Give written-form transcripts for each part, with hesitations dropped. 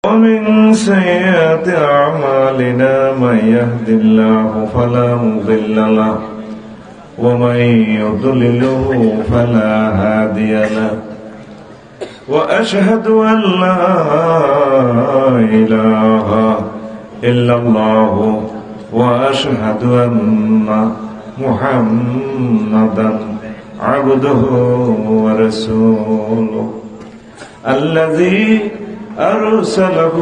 ومن سيئات أعمالنا من يهد الله فلا مضل له ومن يضلله فلا هادي له وأشهد أن لا إله إلا الله وأشهد أن محمدا عبده ورسوله الذي أرسله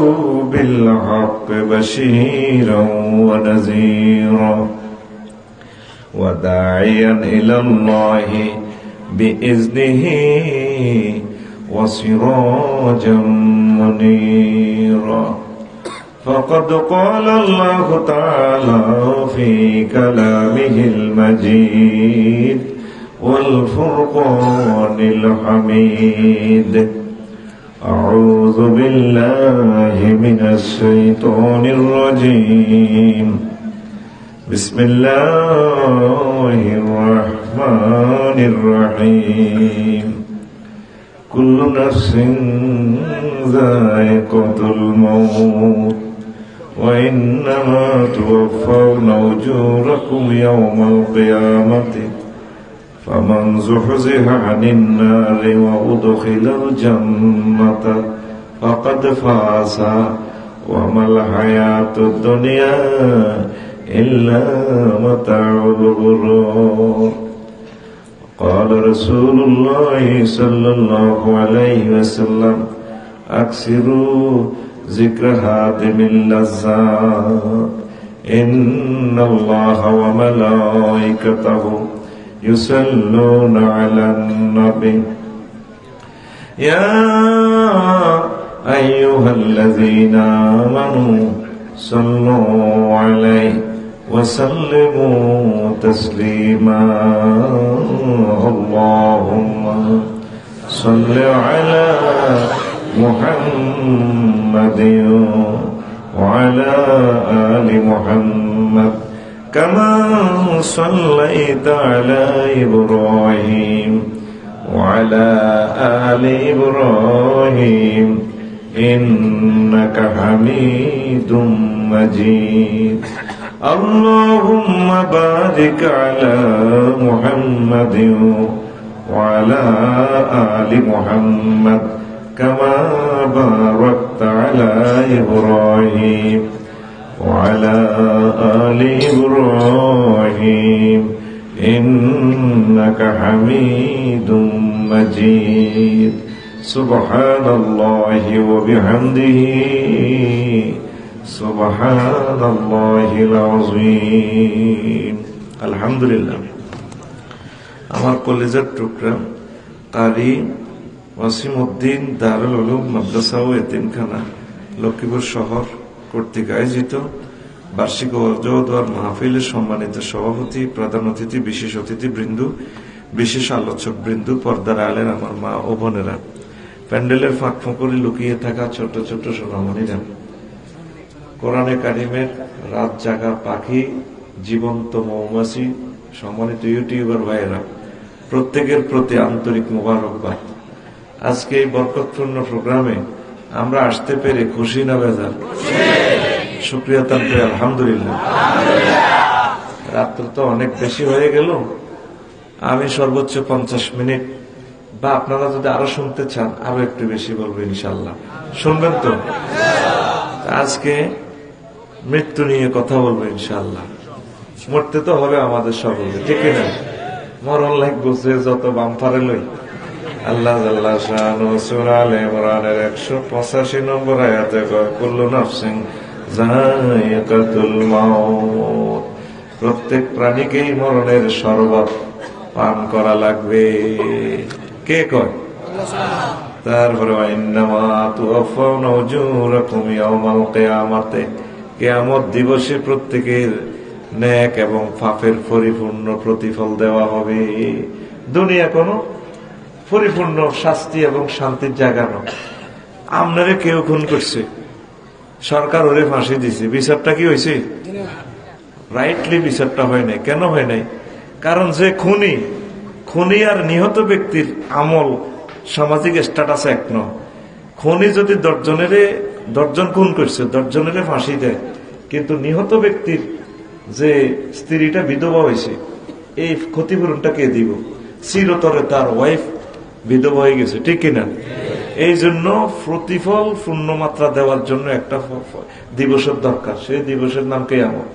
بالحق بشيرا ونذيرا وداعيا إلى الله بإذنه وسراجا منيرا فقد قال الله تعالى في كلامه المجيد والفرقان الحميد أعوذ بالله من الشيطان الرجيم بسم الله الرحمن الرحيم كل نفس ذائقة الموت وإنما توفون أجوركم يوم القيامة فمن زحزح عن النار وأدخل الجنة فقد فاز وما الحياة الدنيا إلا متاع الغرور قال رسول الله صلى الله عليه وسلم أكثروا ذكر هادم اللذات إن الله وملائكته يصلون على النبي يا أيها الذين آمنوا صلوا عليه وسلموا تسليما اللهم صل على محمد وعلى آل محمد كما صليت على إبراهيم وعلى آل إبراهيم إنك حميد مجيد اللهم بارك على محمد وعلى آل محمد كما باركت على إبراهيم وعلى آل إبراهيم إنك حميد مجيد سبحان الله وبحمده سبحان الله العظيم الحمد لله আমার কলেজের টুকরা কারি ওয়াসিম উদ্দিন দারুল উলুম মাদ্রাসা ও এতিমখানা লক্ষ্মীপুর শহর কর্তৃক আয়োজিত বার্ষিক ওয়াজ মাহফিলের সম্মানিত সভাপতি, প্রধান অতিথি, বিশেষ অতিথিবৃন্দ, বিশেষ আলোচক বৃন্দ, পর্দার আলের আমার মা ও বোনেরা, প্যান্ডেলের ফাঁক ফোঁকরে লুকিয়ে থাকা ছোট ছোট সোনামণিরা, কোরআনে কারিমের রাত জাগা পাখি, জীবন্ত মৌমাছি, সম্মানিত ইউটিউবার ভাইয়েরা, প্রত্যেকের প্রতি আন্তরিক মোবারকবাদ। আজকে এই বরকতপূর্ণ প্রোগ্রামে আমরা আসতে পেরে খুশি না বেজার? শুকরিয়া তানকে আলহামদুলিল্লাহ। রাত্র তো অনেক বেশি হয়ে গেল, আমি সর্বোচ্চ 50 মিনিট বা আপনারা যদি আরো শুনতে চান আরো একটু বেশি বলবো ইনশাল্লাহ। শুনবেন তো? আজকে মৃত্যু নিয়ে কথা বলবো ইনশাল্লাহ। মরতে তো হবে আমাদের সকলকে, ঠিক না? মরণ লাগবো যত বাম্পারে লই। আল্লাহ জাল্লা শানু সূরা আলে ইমরানের 185 নম্বর আয়াতে কয় কুল্লু নাফসিন যায়িকাতুল মাউত, প্রত্যেক প্রাণীকেই মরণের শরবত পান করা লাগবে। কে কয়? তারপরে ইন্নামা তুওয়াফাউনা উজুরাকুম ইয়াওমাল কিয়ামাতে, কিয়ামত দিবসে প্রত্যেকের নেক এবং পাপের পরিপূর্ণ প্রতিফল দেওয়া হবে। দুনিয়া কোনো পরিপূর্ণ শাস্তি এবং শান্তির জায়গা নয়। আপনারে কেউ খুন করছে, সরকার ওরে ফাঁসি দিছে, বিচারটা কি হয়েছে? রাইটলি বিচারটা হয় নাই। কেন হয় নাই? কারণ যে খুনি আর নিহত ব্যক্তির আমল সামাজিক স্ট্যাটাস এক নয়। খুনি যদি 10 জনের 10 জন খুন করছে, 10 জনের ফাঁসি দেয়, কিন্তু নিহত ব্যক্তির যে স্ত্রীটা বিধবা হয়েছে এই ক্ষতিপূরণটা কে দিব? চিরতরে তার ওয়াইফ বিধবা হয়ে গেছে, ঠিক কিনা? এই জন্য প্রতিফল পূর্ণ মাত্রা দেওয়ার জন্য একটা দিবসের দরকার, সেই দিবসের নাম কিয়ামত।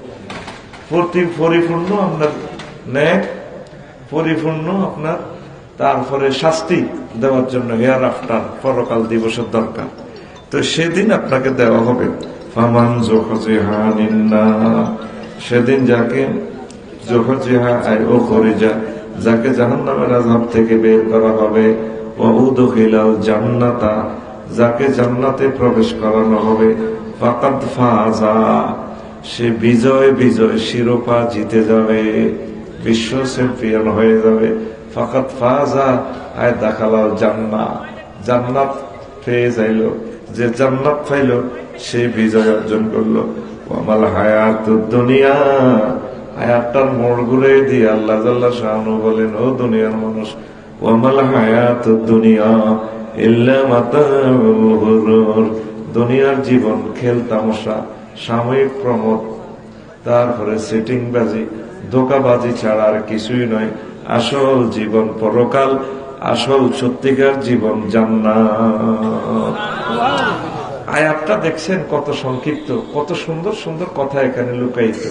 পরিপূর্ণ আপনার ন্যায়, পরিপূর্ণ আপনার তারপরে শাস্তি দেওয়ার জন্য হেয়ার আফটার পরকাল দিবসের দরকার। তো সেদিন আপনাকে দেওয়া হবে ফামান যুহজিহা আনিন্নার, সেদিন যাকে যুহজিহা আই উখরিজা, যাকে জাহান্নামের আযাব থেকে বের করা হবে, ওয়া উদখিলাল জান্নাতা, যাকে জান্নাতে প্রবেশ করানো হবে, ফাকাদ ফাযা, সে বিজয় বিজয় শিরোপা জিতে যাবে, বিশ্ব চ্যাম্পিয়ন হয়ে যাবে। ফাকাদ ফাযা আয় দাখালাল জান্নাহ, জান্নাত পেয়ে যাইল, যে জান্নাত পাইল সে বিজয় অর্জন করলো। ওয়ামাল হায়াতুদ দুনিয়া, হায়াতটার মোড় ঘুরে দিয়ে আল্লাহ জাল্লা শানু বলেন, ও দুনিয়ার মানুষ, ওয়ামাল হায়াতুদ দুনিয়া ইল্লা মাতাউল গুরুর, দুনিয়ার জীবন খেল তামাশা, সাময়িক প্রমোদ, তারপরে সেটিংবাজি, ধোকাবাজি ছাড়া আর কিছুই নয়। আসল জীবন পরকাল, আসল সত্যিকার জীবন জান্নাত। আয়াতটা দেখছেন কত সংক্ষিপ্ত, কত সুন্দর সুন্দর কথা এখানে লুকায়িত।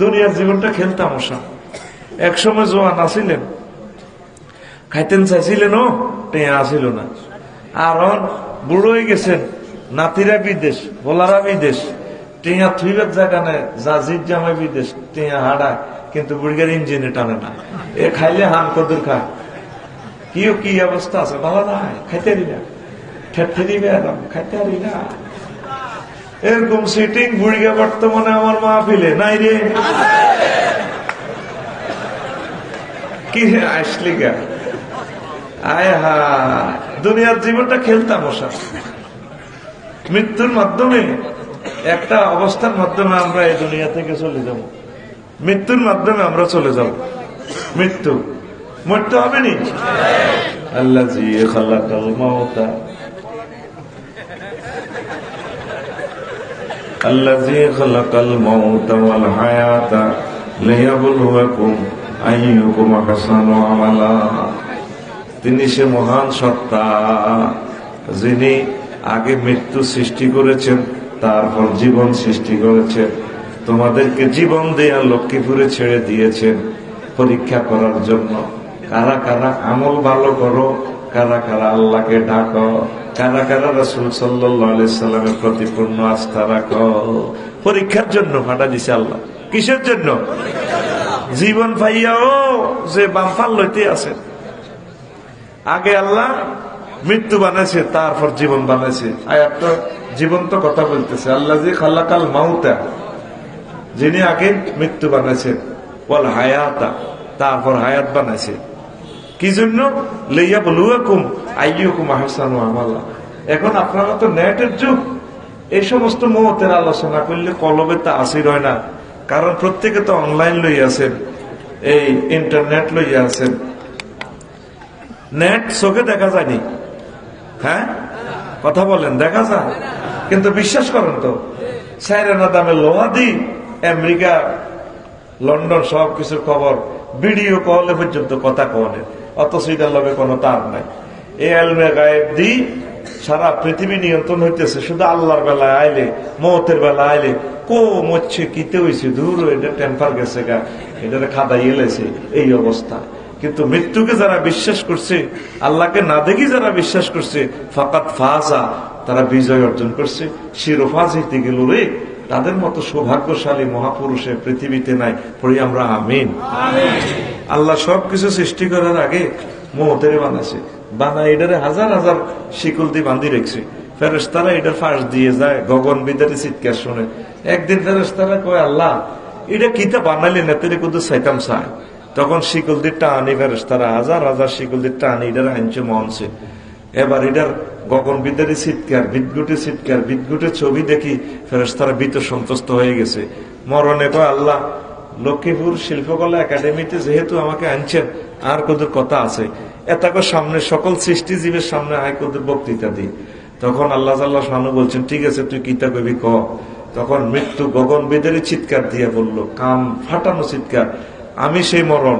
দুনিয়ার জীবনটা খেল তামাশা। একসময় জোয়ান আসিলেন, খাইতেন চাইছিলেন, ও টেয়া আসিল না। আর বুড়ো হয়ে গেছেন, নাতিরা বিদেশ, বলারা বিদেশ, টেয়া থুইবার জায়গা নেই, জাজির জামাই বিদেশ, টেয়া হাড়ায়, কিন্তু বুড়িগার ইঞ্জিনে টানে না। এ খাইলে হান কদুর খায়, কিও কি অবস্থা আছে, ভালো নাই, খাইতে পারি না, ঠেটে দিবে এরকম, খাইতে পারি না। এরকম সিটিং বুড়িগা বর্তমানে আমার মাহফিলে নাই রে। কি আসলি গা, আয় হা, দুনিয়ার জীবনটা খেলতাম মশা। মৃত্যুর মাধ্যমে একটা অবস্থার মাধ্যমে আমরা এই দুনিয়া থেকে চলে যাব, মৃত্যুর মাধ্যমে আমরা চলে যাব। মৃত্যু মরতে হবে নি? আল্লাযী খালাকাল মাউতা, আল্লাযী খালাকাল মাউতা ওয়াল হায়াতা লিয়াবলুয়াকুম আইয়ুকুম আহসানু আমালা। তিনি সে মহান সত্তা যিনি আগে মৃত্যু সৃষ্টি করেছেন, তারপর জীবন সৃষ্টি করেছেন, তোমাদেরকে জীবন দেয়া লক্ষ্মীপুরে ছেড়ে দিয়েছেন পরীক্ষা করার জন্য। কারা কারা আমল ভালো করো, কারা কারা আল্লাহকে ডাকো, কারা কারা রাসূল সাল্লাল্লাহু আলাইহি সাল্লামের প্রতি পূর্ণ আস্থা রাখো। পরীক্ষার জন্য ফাটা দিছে আল্লাহ। কিসের জন্য? জীবন পাইয়াও যে বাম্পার লইতে আছে। আগে আল্লাহ মৃত্যু বানাইছে, তারপর জীবন বানাইছে। আয়াতটা জীবন্ত কথা বলতেছে, আল্লাযী খালাকাল মাউতা, যিনি আগে মৃত্যু বানাইছেন, ওয়াল হায়াতা, তারপর হায়াত বানাইছে। কি জন্য? লিয়াবলুয়াকুম আইয়ুকুম আহসানু আমালা। এখন আপনারা তো নেটের যুগ, এই সমস্ত মওতের আলোচনা করলে কলবে তা আসির হয় না, কারণ প্রত্যেকে তো অনলাইন লইয়া আছেন, এই ইন্টারনেট লইয়া আছেন। নেট চোখে দেখা যায়নি, হ্যাঁ কথা বলেন, দেখা যায়, কিন্তু বিশ্বাস করেন তো সাইরানা দামে লোহা দি আমেরিকা, লন্ডন সবকিছুর খবর ভিডিও কলে পর্যন্ত কথা কনে, অথচ এটার লগে কোনো তার নাই। এই আলমে গায়েব দি সারা পৃথিবী নিয়ন্ত্রণ হইতেছে, শুধু আল্লাহর বেলায় আইলে, মৌতের বেলা আইলে কো মরছে, কিতে হয়েছে, দূর এটা টেম্পার গেছে গা, এটা খাদাই এলেছে, এই অবস্থা। কিন্তু মৃত্যুকে যারা বিশ্বাস করছে, আল্লাহকে না দেখি যারা বিশ্বাস করছে, ফাকাত ফাজা, তারা বিজয় অর্জন করছে, শিরোপা জিতে গেল রে। তাদের মতো সৌভাগ্যশালী মহাপুরুষে পৃথিবীতে নাই, পড়ি আমরা আমিন। আল্লাহ সবকিছু সৃষ্টি করার আগে মৌতের বানাইছে, বানাই এটারে হাজার হাজার শিকল দিয়ে বান্ধি রেখেছে। ফেরেশতারা এটার ফাঁস দিয়ে যায়, গগন বিদারে চিৎকার শুনে। একদিন ফেরেশতারা কয়, আল্লাহ এটা কিতা বানাইলে না, তেরে কুদু চাইতাম চায়। তখন শিকল দিয়ে টানি, ফেরেশতারা হাজার হাজার শিকল দিয়ে টানি এটার আনছে মনছে। এবার এটার গগন বিদারি চিৎকার, বিদ্যুটে চিৎকার, বিদ্যুটের ছবি দেখি ফেরেশতারা ভীত সন্তুষ্ট হয়ে গেছে। মরণে কয়, আল্লাহ লক্ষ্মীপুর শিল্পকলা একাডেমিতে যেহেতু আমাকে আনছেন, আর কদুর কথা আছে, এটাকে সামনে সকল সৃষ্টিজীবের সামনে আয় কদুর বক্তৃতা দিই। তখন আল্লাহ তাআলা শানু বলছেন, ঠিক আছে তুই কিতা কবি ক। তখন মৃত্যু গগন বেদেরই চিৎকার দিয়ে বলল, কান ফাটানো চিৎকার, আমি সেই মরণ,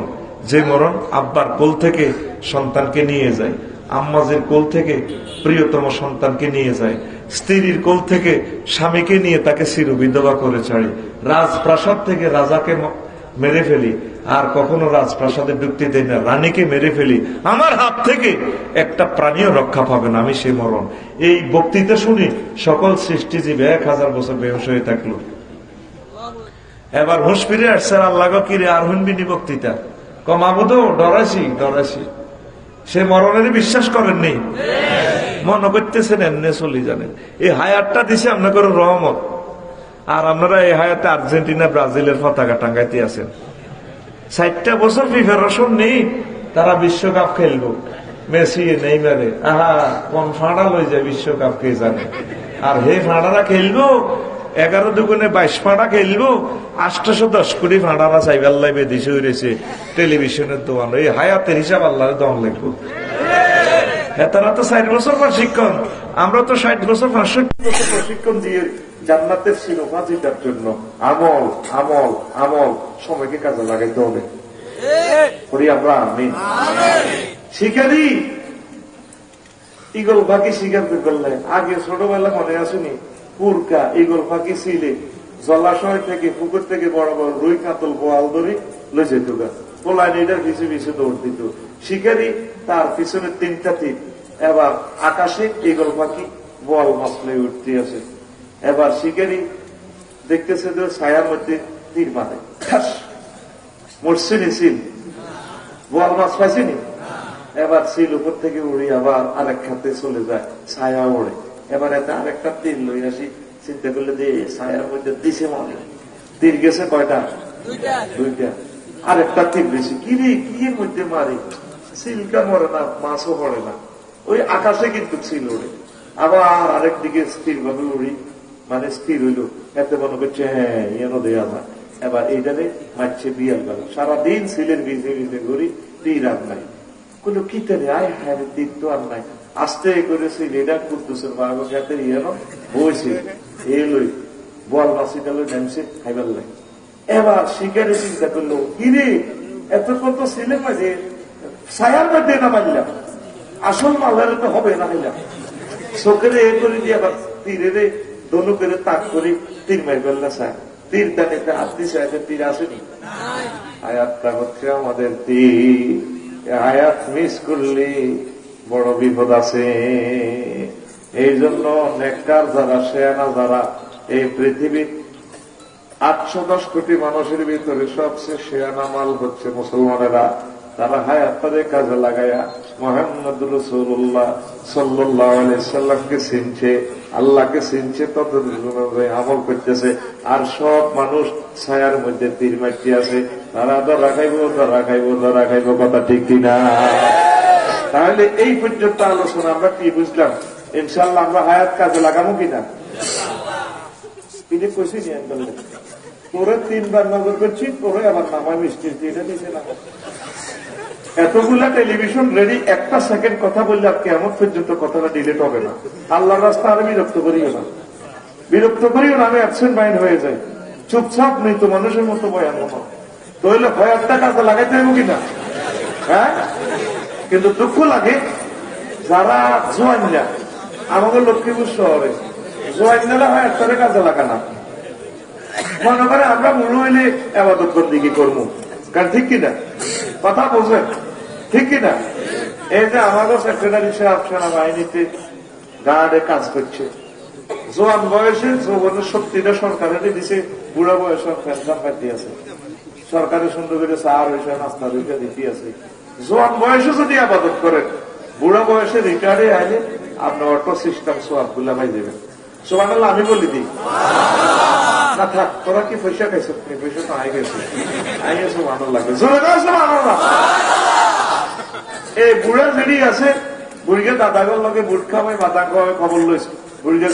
যে মরণ আব্বার কোল থেকে সন্তানকে নিয়ে যায়, আম্মাজের কোল থেকে প্রিয়তম সন্তানকে নিয়ে যায়, স্ত্রীর কোল থেকে স্বামীকে নিয়ে তাকে চিরবিধবা করে ছাড়ে, রাজপ্রাসাদ থেকে রাজাকে মেরে ফেলি, আর কখনো রাজপ্রাসাদে ঢুকতে দেয় না, রানীকে মেরে ফেলি, আমার হাত থেকে একটা প্রাণীও রক্ষা পাবে না, আমি সেই মরণ। এই বক্তৃতা শুনি সকল সৃষ্টিজীবী 1000 বছর বেহুশ হয়ে থাকলো। এবার হুঁশ ফিরে আসছে, আল্লাহ কিরে আর হুনবিনি বক্তৃতা, কমাবুদ ডরাইছি। সে মরণের বিশ্বাস করেননি, মনে করতেছেন এমনি চলি জানেন। এই হায়াতটা দিছে আপনাদের রহমত, আর আপনারা এই হায়াতে আর্জেন্টিনা ব্রাজিলের পতাকা টাঙ্গাইতে আছেন। 60টা বছর প্রিপারেশন নেই, তারা বিশ্বকাপ খেলবো, মেসি নেইমারে আহা কোন ফাঁড়া লই যায় বিশ্বকাপ কে জানে। আর হে ফাঁড়ারা খেলবো 11 দুগুণে 22 ফাঁড়া খেলবো, 810 কোটি ফাঁড়ারা চাইবার লাইবে দিশে হয়েছে টেলিভিশনের দোয়ান। এই হায়াতের হিসাব আল্লাহর দম লাগবো। তারা তো 60 বছর প্রশিক্ষণ, আমরা তো 60 বছর 65 বছর প্রশিক্ষণ দিয়ে জান্নাতের শিরোপা জেতার জন্য আমল আমল আমল সময়কে কাজে লাগাইতে হবে। আমরা আমিন। শিকারি ইগল পাখি শিকার করলে আগে ছোটবেলা মনে আসেনি, পুরকা ইগল পাখি ছিলে জলাশয় থেকে পুকুর থেকে বড় বড় রুই কাতল বোয়াল ধরে লই যেত গা, পোলাইনিটার পিছু পিছু দৌড় দিত। শিকারি তার পিছনে 3টা তীর, এবার আকাশে ইগল পাখি বোয়াল মাছ লয়ে উঠতে আসে। এবার শিকারি দেখতেছে যে ছায়ার মধ্যে তীর মারে, মরছে নি সিল, বোয়াল মাছ পাইছেনি। এবার সিল উপর থেকে উড়ে আবার আরেক খাতে চলে যায়, ছায়া ওড়ে। এবার এতে আরেকটা তীর লই আসি, চিন্তা করলে যে ছায়ার মধ্যে দিছে মনে, তীর গেছে কয়টা? 2টা। আরেকটা তীর বেশি, কি রে কি এর মধ্যে মারি, সিলকা মরে না, মাছও পড়ে না, ওই আকাশে কিন্তু সিল ওড়ে। আবার আরেক দিকে স্থির ভাবে উড়ি, মানে স্থির হইল, এতে মনে করছে হ্যাঁ এনো দেয়া যায়। এবার এইটারে মারছে বিয়াল বেলা, সারাদিন সিলের ভিজে ভিজে ঘুরি, তীর আর নাই। কোনো কি তেরে আয় হ্যাঁ তীর তো আর নাই। আস্তে করেছি এটা কুদ্দুসের বাগো খেতের ইয়েনো বইছে, এলোই বল মাসিটা লই নামছে খাইবার লাগে। এবার শিকারে চিন্তা করলো, কিরে এতক্ষণ তো ছিলেন মাঝে ছায়ার মধ্যে না মারলাম, আসল মালদারে তো হবে না হইলাম। চোখের এ করে দিয়ে আবার তীরে দনু করে তাক করে তীর মারি ফেললা ছায়া, তীর দানিতে হাত দিছে, তীর আসেনি। আয়াতটা হচ্ছে আমাদের তীর, আয়াত মিস করলে বড় বিপদ আছে। এই জন্য নেককার যারা, শেয়ানা যারা, এই পৃথিবীর 810 কোটি মানুষের ভিতরে সবচেয়ে শেয়ানা মাল হচ্ছে মুসলমানেরা। তারা হায়াতটারে কাজে লাগায়া মুহাম্মদ রাসূলুল্লাহ সাল্লাল্লাহু আলাইহি সাল্লামকে চিনছে, আল্লাহকে চিনছে, ততদিন আমল করতেছে। আর সব মানুষ ছায়ার মধ্যে তীর মারতে আছে, তারা ধরা খাইব, কথা ঠিক কিনা? তাহলে এই পর্যন্ত আলোচনা আমরা কি বুঝলাম? ইনশাআল্লাহ আমরা হায়াত কাজে লাগাবো কিনা? কইছি তোরে 3বার নজর করছি, তোরে আবার নামায় মিষ্টির এটা দিছে না। এতগুলা টেলিভিশন রেডি, একটা সেকেন্ড কথা বললে আর কেমন পর্যন্ত কথাটা ডিলেট হবে না। আল্লাহর রাস্তা আর বিরক্ত করিও না, আমি অ্যাবসেন্ট মাইন্ড হয়ে যাই, চুপচাপ মৃত মানুষের মতো বয়ান হবো। তাহলে ভয়ারটা কাজে লাগাইতে হবে কিনা? হ্যাঁ, কিন্তু দুঃখ লাগে যারা জোয়ান্না, আমাদের লক্ষ্মীপুর শহরে জোয়ান্নারা হয় একটারে কাজে লাগা না, মনে করে আমরা মূল হইলে আবাদত দিকে করবো। কারণ ঠিক কিনা কথা বলছেন, ঠিক কিনা? এই যে আমাদের সেক্রেটারি সাহেব সেনাবাহিনীতে গার্ডে কাজ করছে, জোয়ান বয়সে যৌবনের শক্তিটা সরকারের দিছে, বুড়া বয়সের পেনশন পাইতে আছে, সরকারে সুন্দর করে চা রয়েছে, নাস্তা রয়েছে দিতে আছে। জোয়ান বয়সে যদি আবাদত করেন, বুড়া বয়সে রিটায়ারে আইলে আপনার অটো সিস্টেম সোয়াব গুলা পাই যাবেন। সুবহানাল্লাহ আমি বলি দিই না, থাক তোরা কি পয়সা খাইছ? পয়সা তো আই গেছে, ভালো লাগে। এই বুড়া যেটি আছে, বুড়িকে দাদাগর লগে বুট খাওয়াই, মাথা খাওয়াই, খবর লইছে, বুড়িকে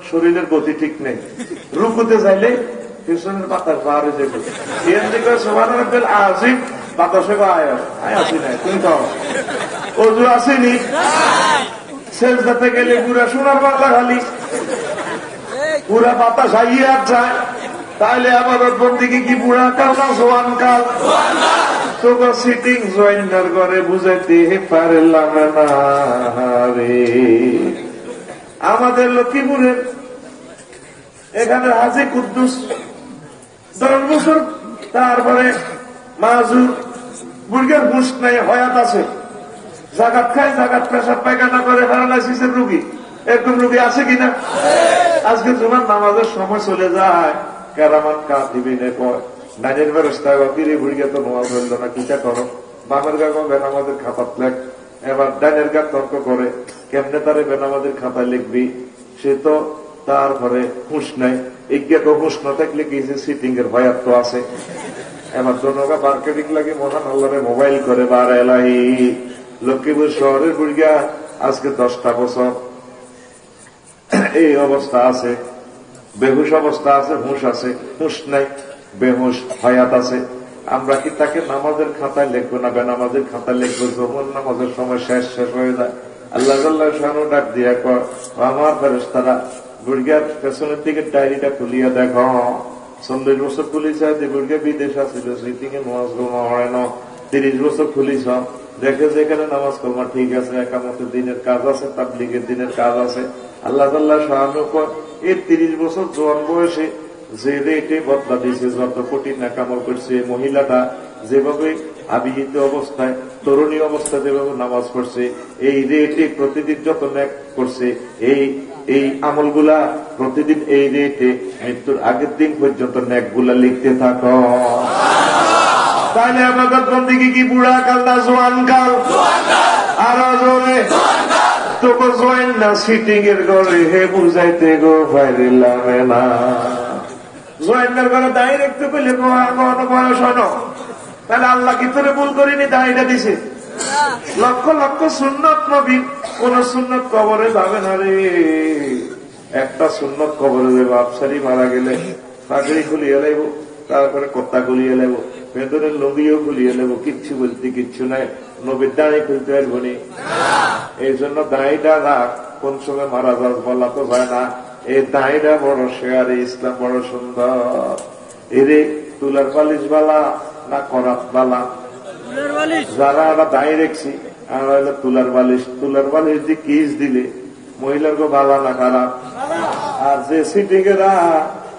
শরীরের গতি ঠিক নেই, রুকুতে চাইলে পিছনের বাতাস বার হয়ে যাবে। এর দিকে সুবহানাল্লাহ আজিম বাতাসে আসি নাই, তুমি তো অজু আসেনি, সেজদাতে গেলে পুরা সোনার পাতা খালি, পুরা পাতা সাইয়ে আর যায়। তাহলে আবাদত বন্দিকে কি বুড়া কাল না জোয়ান কাল? তোকে সিটিং জয়েন্টার করে বুঝাইতে পারলাম না রে। আমাদের লক্ষ্মীপুরের এখানে হাজি কুদ্দুস 10 বছর, তারপরে মাজুর বুড়িয়ার হুঁশ নাই, হয়াত আছে, জাগাত খায়, জাগাত পেশাব পায়খানা করে, প্যারালাইসিসের রুগী, এরকম রুগী আছে কিনা? আজকে তোমার নামাজের সময় চলে যায়, কেরামান কাতিবিনে কয় ডাইনের ব্যবস্থা গিরি ভুড়িয়ে তো নোয়া হইল না, কিটা করো? বামের গা বেনামাজের খাতাত লেখ। এবার ডাইনের গা তর্ক করে কেমনে তারে বেনামাজের খাতায় লিখবি, সে তো তারপরে হুঁশ নাই, ইজ্ঞাত হুঁশ না থাকলে কি সিটিং এর ভয়াত তো আছে। এবার জনগা মার্কেটিং লাগে মহান আল্লাহরে মোবাইল করে বার এলাহি। লক্ষ্মীপুর শহরের বুড়িয়া আজকে 10টা বছর এই অবস্থা আছে, বেহুশ অবস্থা আছে, হুঁশ আছে, হুঁশ নাই, বেহুশ হয়াত আছে। আমরা কি তাকে নামাজের খাতায় লিখবো না বেনামাজের খাতায় লিখবো? যখন নামাজের সময় শেষ হয়ে যায়, আল্লাহ শানু ডাক দিয়া কর, আমার ফেরেশতারা বুড়িয়ার পেছনের দিকে ডায়েরিটা খুলিয়া দেখো, 40 বছর খুলিছ, যে বুড়িয়া বিদেশ আসছিল সেদিকে নামাজ কলমা হয় না, 30 বছর খুলিছ, দেখে যে এখানে নামাজ কলমা ঠিক আছে, একামতের দিনের কাজ আছে, তাবলীগের দিনের কাজ আছে। আল্লাহ শানু কর, এই 30 বছর জোয়ান বয়সে যে রেটে বদলা দিয়েছে, যত কঠিন নাকামল করছে, মহিলাটা যেভাবে আবিহিত অবস্থায় তরুণী অবস্থায় যেভাবে নামাজ পড়ছে, এই রেটে প্রতিদিন যত ন্যাক করছে, এই আমলগুলা প্রতিদিন এই রেটে মৃত্যুর আগের দিন পর্যন্ত ন্যাকগুলা লিখতে থাকো। তাহলে আমাদের বন্দিকে কি বুড়া কাল না জোয়ান কাল? আরো জোরে তোকে জয়েন না সিটিং এর ঘরে হে বুঝাইতে গো পারিলাম না। জয়েন্টার করে ডাইরেক্ট পেলে বয়স হনো, তাহলে আল্লাহ কি তোরে ভুল করিনি? দায়টা দিছে। লক্ষ লক্ষ সুন্নত নবী, কোন সুন্নত কবরে যাবে না রে। একটা সুন্নত কবরে যাবে, আফসারি মারা গেলে পাগড়ি খুলিয়ে লাইব, তারপরে কত্তা খুলিয়ে লাইব, ভেতরের লুঙ্গিও খুলিয়ে লাইব, কিচ্ছু বলতে কিচ্ছু নাই। নবীর দাঁড়ি খুলতে পারবো নি। এই জন্য দাঁড়িটা রাখ, কোন সময় মারা যাস বলা তো যায় না। এই দাঁড়িটা বড় শেয়ার, ইসলাম বড় সুন্দর। এরে তুলার বালিশ বালা না করাত বালা? যারা আমরা দাঁড়িয়ে রেখছি আমরা হলো তুলার বালিশ। তুলার বালিশ দিয়ে কিস দিলে মহিলার গো বালা না খারাপ? আর যে সিটিকেরা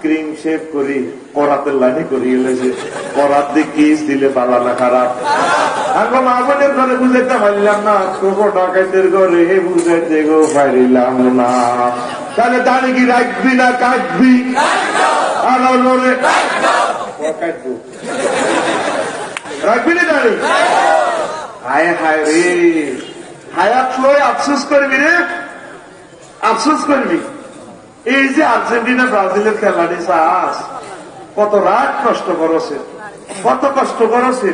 ক্রিম শেভ করি করাতের লাইনে করিয়ে লেছে, করাত দিয়ে কিস দিলে বালা না খারাপ? এখন আমাদের ঘরে বুঝাইতে পারলাম না, তোকে ডাকাইতের ঘরে বুঝাইতে গো পারিলাম না। তাহলে দাঁড়িয়ে কি রাখবি না কাটবি? আরো জোরে কাটবো, রাখবি না দাঁড়ি? হায় হায় রে, হায়াত লই আফসোস করবি রে, আফসোস করবি। এই যে আর্জেন্টিনা ব্রাজিলের খেলাটি চাস, কত রাত কষ্ট করছে, কত কষ্ট করছে।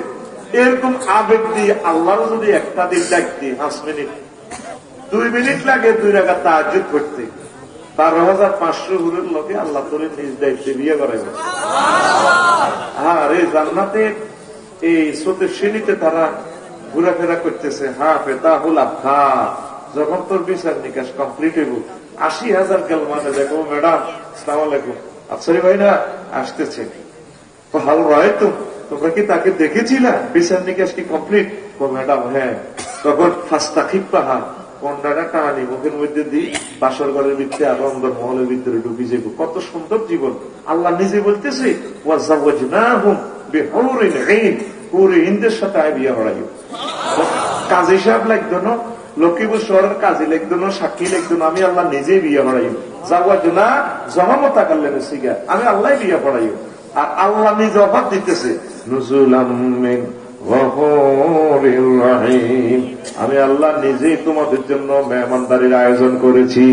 এরকম আবেগ দিয়ে আল্লাহর যদি একটা দিন ডাকতি 5 মিনিট 2 মিনিট লাগে 2 রাকাত তাহাজ্জুদ করতে, 12,500 হুরের লোকে আল্লাহ তোরে নিজ দায়িত্বে বিয়ে করাইবে। আরে জান্নাতে এই স্রোতের শ্রেণীতে তারা ঘোরাফেরা করতেছে। হ্যাঁ পেতা হল আফা, যখন তোর বিচার নিকাশ কমপ্লিট হইব 80,000 কালমানে দেখো, ম্যাডাম আসসালামু আলাইকুম, আফসারি ভাইরা আসতেছে, ভালো রয় তো, তোমরা কি তাকে দেখেছিলা? বিচার নিকাশ কি কমপ্লিট? ও ম্যাডাম হ্যাঁ। তখন ফাস্তা খিপ্পাহা কন্যাটা টানি মুখের মধ্যে দিই, বাসর ঘরের ভিতরে আরো অন্দর মহলের ভিতরে ঢুকি যাবো। কত সুন্দর জীবন। আল্লাহ নিজে বলতেছে ওয়াজাওয়াজনাহুম বিহুরিন ঈন, পুরো হিন্দের সাথে আয় বিয়ে হড়াইও। কাজী সাহেব লাগতো না, লক্ষ্মীপুর শহরের কাজী লাগতো না, সাক্ষী লাগতো না, আমি আল্লাহ নিজেই বিয়ে হড়াইও। যাওয়াজনা জমামতা করলেন সিগা, আমি আল্লাহ বিয়ে পড়াইও। আর আল্লাহ নিজে অফার দিতেছে নুজুলাম মিন গফুরির রহিম, আমি আল্লাহ নিজেই তোমাদের জন্য মেহমানদারির আয়োজন করেছি।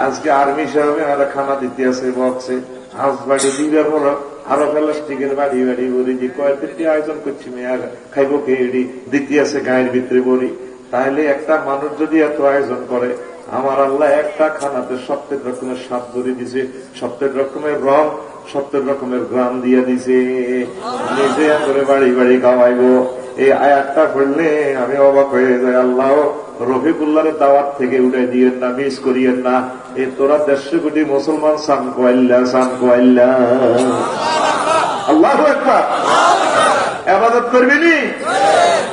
আজকে আর্মি সাহেব আর খানা দিতে আছে বক্সে, হাউস বাড়ি দিবার পর আরো প্লাস্টিকের বাড়ি বাড়ি বলি যে কয়েকটি আয়োজন করছি, মেয়ে খাইব কে এডি দিতে আছে গায়ের ভিতরে বলি। তাহলে একটা মানুষ যদি এত আয়োজন করে, আমার আল্লাহ একটা খানাতে 70 রকমের স্বাদ ধরে দিছে, 70 রকমের রং, 70 রকমের গ্রাম দিয়ে দিছে, নিজে করে বাড়ি বাড়ি খাওয়াইব। এই আয়াতটা পড়লে আমি অবাক হয়ে যাই। আল্লাহ রফিকুল্লাহর দাওয়াত থেকে উঠে দিয়েন না, মিস করিয়েন না। এ তোরা 150 কোটি মুসলমান সান কোয়াল্লা, সান কোয়াল্লা। আল্লাহু আকবার। ইবাদত করবি নি?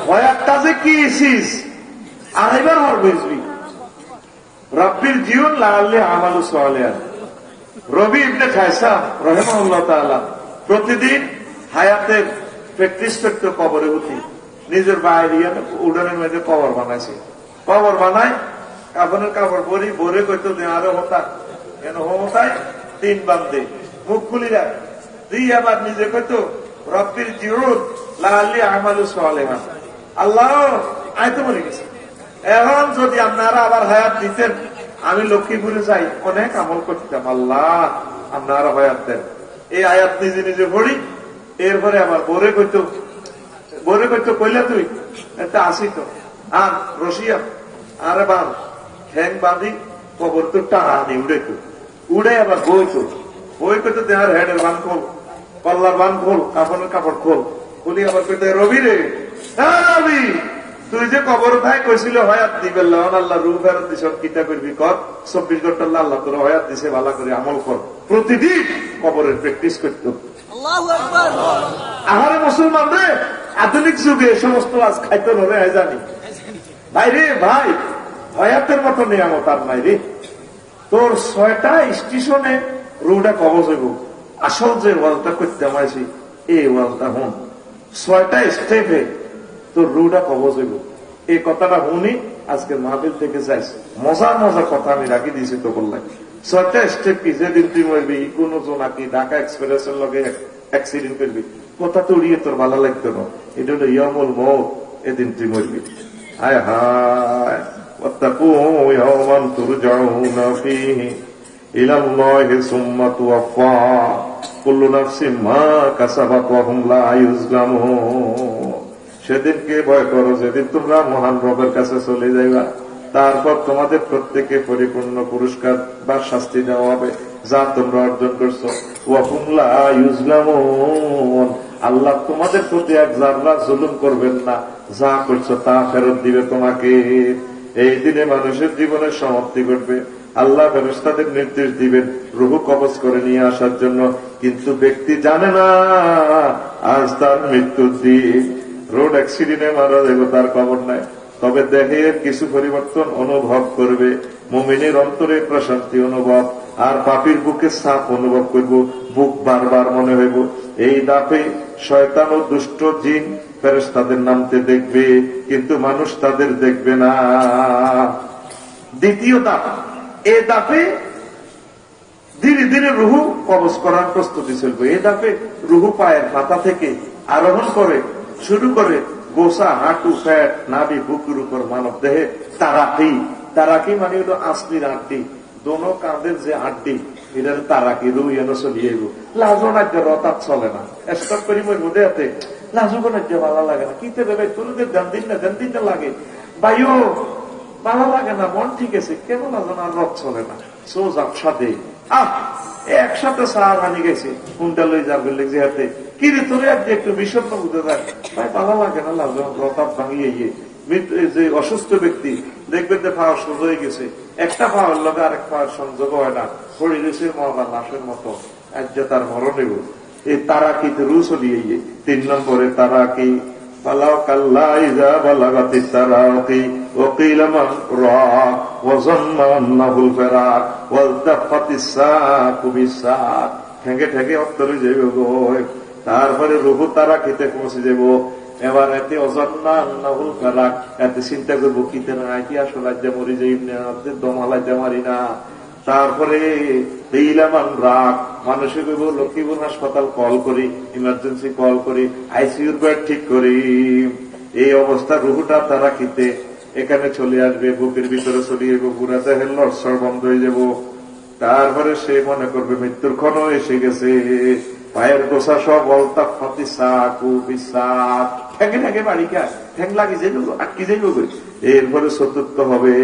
হয়াতটা যে কি ইসিস আড়াইবার হর বুঝবি। রব্বির জীবন লাআল্লি আমালু সালিহান। রবি ইবনে খায়সাম রাহিমাহুল্লাহ তাআলা প্রতিদিন হায়াতের প্র্যাকটিস করতে কবরে উঠি। নিজের বাইরে উডানের মধ্যে কবর বানাইছে। কবর বানায় কাফনের কাপড় পরি, ভরে কইতো আরো হতা কেন হতায় 3 বান্ধে মুখ খুলি রাখ দিয়ে আবার নিজে কইতো রব্বির জীবন লাআল্লি আমালু সালিহান। আল্লাহ আয় তো মরে গেছে, এখন যদি আপনারা আবার হায়াত দিতেন আমি লক্ষ্মীপুরে যাই অনেক আমল করতাম, আল্লাহ আপনারা হায়াত দেন। এই আয়াত নিজে নিজে পড়ি। এরপরে আবার বোরে কইতো কইলা তুই একটা আসি তো আর রশিয়া আরে বান ঠ্যাং বাঁধি কবর তো টানি উড়ে আবার বই কইতো দেহার হেডের বান খোল, পাল্লার বান খোল, কাপড়ের কাপড় খোল। বলি আবার কইতে রবি রে, হ্যাঁ রবি তুই যে কবর ভাই কইছিল হয়াত দিবে আল্লাহ রূহ ফেরত দিস, কিতা করবি কর। 24 ঘন্টা আল্লাহ তোর হয়াত দিছে, ভালো করে আমল কর। প্রতিদিন কবরের প্র্যাকটিস করতো। আহারে মুসলমান রে, আধুনিক যুগে সমস্ত আজ খাইতে ধরে জানি ভাই রে, ভাই হয়াতের মতো নিয়ামত আর নাই রে। তোর 6টা স্টেশনে রুটা কবজ হইব। আসল যে ওয়ালটা করতে আমাইছি এই ওয়ালটা হন 6টা স্টেপে তোর রুটা কবজ হইব। এই কথাটা শুনি আজকে মাহফিল থেকে যাইছি। মজার মজার কথা আমি রাখি দিয়েছি তো বললাম। 6টা স্টেপ কি, যেদিন তুই মরবি কোনো জোনাকি ঢাকা এক্সপ্রেসের লগে অ্যাক্সিডেন্ট করবি, কথা তো উড়িয়ে তোর ভালো লাগতো না। এটা হলো ইয়ামুল মউত, এদিন তুই মরবি। হায় হায় ওয়াত্তাকু ইয়াওমান তুরজাউনা ফীহি ইলাল্লাহি সুম্মা তুওয়াফা কুল্লু নাফসিন মা কাসাবাত ওয়া হুম লা ইউযলামুন। সেদিনকে ভয় করো যেদিন তোমরা মহান রবের কাছে চলে যাইবা, তারপর তোমাদের প্রত্যেকে পরিপূর্ণ পুরস্কার বা শাস্তি দেওয়া হবে যা তোমরা অর্জন করছো। ওয়া হুম লা ইউযলামুন, আল্লাহ তোমাদের প্রতি এক যারা জুলুম করবেন না, যা করছো তা ফেরত দিবে তোমাকে। এই দিনে মানুষের জীবনের সমাপ্তি ঘটবে। আল্লাহ ফেরেশতাদের নির্দেশ দিবেন রূহ কবজ করে নিয়ে আসার জন্য, কিন্তু ব্যক্তি জানে না আজ তার মৃত্যুর দিন। রোড অ্যাক্সিডেন্টে মারা যাবে, তার খবর নাই, তবে দেহের কিছু পরিবর্তন অনুভব করবে। মুমিনের অন্তরে প্রশান্তি অনুভব, আর পাপীর বুকে চাপ অনুভব করব, বুক বারবার মনে হইব। এই দাপে শয়তান ও দুষ্ট জিন ফেরেশতাদের নামতে দেখবে, কিন্তু মানুষ তাদের দেখবে না। দ্বিতীয় দাপ, এই দাপে ধীরে ধীরে রুহ কবজ করার প্রস্তুতি চলবে। এই দাপে রুহ পায়ের পাতা থেকে আরোহণ করে শুরু করে গোসা, হাঁটু, ফ্যাট, নাভি, বুকের উপর মানব দেহে তারাকি মানে হলো আসলির আড্ডি, দোনো কাঁধের যে আড্ডি এটার তারাকি রুহ এনে চলিয়ে লাজো নাজ্য রতাত চলে না। স্টক করি মই বোধে হাতে লাজো নাজ্য ভালো লাগে না, কিতে দেবে তোদের দেন দিন না লাগে বাইও ভালো লাগে না, মন ঠিক আছে, কেন লাজো না রথ চলে না। সোজা সাথে একসাথে সার হানি গেছে কোনটা লই যাবে যে হাতে কি রে তোরে একটু বিষণ্ণ বুঝে যায় ভাই, ভালো লাগে না লাজো রতাপ ভাঙিয়ে গিয়ে। যে অসুস্থ ব্যক্তি দেখবেন যে পাওয়ার সোজ হয়ে গেছে, একটা পাওয়ার লগে আরেক পাওয়ার সংযোগ হয় না, পড়ে গেছে মরা লাশের মতো, আজ তার মরণ নেব। এই তারাকিতে রু চলিয়ে গিয়ে 3 নম্বরে তারাকি ফালাও কাল্লা ইযা বালাগাতি তারাকি ওয়া কিলা মান রাক ওয়া যান্না আন্নাহুল ফিরাক ওয়াল তাফাতিস সাকু বিসাক। ঠেঙ্গে ঠেঙ্গে অন্তরে যাইবে গো, তারপরে রূহ তারাকিতে পৌঁছে যাব। এবার এতে অজান্না আন্নাহুল ফিরাক, এতে চিন্তা করবো কিতে না কি আসলে আজ মরি যাই না, দমালা জামারি না। তারপরে ইলামান রাগ, মানুষে কইব লক্ষ্মীপুর হাসপাতাল কল করি, ইমার্জেন্সি কল করি, আইসিইউর বেড ঠিক করি। এই অবস্থা রুহুটা তারা কিতে এখানে চলে আসবে, বুকের ভিতরে চলে যাবো, পুরা দেহের লড়সড় বন্ধ হয়ে যাব। তারপরে সে মনে করবে মৃত্যুর ক্ষণ এসে গেছে, পায়ের গোসা সব অলতা ফাতি সাকু বিসাক, ঠেকে ঠেকে বাড়ি খা ঠ্যাং লাগি যাইব, আটকি যাইব। এরপরে চতুর্থ হবে,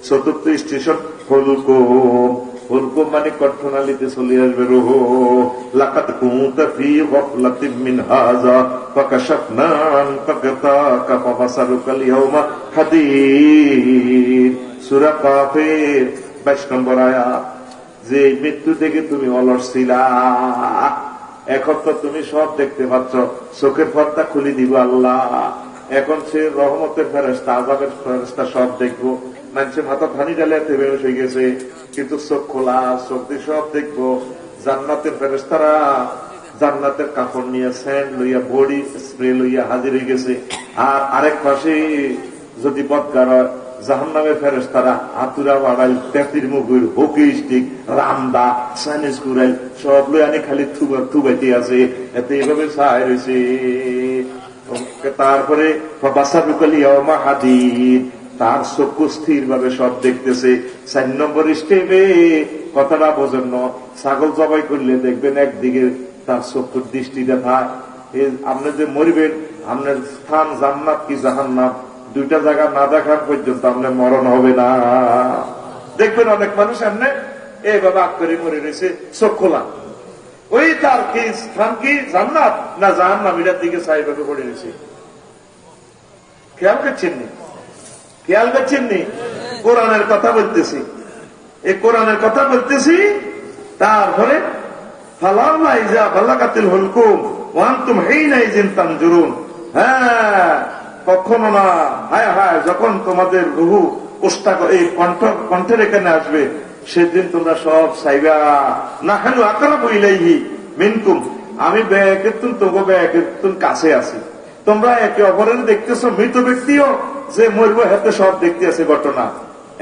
চতুর্থ স্টেশন হুলকুম, হুলকুম মানে কণ্ঠনালীতে চলে আসবে রুহ। লাকাদ কুনতা ফী গাফলাতিন মিন হাযা ফাকাশাফনা আনকা গিতাকা ফাবাসারুকাল ইয়াওমা হাদীদ। সূরা কাফের 22 নম্বর আয়াত। যে মৃত্যু থেকে তুমি অলস ছিলা, এখন তো তুমি সব দেখতে পাচ্ছ, চোখের পর্দা খুলে দিব আল্লাহ। এখন সে রহমতের ফেরেশতা, আযাবের ফেরেশতা সব দেখবো। মানুষের মাথা ধানি ডালিয়াতে বেরোস হয়ে গেছে, কিন্তু চোখ খোলা, চোখ দিয়ে সব দেখবো। জান্নাতের ফেরেশতারা জান্নাতের কাপড় নিয়ে, স্যান্ড লইয়া, বডি স্প্রে লইয়া হাজির হয়ে গেছে। আর আরেক পাশে যদি বদগার হয়, জাহান্নামের ফেরেশতারা আতুরা বাড়াইল, তেতির মুগুর, হকি স্টিক, রামদা, চাইনিজ কুড়াইল সব লই আনি খালি থুবাইতে আছে। এতে এভাবে সাহায্য রয়েছে। তারপরে হাদিদ, তার চক্ষু স্থির ভাবে সব দেখতেছে। 4 নম্বর স্টেপে কথাটা বোঝেন, ছাগল জবাই করলে দেখবেন একদিকে তার চক্ষুর দৃষ্টিটা থাকে। আপনি যে মরিবেন, আপনার স্থান জান্নাত কি জাহান্নাম, দুইটা জায়গা না দেখার পর্যন্ত আপনার মরণ হবে না। দেখবেন অনেক মানুষ এমনি এইভাবে আগ করে মরে রয়েছে, চোখ খোলা। ওই তার কি স্থান কি জান্নাত না জাহান্নাম, এটার দিকে সাইভাবে পড়ে রয়েছে। খেয়াল করছেননি? খেয়াল করছেননি? কোরআনের কথা বলতেছি, এই কোরআনের কথা বলতেছি। তারপরে ফালাম্মা ইযা বালাগাতিল হুলকুম ওয়া আনতুম হিনাইযিন তানজুরুন। হ্যাঁ, কখনো না, হায় হায়, যখন তোমাদের রুহু এই কণ্ঠের এখানে আসবে, সেদিন তোমরা সব চাইবা। নাহনু আকরাবু ইলাইহি মিনকুম, আমি বেয়াকেতুন তোমরা বেয়াকেতুন কাছে আছি। তোমরা একে অপরের দেখতেছো, মৃত ব্যক্তিও যে মরবো হাতে সব দেখতে আছে ঘটনা।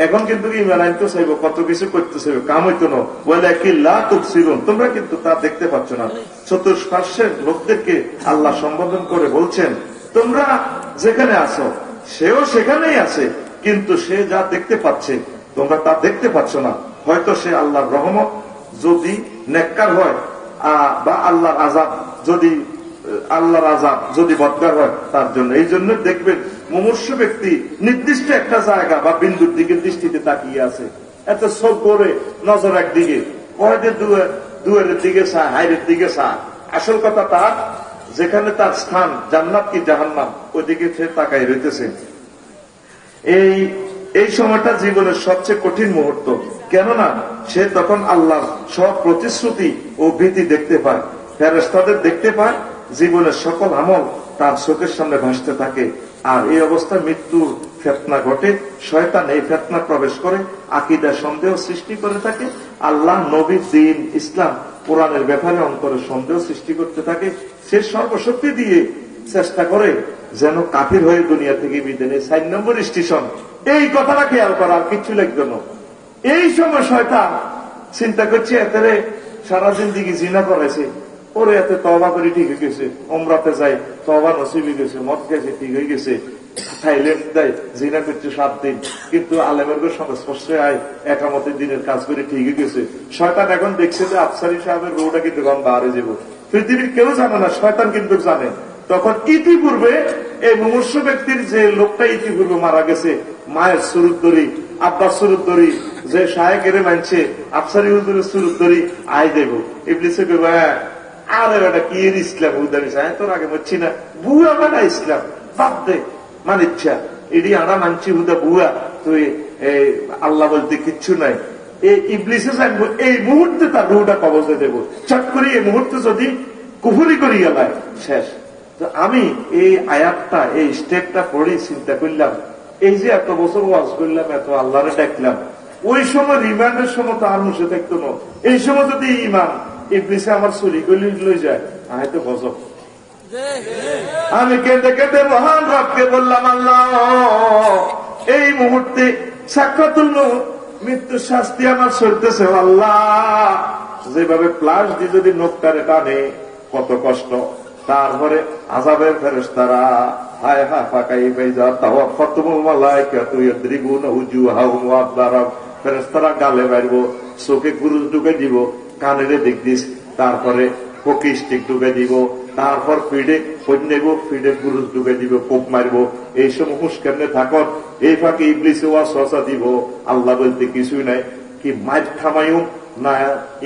এখন কিন্তু ইমান আনতে চাইব, কত কিছু করতে চাইব, কাম হইতো না বলে কি লা তুবসিরুন, তোমরা কিন্তু তা দেখতে পাচ্ছ না। চতুষ্পার্শ্বের লোকদেরকে আল্লাহ সম্বোধন করে বলছেন, তোমরা যেখানে আছো সেও সেখানেই আছে, কিন্তু সে যা দেখতে পাচ্ছে তোমরা তা দেখতে পাচ্ছ না। হয়তো সে আল্লাহর রহমত যদি নেককার হয়, বা আল্লাহর আযাব যদি বদকার হয় তার জন্য। এই জন্য দেখবেন মুমূর্ষু ব্যক্তি নির্দিষ্ট একটা জায়গা বা বিন্দুর দিকে দৃষ্টিতে তাকিয়ে আছে, এত চোখ করে নজর একদিকে, পরে দুয়ারের দিকে চা, হাইরের দিকে চা। আসল কথা তার যেখানে তার স্থান জান্নাত কি জাহান্নাম, ওইদিকে সে তাকাই রইতেছে। এই সময়টা জীবনের সবচেয়ে কঠিন মুহূর্ত, কেননা সে তখন আল্লাহর সব প্রতিশ্রুতি ও ভীতি দেখতে পায়, ফেরেশতাদের দেখতে পায়, জীবনের সকল আমল তার চোখের সামনে ভাসতে থাকে। আর এই অবস্থায় মৃত্যুর ফেতনা ঘটে, শয়তান এই ফেতনা প্রবেশ করে আকীদা সন্দেহ সৃষ্টি করে থাকে, আল্লাহ, নবীর দ্বীন, ইসলাম, কোরআনের ব্যাপারে অন্তরে সন্দেহ সৃষ্টি করতে থাকে। সে সর্বশক্তি দিয়ে চেষ্টা করে যেন কাফির হয়ে দুনিয়া থেকে বিদায় নেয়। 4 নম্বর স্টেশন, এই কথাটা খেয়াল করা, আর কিচ্ছু লিখবে না। এই সময় শয়তান চিন্তা করছে, এতে সারা জিন্দেগি জিনা করেছে, ওরে এতে তওবা করে ঠিক হয়ে গেছে, ওমরাতে যাই তওবা নসিব হয়ে গেছে, মদ খেয়েছে ঠিক হয়ে গেছে, থাইল্যান্ড দেয় জিনা করছে 7 দিন, কিন্তু আলেমের সংস্পর্শে আয় একামতের দিনের কাজ করে ঠিক হয়ে গেছে। শয়তান এখন দেখছে যে আফসারি সাহেবের রোটা কিন্তু গম বাহারে যাব, পৃথিবীর কেউ জানে না, শয়তান কিন্তু জানে। তখন ইতিপূর্বে এই মুমূর্ষু ব্যক্তির যে লোকটা ইতিপূর্বে মারা গেছে, মায়ের সুরুত ধরি, আব্বার সুরুত ধরি, যে শায়েকেরে মানছে, আফসারি হুজুরের সুরুত ধরি আয় দেব। ইবলিসে কইব, আরে বেটা কি এর ইসলাম উদারি সাহেব, তোর আগে বলছি না বুয়া মানে ইসলাম, বাদ দে, মান ইচ্ছা এটি আনা মানছি হুদা বুয়া, তুই আল্লাহ বলতে কিচ্ছু নাই। এই ইবলিসে জানবো এই মুহূর্তে তার রুহটা কবজে দেব, চট করে এই মুহূর্তে যদি কুফরি করি গেলায় শেষ। তো আমি এই আয়াতটা, এই স্টেপটা পড়ে চিন্তা করলাম, এই যে এত বছর ওয়াজ করলাম, এত আল্লাহরে ডাকলাম, ওই সময় রিমান্ডের সময় তো আর মুসে থাকতো না। এই সময় যদি ইমান ইবলিসে আমার চুরি গলি লই যায়, আমি তো গজব। আমি কেঁদে কেঁদে মহান রবকে বললাম, আল্লাহ এই মুহূর্তে সাক্ষাতুল মউত, মৃত্যুর শাস্তি আমার চলতেছে, আল্লাহ যেভাবে প্লাস দিয়ে যদি নোকটারে টানে কত কষ্ট। তারপরে আযাবের ফেরেশতারা হায় হায় ফাঁকাই বাইজা তাওয়াফাতুল মালায়েকাতু ইয়াদরিবুনা উজুহাহুম ওয়া আদবারাহুম, ফেরেশতারা গালে মারবো, চোখে গুরুজ ঢুকে দিব, কানেরে দিক দিস, তারপরে হকি স্টিক ঢুকে দিব, তারপর ফিডে নেব, ফিডে গুরুজ ঢুকে দিব, কোপ মারবো। এই সময় হুঁশ কেমনে থাকত, এই ফাঁকে ইবলিসে ওয়াসওয়াসা দিব, আল্লাহ বলতে কিছুই নাই। কি মাইর থামাইও না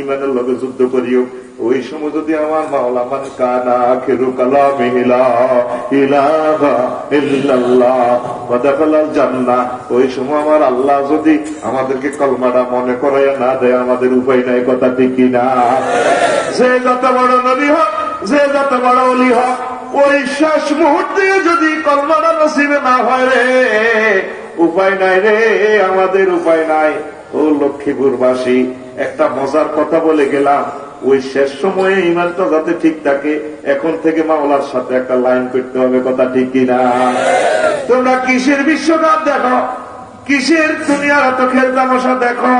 ইমানের লগে যুদ্ধ করিও। ওই সময় যদি আমার মাওলা মান কানা আখিরু কালামিহি লা ইলাহা ইল্লাল্লাহ ওয়া দাখালাল জান্নাহ, ওই সময় আমার আল্লাহ যদি আমাদেরকে কলমাটা মনে করাইয়া না দেয়, আমাদের উপায় নাই। কথা ঠিক কিনা? যে যত বড় নবী হোক, যে যত বড় ওলি হোক, ওই শেষ মুহূর্তে যদি কলমাটা নসিবে না হয় রে, উপায় নাই রে, আমাদের উপায় নাই। ও লক্ষ্মীপুরবাসী, একটা মজার কথা বলে গেলাম, ওই শেষ সময়ে ইমানটা যাতে ঠিক থাকে, এখন থেকে মাওলার সাথে একটা লাইন করতে হবে। কথা ঠিক কিনা? তোমরা কিসের বিশ্বকাপ দেখো, কিসের দুনিয়ার এত খেল তামাশা দেখো?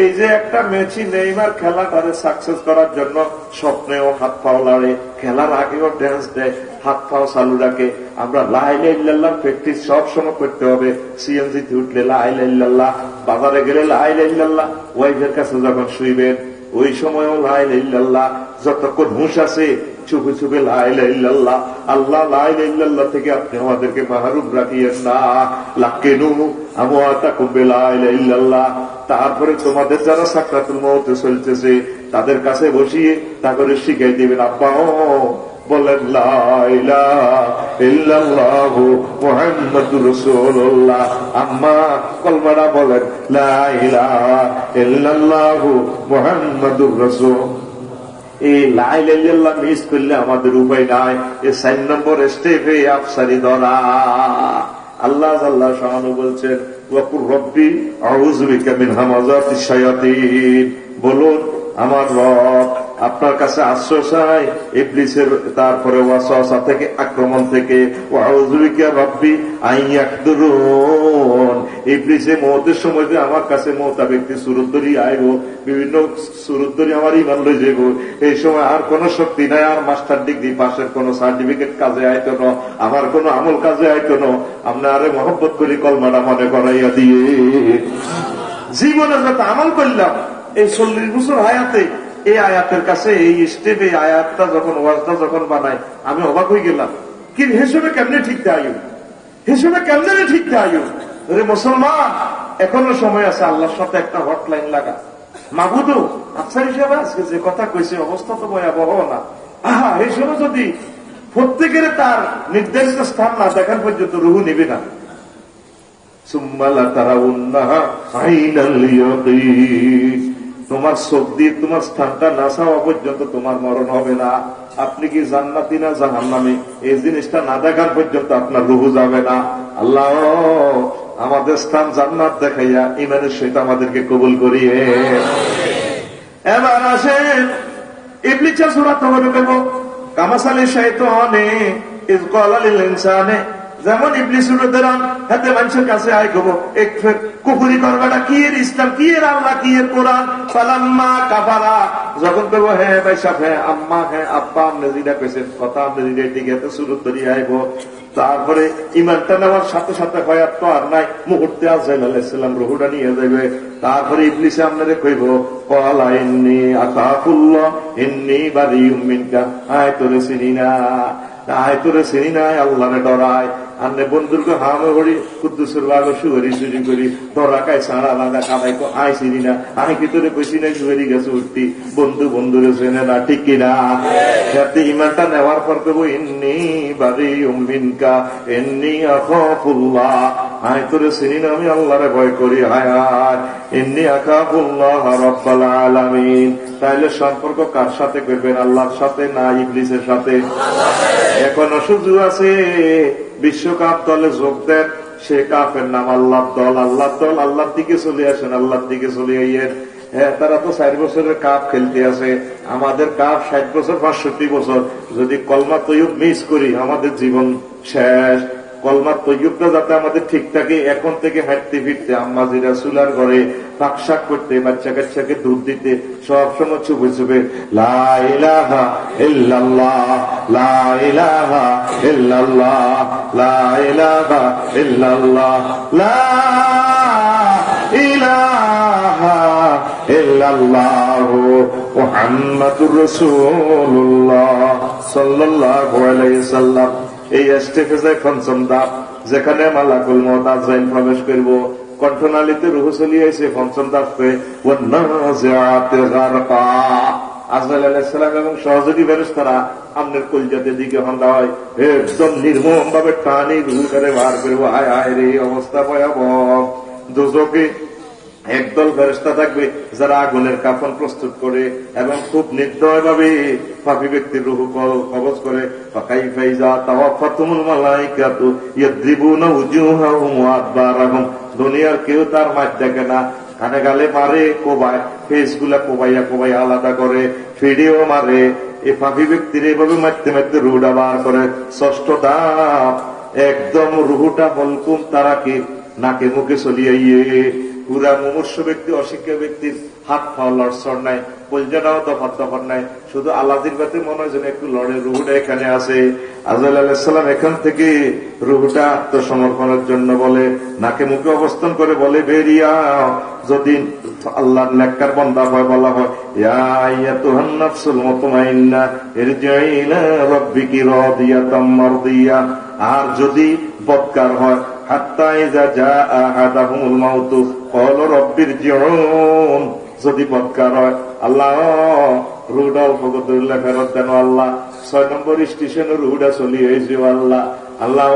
এই যে একটা মেসি নেইমার খেলাটারে সাকসেস করার জন্য স্বপ্নেও হাত পাও লাড়ে, খেলার আগেও ড্যান্স দেয়, হাত পাও চালু রাখে। আমরা লা ইলাহা ইল্লাল্লাহ প্র্যাকটিস সব সময় করতে হবে। সিএনজিতে উঠলে লা ইলাহা ইল্লাল্লাহ, বাজারে গেলে লা ইলাহা ইল্লাল্লাহ, ওয়াইফের কাছে যখন শুইবেন ওই সময়ও লা ইলাহা ইল্লাল্লাহ। যতক্ষণ হুঁশ আছে চুপে চুপে লা ইলাহা ইল্লাল্লাহ। আল্লাহ লা ইলাহা ইল্লাল্লাহ থেকে আপনি আমাদেরকে মাহরুম রাখিয়েন না। লাকিনু আমওয়াতাকুম বিলা ইলাহা ইল্লাল্লাহ। তারপরে তোমাদের যারা সাকরাতুল মউতে চলতেছে তাদের কাছে বসিয়ে তাদের শিখাই দিবেন, আব্বা বলেন লা ইলাহা ইল্লাল্লাহু মুহাম্মাদুর রাসূলুল্লাহ, আম্মা কলমাটা বলেন লা ইলাহা ইল্লাল্লাহু মুহাম্মাদুর রাসূল। এই লা ইলাহা ইল্লাল্লাহ মিস করলে আমাদের উপায় নাই। এই 4 নম্বর স্টেপে আফসারি ধরা। আল্লাহ জাল্লা শাআনু বলছেন ওয়াকুর রব্বি আউযু বিকা মিন হামাযাতিশ শায়াতিন, বলুন আমার রব আপনার কাছে আশ্রয় চাই ইবলিসের তারপরে ওয়াসওয়াসা থেকে, আক্রমণ থেকে। ওয়াউযু বিকা রব্বি আন ইয়াকদুরুন, ইবলিসে মওতের সময় যে আমার কাছে মওতা ব্যক্তি সুরত ধরি আইব, বিভিন্ন সুরত ধরি আমার ঈমান লই যাইব, এই সময় আর কোন শক্তি নাই, আর মাস্টার ডিগ্রি পাশের কোন সার্টিফিকেট কাজে আইতো না, আমার কোন আমল কাজে আইতো না। আমরা আরে মহব্বত করি কলমাটা মনে করাইয়া দিয়ে জীবনে যত আমল করলাম এই 40 বছর হায়াতে, এই আয়াতের কাছে এই স্টেপে আয়াতটা যখন ওয়াজটা যখন বানায় আমি অবাক হয়ে গেলাম। কি হিসেবে কেমনে ঠিক আয়ু, হিসেবে কেমনে ঠিক আয়ু রে মুসলমান, এখনো সময় আছে। আল্লাহর সাথে একটা হটলাইন লাগা। মাহবুদু আফসার হিসেবে আজকে যে কথা কইছে অবস্থা তো ভয়াবহ না। আহা, এই সময় যদি প্রত্যেকের তার নির্ধারিত স্থান না দেখার পর্যন্ত রুহু নিবে না। সুম্মা লা তারাউন্নাহা আইনাল ইয়াকিন, তোমার চোখ দিয়ে তোমার স্থানটা না চাওয়া পর্যন্ত তোমার মরণ হবে না। আপনি কি জান্নাতি না জাহান্নামী এই জিনিসটা না দেখার পর্যন্ত আপনার রুহু যাবে না। আল্লাহ আমাদের স্থান জান্নাত দেখাইয়া ইমানের সহিত আমাদেরকে কবুল করিয়ে। এবার আসেন ইবলিসের সূরা তওবা দেব। কামাসালি শাইতানে ইয ক্বালা লিল ইনসানে, যেমন ইবলিস উদ্দেরান হাতে মানুষের কাছে আয় গো এক কুফরি করবাটা কি এর ইসলাম, কি এর আল্লাহ, কি এর কোরআন। ফালাম্মা কাফারা, যখন কইব হ্যাঁ ভাই সাহেব, হ্যাঁ আম্মা, হ্যাঁ আব্বা, আপনি যেটা কইছেন কথা, আপনি যেটা ঠিক আছে শুরু করি আইব। তারপরে ইমানটা নেওয়ার সাথে সাথে হয়াত তো আর নাই, মুহূর্তে আজরাইল আলাইহিস সালাম রুহুটা নিয়ে যাবে। তারপরে ইবলিসে আপনারে কইব ক্বালা ইন্নী আখাফুল্লাহ ইন্নী বারিউম মিনকা, আয় তোরে চিনি না, আয় তোরে চিনি না, আল্লাহরে ডরায়। আন্নে বন্ধুরকে হামে হরি কুদ্দুসের বাগ সুহরি চুরি করি ধরা কায় সাড়া লাগা কামাই আয় চিনি না, আয় কি তোরে কইছি না সুহরি গেছে উঠতি, বন্ধু বন্ধুরে চেনে না, ঠিক কিনা? ইমানটা নেওয়ার পর দেবো ইন্নী বারিউম মিনকা ইন্নী আখাফুল্লাহ, আয় তোরে চিনি না, আমি আল্লাহরে ভয় করি। হায় হায়, ইন্নী আখাফুল্লাহ রাব্বাল আলামিন। তাইলে সম্পর্ক কার সাথে করবেন? আল্লাহর সাথে না ইবলিসের সাথে? এখনো সুযোগ আছে। বিশ্বকাপ দলে যোগ দেন, সে কাফের নাম আল্লাহর দল, আল্লাহর দল, আল্লাহর দিকে চলে আসেন, আল্লাহর দিকে চলে আইয়েন। হ্যাঁ, তারা তো 4 বছরের কাপ খেলতে আছে, আমাদের কাপ 60 বছর 65 বছর। যদি কলমা তৈয়ব মিস করি আমাদের জীবন শেষ। কলমা তৈয়বটা যাতে আমাদের ঠিক থাকে, এখন থেকে হাঁটতে ফিরতে, আম্মাজিরা চুলার ঘরে পাকশাক করতে, বাচ্চা কাচ্চাকে দুধ দিতে, সবসময় চুপে চুপে লা ইলাহা ইল্লাল্লাহ, লা ইলাহা ইল্লাল্লাহ, লা ইলাহা ইল্লাল্লাহ, লা ইলাহা ইল্লাল্লাহ মুহাম্মাদুর রাসূলুল্লাহ সাল্লাল্লাহু আলাইহি সাল্লাম। এই স্টেপে যায় পঞ্চম ধাপ, যেখানে মালাকুল মউত আজরাইল প্রবেশ করব। কণ্ঠনালীতে রুহ চলিয়েছে পঞ্চম দাসে আজরাইল আলাইহিস সালাম এবং সহযোগী ফেরেশতারা আমনের কলজাতের দিকে হামলা হয়, একদম নির্মম ভাবে টানি রুহটারে বার করে। হায় হায় রে, অবস্থা ভয়াবহ। দোজখে একদল ফেরেশতা থাকবে যারা আগুনের কাফন প্রস্তুত করে এবং খুব নির্দয় ভাবে পাপী ব্যক্তির রূহ কবজ করে। ফাকাইফা ইযা তাওয়াফাতুমুল মালাইকাতু ইয়াদরিবুনা উজুহাহুম ওয়া আদবারাহুম। দুনিয়ার কেউ তার মাঠ দেখে না, কানে গালে মারে, কোবায়, ফেস গুলা কোবাইয়া আলাদা করে, ফিডিও মারে। এই পাপী ব্যক্তির এইভাবে মারতে মারতে রুহটা বার করে। ষষ্ঠ ধাপ, একদম রুহটা হলকুম তারাকে নাকে মুখে চলিয়ে। পুরা মুমূর্ষ ব্যক্তি, অশিক্ষা ব্যক্তির হাত পা লড়সড় নাই, কলজাটাও দফার নাই, শুধু আল্লাহর বাতে মনে হয় যেন একটু লড়ে। রুহটা এখানে আছে। আজরাইল আলাইহিস সালাম এখান থেকে রুহটা আত্মসমর্পণের জন্য বলে, নাকে মুখে অবস্থান করে বলে, বেরিয়া। যদি আল্লাহর নেককার বান্দা হয়, বলা হয়, ইয়া আইয়াতুহান নাফসুল মুতমাইন্না ইরজিই ইলা রাব্বিকি রাদিয়াতাম মারদিয়া। আর যদি বদকার হয়, হাত্তা ইযা জাআ আহাদাহুমুল মাউতু ক্বালা রাব্বিরজিউন। যদি বদকার হয়, আল্লাহ রুহটা অল্প করে ফেরত দেন আল্লাহ। 6 নম্বর স্টেশনে রুহটা চলিয়ে হয়েছে আল্লাহ। আল্লাহ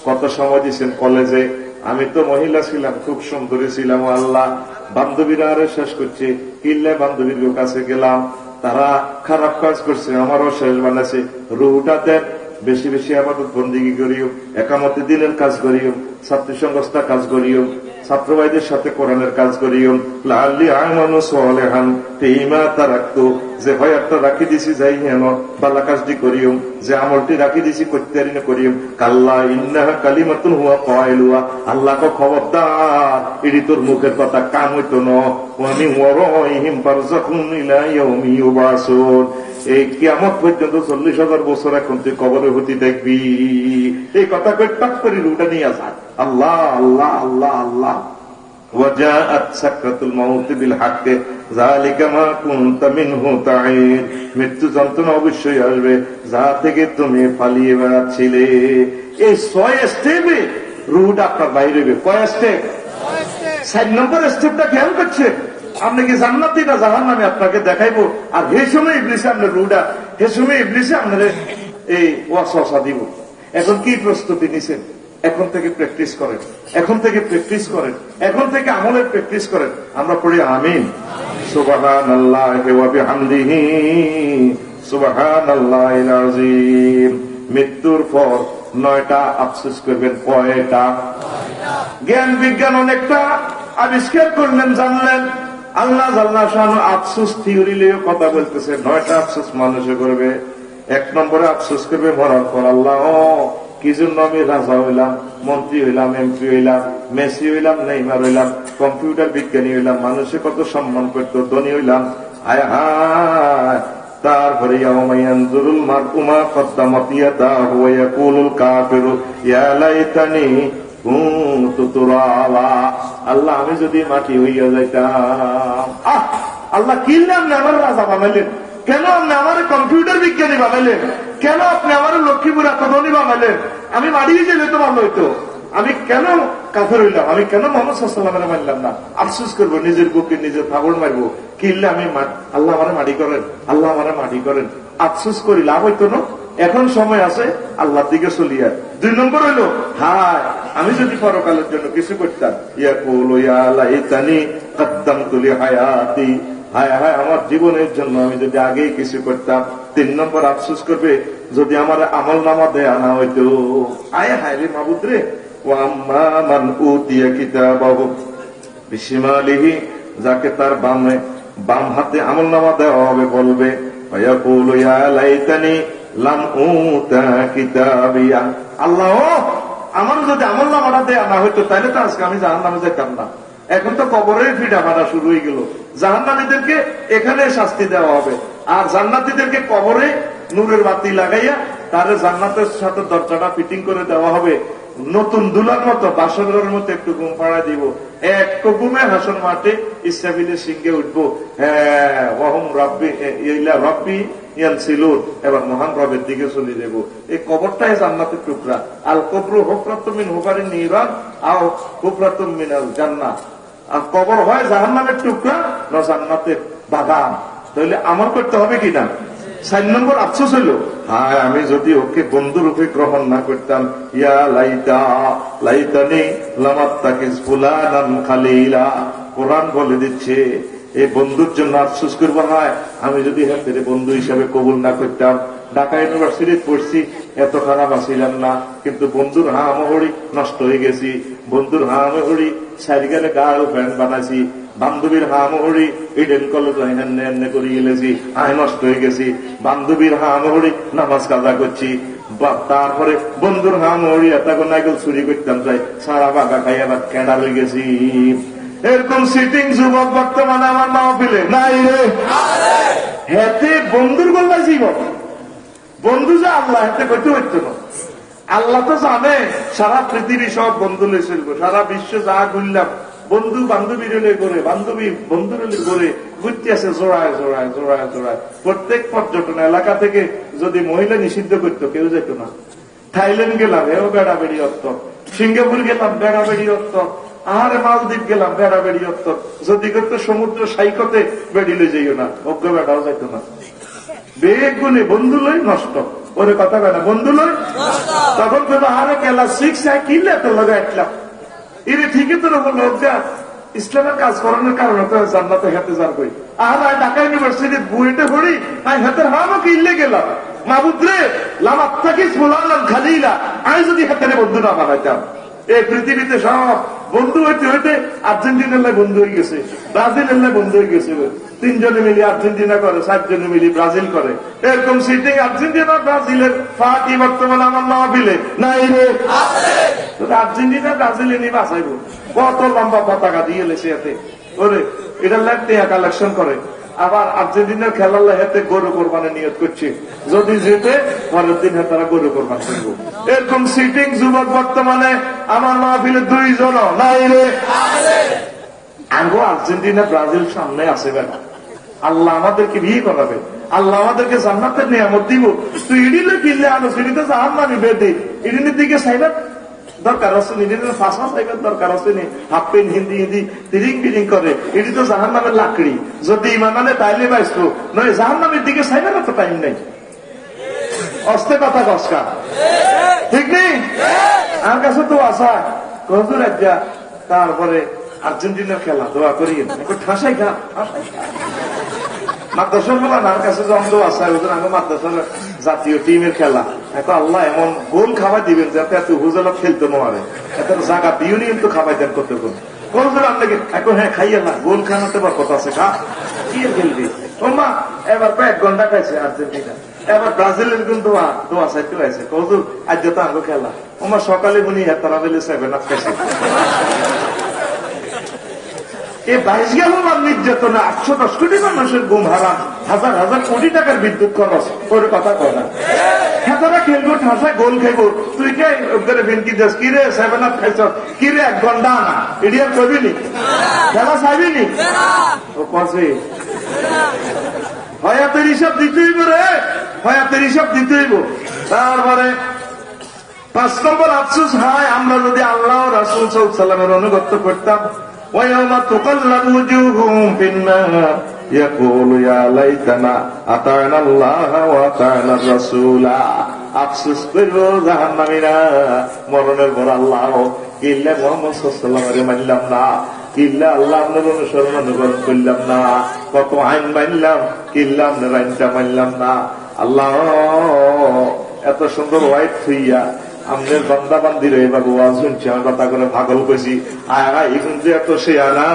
কত সময় দিচ্ছেন কলেজে, আমি তো মহিলা ছিলাম, খুব সুন্দরী ছিলাম আল্লাহ। বান্ধবীরা আরে শেষ করছে, কিল্লে বান্ধবীর কাছে গেলাম, তারা খারাপ কাজ করছে, আমারও শেষ বানাইছে। রুহটা দেন, বেশি বেশি আবাদত বন্দিগি করিও, একামতে দিনের কাজ করিও, ছাত্রী সংস্থা কাজ করিও, ছাত্র ভাইদের সাথে কোরআনের কাজ করিও। লাআল্লি আমানু সালিহান ফীমা তারাকতু, যে হয়াতটা রাখি দিছি যাই হেন বালা কাজটি করিও, যে আমলটি রাখি দিছি করতে করিও। কাল্লা ইন্নাহা কালিমাতুন হুয়া কায়লুহা, আল্লাহকে খবরদার, এটি তোর মুখের কথা, কাম হইতো না। ওয়া মিন ওয়ারাইহিম বারযাখুন ইলা ইয়াউমি ইউবাসুন, এই কিয়ামত পর্যন্ত 40,000 বছর এখন তুই কবরে হতে দেখবি। এই কথা কই টক করে রুটা নিয়ে আসা। আল্লাহ আল্লাহ আল্লাহ আল্লাহ। ওয়াজাআত সাকরাতুল মাউত বিল হক যালিকা মা কুনতা মিনহু তাঈর, মৃত্যু যন্ত্রণা অবশ্যই আসবে যা থেকে তুমি পালিয়ে বেড়াচ্ছিলে। এই 6 স্টেপে রুটা আপনার বাইরে হবে। কয় স্টেপ? 7 নম্বর স্টেপটা খেয়াল করছে। আপনি কি জান্নাতি না জাহান্নামী আপনাকে দেখাইবো। আর হে সময় ইবলিসে আপনার রুহটা, হে সময় ইবলিসে আপনাদের এই ওয়াসওয়াসা দিব। এখন কি প্রস্তুতি নিছেন? এখন থেকে প্র্যাকটিস করেন, এখন থেকে প্র্যাকটিস করেন, এখন থেকে আমলের প্র্যাকটিস করেন। আমরা পড়ি আমিন। সুবহানাল্লাহি ওয়া বিহামদিহি সুবহানাল্লাহিল আযীম। মৃত্যুর পর 9টা আফসোস করবেন। কয়টা? জ্ঞান বিজ্ঞান অনেকটা আবিষ্কার করলেন, জানলেন। আল্লাহ জাল্লা শানু আফসোস থিওরি নিয়ে কথা বলতেছে। 9টা আফসোস মানুষে করবে। 1 নম্বরে আফসোস করবে মরার পর, আল্লাহ কি জন্য আমি রাজা হইলাম, মন্ত্রী হইলাম, এমপি হইলাম, মেসি হইলাম, নেইমার হইলাম, কম্পিউটার বিজ্ঞানী হইলাম, মানুষে কত সম্মান করত, ধনী হইলাম। আয় হায়। তারপরে ইয়াউমায়ানজুরুল মার'উ মা কদ্দামাত ইয়াদাহু ওয়া ইয়াকুলুল কাফিরু ইয়া লাইতানি কুনতু তুরাবা। আল্লাহ আমি যদি মাটি হইয়া যাইতাম। আল্লাহ কি আপনি আমার রাজা বানাইলেন? কেন আপনি আমার কম্পিউটার বিজ্ঞানী বানাইলেন? কেন আপনি আমার লক্ষ্মীপুর এত ধনী বানাইলেন? আমি মারিয়ে গেলে তো ভালো হইতো। আমি কেন কাফের হইলাম? আমি কেন মোহাম্মদ সাল্লাল্লাহু আলাইহি ওয়াসাল্লামের মানলাম না? আফসোস করবো, নিজের বুকে নিজের থাবড় মারবো। কিনলে আমি আল্লাহ আমারে মাটি করেন, আল্লাহ আমারে মাটি করেন। আফসোস করি লাভ হইতো না। এখন সময় আছে আল্লাহর দিকে চলিয়া। 2 নম্বর হইল, হায় আমি যদি পরকালের জন্য কিছু করতাম। ইয়াকুলু ইয়া লাইতানি কদ্দামতু লিহায়াতি, হায় হায় আমার জীবনের জন্য আমি যদি আগেই কিছু করতাম। 3 নম্বর আফসোস করবে, যদি আমার আমল নামা দেয়া না হইতো। আয় হায় রে মাবুদ রে। ওয়া আম্মা মান উতিয়া কিতাবাহু বিশিমালিহি, যাকে তার বাম হাতে আমল নামা দেওয়া হবে, বলবে ইয়াকুলু ইয়া লাইতানি লাম উতা কিতাবিয়া, আল্লাহ আমার যদি আমল নামাটা দেয়া না হইতো তাহলে তো আজকে আমি জাহান্নামে যেতাম না। এখন তো কবরের ফিটা ফাটা শুরু হয়ে গেল। জাহান্নামীদেরকে এখানে শাস্তি দেওয়া হবে, আর জান্নাতীদেরকে কবরে নূরের বাতি লাগাইয়া তার জান্নাতের সাথে দরজাটা ফিটিং করে দেওয়া হবে। নতুন দুলার মতো বাসরের মতো একটু ঘুম পাড়া দিব। একটু ঘুমে হাসন মাঠে ইসরাফিলের সিংহে উঠবো। হ্যাঁ ওয়াহুম রব্বি ইলা রব্বি ইয়ানসিলুন, এবার মহান রবের দিকে চলে যাব। এই কবরটাই জান্নাতের টুকরা। আল কবরু হুফরাতুম মিন হুফারিন নিরান আও হুফরাতুম মিনাল জান্নাহ। আর কবর হয় জাহান্নামের টুকরা না জান্নাতের বাগান। তাহলে আমার করতে হবে কিনা? 4 নম্বর আফসোস হইল, হায় আমি যদি ওকে বন্ধু রূপে গ্রহণ না করতাম। ইয়া লাইতা লাইতানি লামাত্তাকিজ ফুলানান খালিলা। কোরআন বলে দিচ্ছে এই বন্ধুর জন্য আফসোস করবো, হয় আমি যদি হাতের বন্ধু হিসাবে কবুল না করতাম। ঢাকা ইউনিভার্সিটি পড়ছি, এত খারাপ আসিলাম না, কিন্তু বন্ধুর হামহড়ি নষ্ট হয়ে গেছি। বন্ধুর হামহড়ি সারিগালে গাড় ফ্যান বানাইছি, বান্ধবীর হামহড়ি ইডেন কলেজ এনে করে গেলেছি, আয় নষ্ট হয়ে গেছি। বান্ধবীর হামহড়ি নামাজ কাজা করছি, তারপরে বন্ধুর হামহড়ি এত নাইকেল চুরি করতাম চাই, সারা বাগা খাই আবার কেডা হয়ে গেছি। এরকম সিটিং যুবক বর্তমানে আমার মাহফিলে নাই রে। হেতে বন্ধুর গোল্লা জীবন, বন্ধু যে আল্লাহ হেতে করতে হইত না। আল্লাহ তো জানে সারা পৃথিবী সব বন্ধু লে চলবো, সারা বিশ্ব যা ঘুরলাম বন্ধু বান্ধবী রেলে করে, বান্ধবী বন্ধু রেলে করে ঘুরতে আছে জোড়ায় জোড়ায় জোড়ায় জোড়ায়। প্রত্যেক পর্যটন এলাকা থেকে যদি মহিলা নিষিদ্ধ করতো কেউ যেত না। থাইল্যান্ড গেলাম এও বেড়াবেড়ি অর্থ, সিঙ্গাপুর গেলাম বেড়াবেড়ি অর্থ, আহারে মালদ্বীপ গেলাম বেড়াবেড়ি অর্থ। যদি করতো সমুদ্র সাইকতে বেড়িলে যাইও না, অজ্ঞ বেড়াও যাইতো না। বেগ গুণে বন্ধু লই নষ্ট, ওরে কথা কয় না বন্ধু লই। তখন তো আরে কেলা 6 কিনলে তো লগা একলাম এর ঠিকই তো বললো ইসলামের কাজ করানোর কারণে তো জান্নাতে হেঁটে যার কই। আর ঢাকা ইউনিভার্সিটির বুয়েটে পড়ি, আমি হেঁটের হামও কিনলে গেলাম মাহবুদরে লামাত্তাকি ফুলানান খালিলা। আমি যদি হেঁটে বন্ধু না বানাইতাম, এই পৃথিবীতে সব বন্ধু হইতে হইতে আর্জেন্টিনার লাই বন্ধু হয়ে গেছে, ব্রাজিলের লাই বন্ধু হয়ে গেছে। 3 জনে মিলি আর্জেন্টিনা করে, 4 জনে মিলি ব্রাজিল করে। এরকম সিটিং আর্জেন্টিনা ব্রাজিলের ফাঁকি বর্তমানে আমার মাহফিলে নাই রে। আর্জেন্টিনা ব্রাজিলে নিয়ে বাঁচাইব, কত লম্বা পতাকা দিয়ে লেছে এতে ওরে। এটা লাগতে কালেকশন করে, আবার আর্জেন্টিনার খেলার হাতে গরু কোরবানি নিয়ত করছে, যদি জিতে পরের দিন তারা গরু কোরবানি করব। এরকম সিটিং যুবক বর্তমানে আমার মাহফিলে 2 জন নাই রে। আঙ্গো আর্জেন্টিনা ব্রাজিল সামনে আছে বেটা, আল্লাহ আমাদেরকে বিয়ে করাবে, আল্লাহ আমাদেরকে জান্নাতের নিয়ামত দিব। তুই ইডিলে কিনলে আনো সিডিতে জাহান্নামি বেদে ইডিনের দিকে চাইবে দরকার আছে, নিজের ফাঁসা চাইবার দরকার আছে নি। হাফ পেন হিন্দি হিন্দি তিরিং বিরিং করে, এটি তো জাহান নামের লাকড়ি। যদি ইমান আনে তাইলে বাইসতো নয়, জাহান নামের দিকে চাইবে না তো টাইম নেই। অস্তে কথা কসকা ঠিক নেই। আমার কাছে তো আসা কজুর একটা, তারপরে আর্জেন্টিনার খেলা দোয়া করি ঠাসাই খা মাদ্রাসার খেলা না, কাছে যখন দোয়া আসা ওদের আগে মাদ্রাসার জাতীয় টিমের খেলা। এখন আল্লাহ এমন গোল খাবার দিবেন যাতে এত হুজলা খেলতে নোয়ারে, এত জায়গা ইউনিয়ন তো খাবার দেন করতে করতে কোনজন আপনাকে এখন হ্যাঁ খাইয়ে না গোল খানাতে বা কথা আছে খা কি খেলবি ওমা। এবার 1 ঘন্টা খাইছে আর্জেন্টিনা, এবার ব্রাজিলের কিন্তু দোয়া চাইতে হয়েছে কজুর আজ তো আঙ্গ খেলা ওমা। সকালে উনি তারা বেলে 7 আপ খাইছে। এই 22 গেল নির্যাতনে 810 কোটি মানুষের গুম হারাম, হাজার হাজার কোটি টাকার বিদ্যুৎ খরচ, ওর কথা কয় না। খেতারা খেলবো ঠাসা গোল খাইবো, তুই কে ভেনকি দাস কিরে 7 আপ খাইছ কিরে 1 ঘন্টা না, এটি আর করবিনি খেলা চাইবিনি ও কছে হয়াতের হিসাব দিতে হইব রে, হয়াতের হিসাব দিতে হইব। তারপরে 5 নম্বর আফসোস হয় আমরা যদি আল্লাহ রাসূল সাল্লাল্লাহু আলাইহি ওয়াসাল্লামের অনুগত করতাম। وَيَوْمَ تُقَلَّبُ وُجُوهُهُمْ فِي النَّارِ يَقُولُ يَا لَيْتَنَا أَطَعْنَا اللَّهَ وَأَطَعْنَا الرَّسُولَ। আফসোস করব জাহান্নামীরা মরণের পর, আল্লাহ কিল্লা মুহাম্মদ সাল্লাল্লাহু আলাইহি ওয়াসাল্লামের মানলাম না, কিল্লা আল্লাহ আপনার অনুসরণ অনুগত করলাম না, কত আইন মানলাম কিল্লা আপনার আইনটা মানলাম না। আল্লাহ এত সুন্দর ওয়াইফ থইয়া আমাদের বান্দা বান্দির এভাবে ওয়াজ শুনছি, আমার কথা করে পাগল কইছি। এখন যে এত সে আনা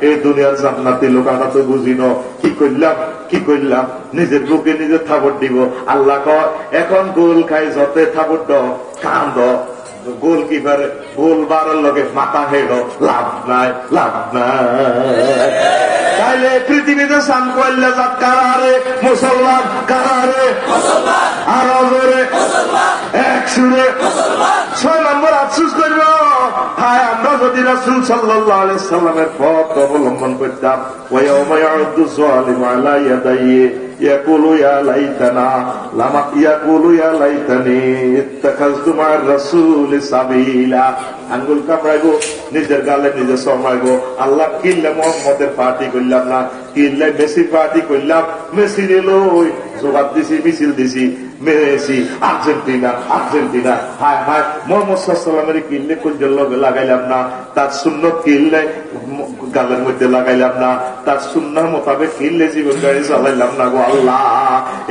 এই দুনিয়ার জান্নাতি লোক আমরা তো বুঝি না, কি করলাম নিজের বুকে নিজে থাপড় দিব। আল্লাহ কয় এখন গোল খাই যতে থাপড় দাও কান্দ, গোলকিপার গোল বারের লগে মাথা হেড লাভ নাই লাভ নাই। তাইলে পৃথিবীতে সান করলে যাক কারারে মুসলমান, কারারে আরো জোরে এক সুরে 6 নম্বর আফসোস করব হায় আমরা যদি রাসূল সাল্লাল্লাহু আলাইহি ওয়াসাল্লামের পথ অবলম্বন করতাম। ওয়ায়াউমা ইয়াউদ্দু যালিমু আলা ইয়াদাইহি ইয়াকুলু ইয়া লাইতানা লামা ইয়াকুলু ইয়া লাইতানি ইত্তাখাযতু মা'আর রাসূলি সাবিলা। আঙ্গুল কামড়াইবো, নিজের গালে নিজে শর্মাইবো, আল্লাহ কিল্লে মুহাম্মদের পার্টি করলাম না, কিল্লে মেসির পার্টি করলাম, মেসির এলো জোগাড় দিছি, মিছিল দিছি, মেরেছি আর্জেন্টিনা আর্জেন্টিনা। হায় হায় মুহাম্মদ সাল্লাল্লাহু আলাইহি ওয়াসাল্লামের কিল্লে কুঞ্জের লগে লাগাইলাম না, তার সুন্নত কিল্লে গালের মধ্যে লাগাইলাম না, তার সুন্নাহ মোতাবেক কিল্লে জীবন গাড়ি চালাইলাম না গো আল্লাহ।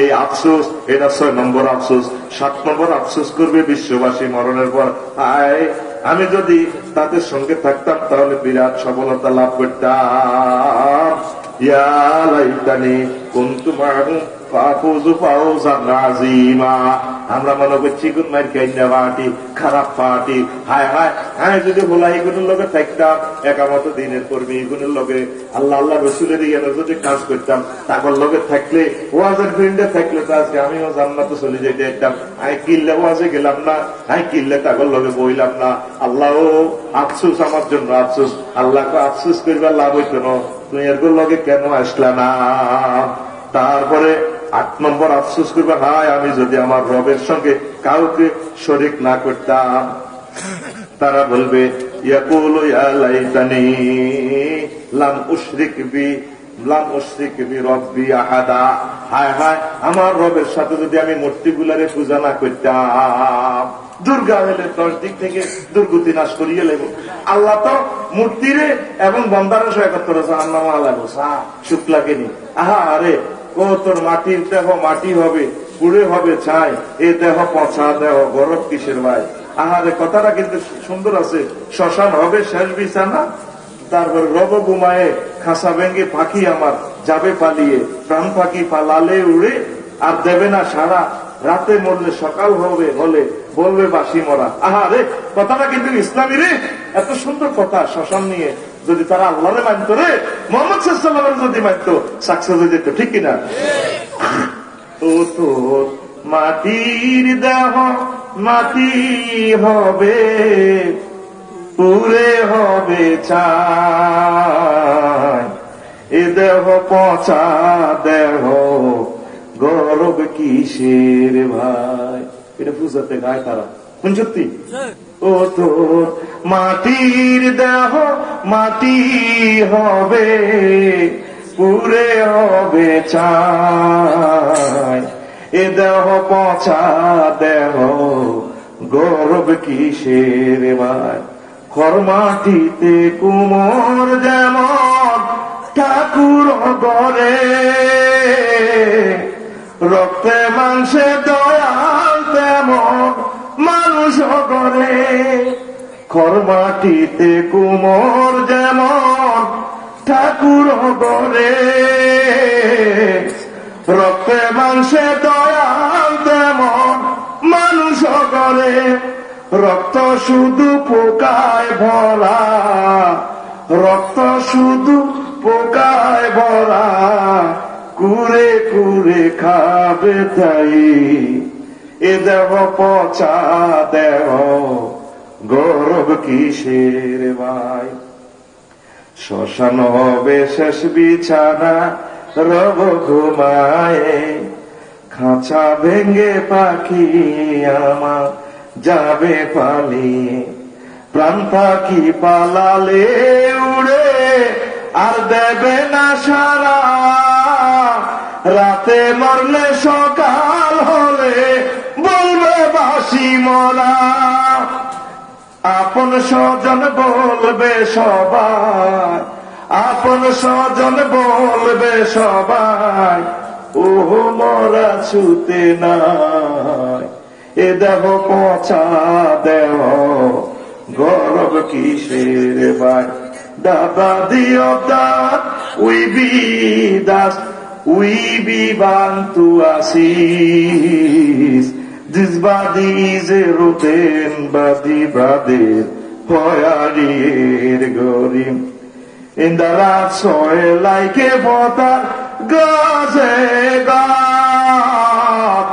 এই আফসোস, এটা 6 নম্বর আফসোস। 7 নম্বর আফসোস করবে বিশ্ববাসী মরণের পর। হায় আমি যদি তাদের সঙ্গে থাকতাম তাহলে বিরাট সফলতা লাভ করতাম। ইয়া লাইতানি কুনতু মা'হুম ফাফুযু ফাওজান আযীমা। আমরা মনে করছি কোন মার কাইন্না পার্টি, খারাপ পার্টি। হায় হায় হায় যদি বলাই কোনের লগে থাকতাম, একামত দিনের কর্মী কোনের লগে আল্লাহ আল্লাহ রসুলের ইয়ানো যদি কাজ করতাম, তারপর লগে থাকলে ওয়াজের ফ্রেন্ডে থাকলে তো আজকে আমিও জান্নাতে চলে যেতে পারতাম। আমি কিল্লে ওয়াজে গেলাম না, আমি কিল্লে তাগর লগে বইলাম না। আল্লাহ আফসোস, আমার জন্য আফসোস। আল্লাহকে আফসোস করবার লাভ হইতো না, তুমি এরগুলোর লগে কেন আসলা না। তারপরে 8 নম্বর আফসোস করবে, হায় আমি যদি আমার রবের সঙ্গে কাউকে শরীক না করতাম। তারা বলবে ইয়াকুলু ইয়া লাইতানি লাম উশরিক বি রব্বি আহাদা। হায় হায় আমার রবের সাথে যদি আমি মূর্তিগুলারে পূজা না করতাম। দুর্গা হলে 10 দিক থেকে দুর্গতি নাশ করিয়ে লেব। আল্লাহ তো মূর্তিরে এবং বন্দারে সহায়তা করেছে। আল্লাহ সুখ লাগেনি। আহা আরে ও তোর মাটির দেহ মাটি হবে, পুড়ে হবে ছাই, এ দেহ পচা দেহ, গরব কিসের ভাই। আহারে কথাটা কিন্তু সুন্দর আছে। শ্মশান হবে শেষ বিছানা, তারপর রব ঘুমায়ে খাসা ভেঙ্গে পাখি আমার যাবে পালিয়ে, প্রাণ পাখি পালালে উড়ে আর দেবে না সারা, রাতে মরলে সকাল হবে হলে বলবে বাসি মরা। আহারে কথাটা কিন্তু ইসলামী রে, এত সুন্দর কথা। শ্মশান নিয়ে যদি তারা আল্লাহরে মানত রে, মুহাম্মদ সাল্লাল্লাহু আলাইহি ওয়াসাল্লামের যদি মানত, সাকসেস হয়ে যেত, ঠিক কিনা? ও তোর মাটির দেহ মাটি হবে, পুরে হবে ছাই, এ দেহ পচা দেহ, গরব কিসের ভাই। এটা বুঝাতে গায় তারা, কোন সত্যি? ও তোর মাটির দেহ মাটি হবে, পুরে হবে ছাই, এ দেহ পচা দেহ, গরব কিসের ভাই। খর মাটিতে কুমোর যেমন ঠাকুর গড়ে, রক্তে মাংসে দয়াল তেমন মানুষ গড়ে। খর মাটিতে কুমোর যেমন ঠাকুর গড়ে, রক্তে মাংসে দয়াল তেমন মানুষ গড়ে। রক্ত শুধু পোকায় ভরা, রক্ত শুধু পোকায় ভরা, কুরে কুরে খাবে তাই, এ দেহ পচা দেহ, গৌরব কিসের ভাই। শ্মশান হবে শেষ বিছানা, রব ঘুমায়ে, খাঁচা ভেঙ্গে পাখি আমার যাবে পালিয়ে। প্রাণ পাখি পালালে উড়ে আর দেবে না সারা, রাতে মরলে সকাল হলে বলবে বাসি মরা। আপন স্বজন বলবে সবাই, আপন স্বজন বলবে সবাই, ও মরা ছুতে নাই, এ দেহ পচা দেহ, গরব কিসের ভাই। দাদা দিও দাদ উই বি দাস, উই বি বান্তু আসিস, this body is a rotten body, brother, hoyarir gorim. In the rough soil like a water goes a God.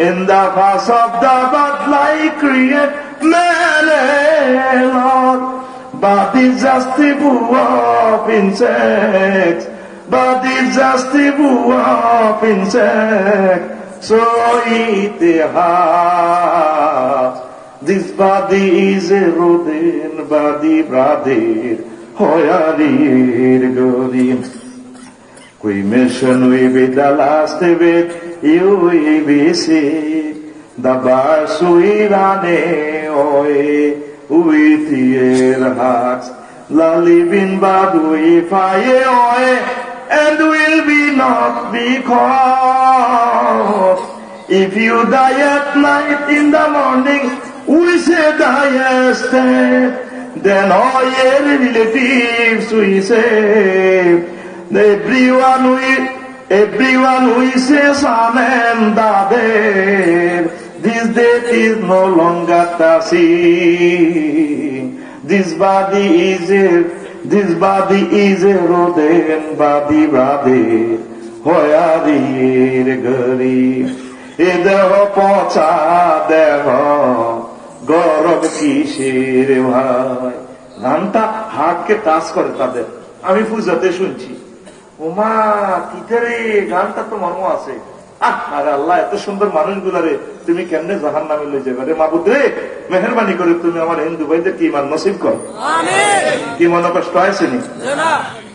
In the pass of the bud like create man alone. But it's just the boo of insects, body just the up insect, so it has. This body is a rodent body, brother, hoyarir gorim. Cremation will be the last of it, you will be sick. The bars will run away with your hearts. La living bad we fire away and will be not be caught. If you die at night in the morning, we say die yesterday. Then all your relatives we say, everyone we say son and daughter. This death is no longer passing. This body is a rodent body, brother. Hoyarir gari. এ দেহ পচা দেহ গরব কিসের ভাই। গানটা হার্টকে touch করে তাদের। আমি পূজাতে শুনছি, ওমা কিতারে গানটা তো মর্ম আছে। আরে আল্লাহ, এত সুন্দর মানুষগুলারে তুমি কেমনে জাহান নামে লই যাবে রে মাবুদ রে, মেহরবানি করে তুমি আমার হিন্দু ভাইদের কি ইমান নসিব কর। কি মনে কষ্ট হয়েছেনি?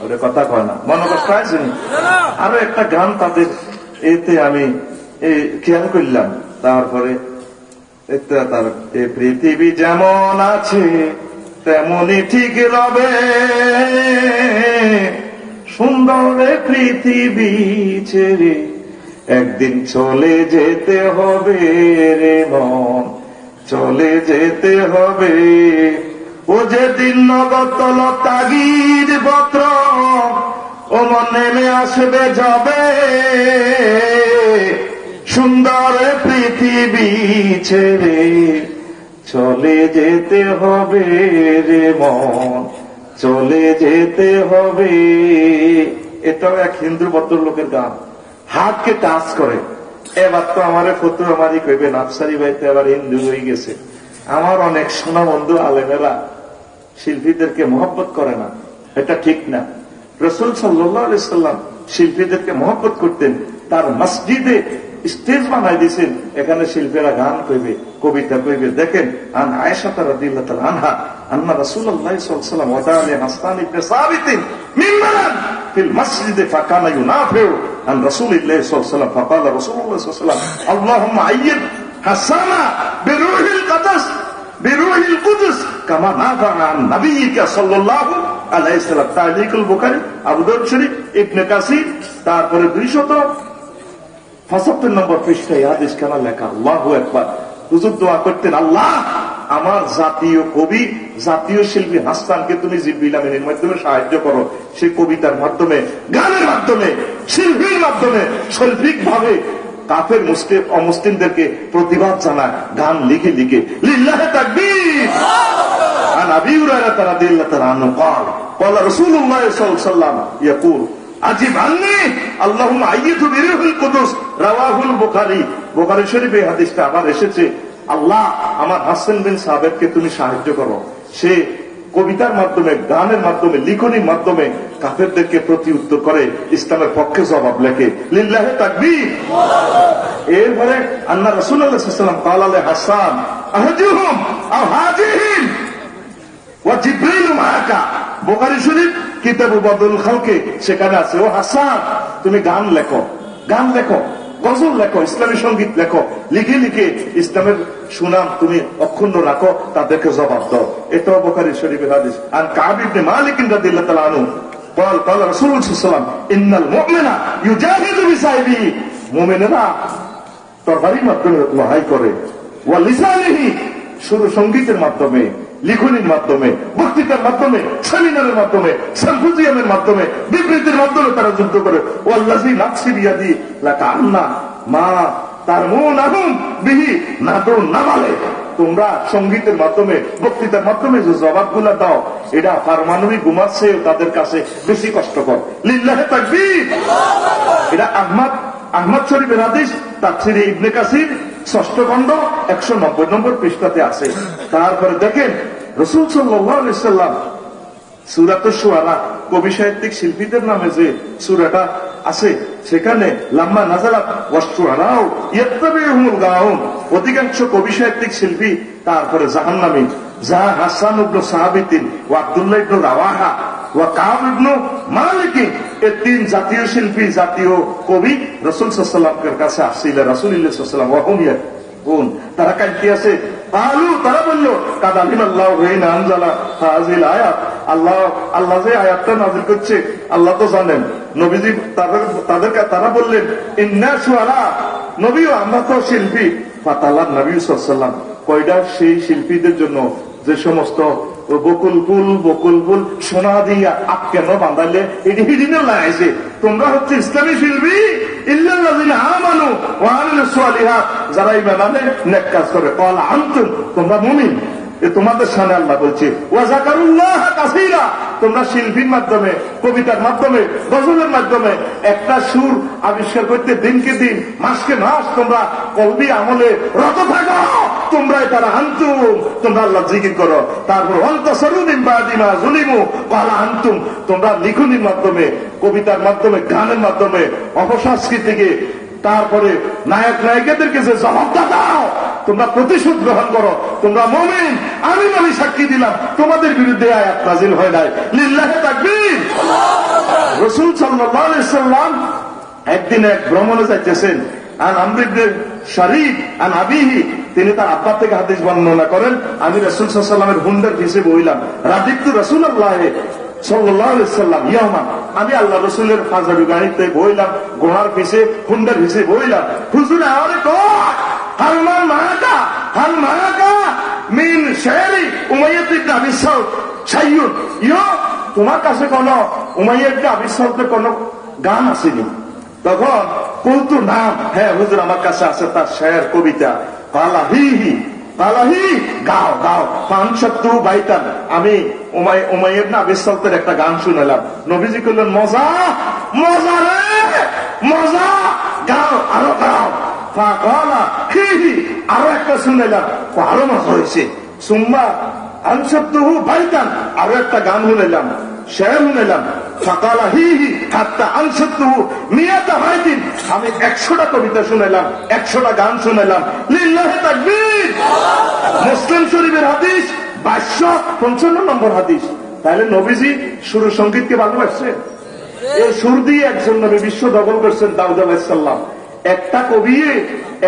ওরে কথা কয় না, মনে কষ্ট হয়েছেনি? আরো একটা গান তাদের এতে আমি খেয়াল করলাম। তারপরে তার পৃথিবী যেমন আছে তেমনই ঠিক রবে, সুন্দর পৃথিবী ছেড়ে একদিন চলে যেতে হবে রে মন, চলে যেতে হবে। ও যেদিন নগদল তাগিদ পত্র ও মন নেমে আসবে যাবে, সুন্দর পৃথিবী ছেড়ে চলে যেতে হবে রে মন, চলে যেতে হবে। এটাও এক হিন্দু ভদ্রলোকের গান, হাতকে টাচ করে। এবার তো আমার ফতুয়া মারি কইবে নাফসারি ভাইতে আবার হিন্দু হয়ে গেছে। আমার অনেক সোনা বন্ধু আলেমেরা শিল্পীদেরকে মহব্বত করে না, এটা ঠিক না। রাসূল সাল্লাল্লাহু আলাইহি সাল্লাম শিল্পীদেরকে মহব্বত করতেন, তার মসজিদে স্টেজ বানাই দিয়েছেন, এখানে শিল্পীরা গান কইবে, কবিতা কইবে। দেখেন, আন আয়েশা রাদিয়াল্লাহু তাআলা আনহা আন্না রাসূলুল্লাহ সাল্লাল্লাহু আলাইহি ওয়াসাল্লাম ওয়াদা'a হাসান ইবনে সাবিত মিম্বারান ফিল মসজিদ ফাকানা ইউনাফিউ আন রাসূলিল্লাহ সাল্লাল্লাহু আলাইহি ওয়াসাল্লাম ফাকালা রাসূলুল্লাহ সাল্লাল্লাহু আলাইহি ওয়াসাল্লাম আল্লাহুম্মা আইয়িদ হাসানা বিরূহিল কুদস বিরূহিল কুদস কামা নাফা'a আন নাবিয়িকা সাল্লাল্লাহু আলাইহি ওয়াসাল্লাম। তারিকুল বুখারী, আবু দাউদ শরীফ, ইবনে কাসির। তারপরে 275 নম্বর পৃষ্ঠায় হাদিস খানা লেখা। আল্লাহু আকবার। হুজুর দোয়া করতেন, আল্লাহ আমার জাতীয় কবি, জাতীয় শিল্পী হাসানকে তুমি জিবরিল আমিনের মাধ্যমে সাহায্য করো। সে কবিতার মাধ্যমে, গানের মাধ্যমে, শিল্পীর মাধ্যমে শৈল্পিক ভাবে কাফের মুসলিম অমুসলিমদেরকে প্রতিবাদ জানায়, গান লিখে লিখে। লিল্লাহি তাকবীর। আন আবি হুরায়রা রাদিয়াল্লাহু তাআলা আনহু قال قال رسول الله صلى الله عليه وسلم يقول আজিব আন্নি আল্লাহুম্মা আইয়িদু বিরূহিল কুদস রাওয়াহুল বুখারী। বুখারী শরীফে হাদিসটা আবার এসেছে, আল্লাহ আমার হাসান বিন সাবিতকে তুমি সাহায্য করো। সে কবিতার মাধ্যমে, গানের মাধ্যমে, লিখনির মাধ্যমে কাফেরদেরকে প্রতি উত্তর করে, ইসলামের পক্ষে জবাব লেখে। লিল্লাহি তাকবীর। এরপরে আন্না রাসূলুল্লাহ সাল্লাল্লাহু আলাইহি ওয়াসাল্লাম قال لحسان اهجهم او هاجهم وجبريل معك। বুখারী শরীফ কিতাব বদল খালকে সেখানে আছে, ও হাসান তুমি গান লেখো, গান লেখো, গজল লেখো, ইসলামী সঙ্গীত লেখো, লিখে লিখে ইসলামের সুনাম তুমি অক্ষুণ্ণ রাখো, তাদেরকে জবাব দাও। এটাও বুখারী শরীফের হাদিস। আর কাব ইবনে মালিক রাদিয়াল্লাহু তাআলা আনহু قال قال رسول الله صلى الله عليه وسلم ان المؤمن يجاهد بسيفه। মুমিনেরা তরবারির মাধ্যমে লড়াই করে, ওয়া লিসানিহি শুধু সঙ্গীতের মাধ্যমে, লিখনির মাধ্যমে, বক্তৃতার মাধ্যমে, সেমিনারের মাধ্যমে, সিম্পোজিয়ামের মাধ্যমে, বিবৃতির মাধ্যমে তারা যুদ্ধ করে। ওয়াল্লাযী নাফসি বিয়াদি লাকান্না মা তারমুনাহুম বিহি নাদুন নামালে। তোমরা সঙ্গীতের মাধ্যমে, বক্তৃতার মাধ্যমে যে জবাবগুলো দাও, এটা পারমাণবিক বোমার চেয়ে তাদের কাছে বেশি কষ্টকর। লিল্লাহি তাকবীর। এটা আহমদ শরীফের হাদিস, তাফসীরে ইবনে কাসির ৬ষ্ঠ খণ্ড ১৯০ নম্বর পৃষ্ঠাতে আছে। তারপরে দেখেন রাসূল সাল্লাল্লাহু আলাইহি ওয়াসাল্লাম সূরাতুশ শুআরা কবি সাহিত্যিক শিল্পীদের নামে যে সূরাটা আছে, সেখানে লাম্মা নাযালাত ওয়াশ-শুআরাউ ইয়াত্তাবিউহুমুল গাউন, অধিকাংশ কবি সাহিত্যিক শিল্পী তারপরে জাহান্নামী। যা হাসান ইবনে সাবিতিন ওয়া আব্দুল্লাহ ইবনে রাওয়াহা ওয়া কাব ইবনে মালিক, এই তিন জাতীয় শিল্পী, জাতীয় কবি রাসূল সাল্লাল্লাহু আলাইহি ওয়াসাল্লামের কাছে আসছিল। রাসূলুল্লাহ সাল্লাল্লাহু আলাইহি ওয়াসাল্লাম ওয়া হুম ইয়াকুন, তারা কাঁদতে আছে। তারা বলল কাদ আলিমাল্লাহু হিনা আনজালা হাযিল আয়াত, আল্লাহ যে আয়াতটা নাযিল করছে আল্লাহ তো জানেন। নবীজি তারা বললেন ইন্না শুআরা, নবীও আমরা তো শিল্পী। ফাতালান নবী সাল্লাল্লাহু আলাইহি ওয়াসাল্লাম কয়টা সেই শিল্পীদের জন্য যে সমস্ত বকুল ফুল সোনা দিয়া আটকেনো বাঁধালে এটি হিডিনে লাগাইছে, তোমরা হচ্ছে ইসলামী শিল্পী। ইল্লাল্লাযিনা আমানু ওয়া আমিলুস সালিহাত, যারা ঈমান আনে নেক কাজ করে। ক্বালা আনতুম, তোমরা মুমিন। তোমাদের সামনে আল্লাহ বলছে ওয়া যাকারুল্লাহ কাসীরা, তোমরা শিল্পীর মাধ্যমে, কবিতার মাধ্যমে, গজলের মাধ্যমে একটা সুর আবিষ্কার করতে দিনকে দিন, মাসকে মাস তোমরা কলবি আমলে রত থাকো। তোমরা তারা আনতুম, তোমরা আল্লাহ জিকির করো। তারপর অন্তসরু মিন বাদি মা যুলিমু ক্বালা আনতুম, তোমরা লিখনির মাধ্যমে, কবিতার মাধ্যমে, গানের মাধ্যমে, অপসংস্কৃতিকে, তারপরে নায়ক নায়িকাদেরকে যে জবাবটা দাও, তোমরা প্রতিশোধ গ্রহণ করো। তোমরা মুমিন, আমি সাক্ষী দিলাম তোমাদের বিরুদ্ধে আয়াত নাযিল হয় নাই। লিল্লাহি তাকবীর। রাসূল সাল্লাল্লাহু আলাইহি ওয়াসাল্লাম একদিন এক ভ্রমণে যাইতেছেন। আন আমর ইবনে শারীক আন আবিহি, তিনি তার আব্বা থেকে হাদিস বর্ণনা করেন, আমি রাসূল সাল্লাল্লাহু আলাইহি ওয়াসাল্লামের হুন্ডার পিছে বইলাম। রাদিতু রাসূলুল্লাহ সাল্লাল্লাহু আলাইহি ওয়াসাল্লাম ইয়াওমান, আমি আল্লাহ রাসূলের ফাজারু গাড়িতে বইলাম, ঘোড়ার পিছে, হুন্ডার পিছে বইলাম। হুজুর আরে তো হালমান মাকা মিন শায়রি উমাইয়া ইবনে আবি সাউদ শাইয়ুন, তোমার কাছে কোন উমাইয়া ইবনে আবি সাউদের কোন গান আসেনি? তখন কুলতু নাম, হ্যাঁ হুজুর আমার কাছে আছে তার শায়ের, কবিতা। কালাহি গাও পাঁচশত্তু বাইতান, আমি উমাইয়া ইবনে আবি সাউদের একটা গান শুনালাম। নবীজি কইলেন মজা রে মজা, গাও আরো গাও। আরো একটা শুনালাম, আরো মজা হয়েছে। সুম্মা আনসাতুহু বাইতান, আরো একটা গান শুনালাম, শের শুনালাম। ফাকালা হিহি হাত্তা আনসাতুহু মিয়াতা বাইতিন, আমি 100টা কবিতা শুনালাম, 100টা গান শুনালাম। লিল্লাহি তাকবীর। মুসলিম শরীফের হাদিস 2255 নম্বর হাদিস। তাহলে নবীজি সুর সঙ্গীতকে ভালোবাসছেন। এই সুর দিয়ে একজন নবী বিশ্ব দখল করছেন, দাউদ আলাইহিস সালাম। একটা কবি,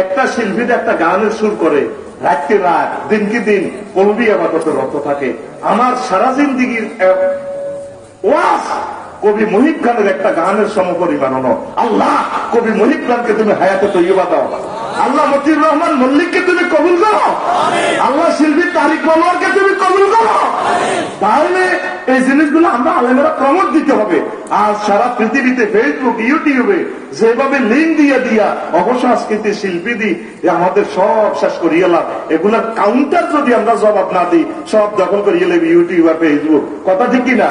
একটা শিল্পীতে একটা গানের সুর করে, রাতকে রাত, দিনকে দিন কলবি আবাদতে রত থাকে। আমার সারা জিন্দিগির ওয়াজ কবি মুহিব খানের একটা গানের সমপরিমাণ। আল্লাহ কবি মুহিব খানকে তুমি হায়াতে তৈয়বা দাও। আল্লাহ মতিউর রহমান মল্লিককে তুমি কবুল করো। আল্লাহ শিল্পী তারিক মনোয়ারকে তুমি কবুল করো। তাহলে এই জিনিসগুলো আমরা আলেমেরা প্রমোট দিতে হবে। আর সারা পৃথিবীতে ফেসবুক, ইউটিউবে যেভাবে লিঙ্ক দিয়া অপসংস্কৃতি শিল্পী দিই, আমাদের সব শেষ করিয়ে লাভ। এগুলার কাউন্টার যদি আমরা জবাব না দিই, সব দখল করিয়ে নেবে ইউটিউব আর ফেসবুক। কথা ঠিক কিনা?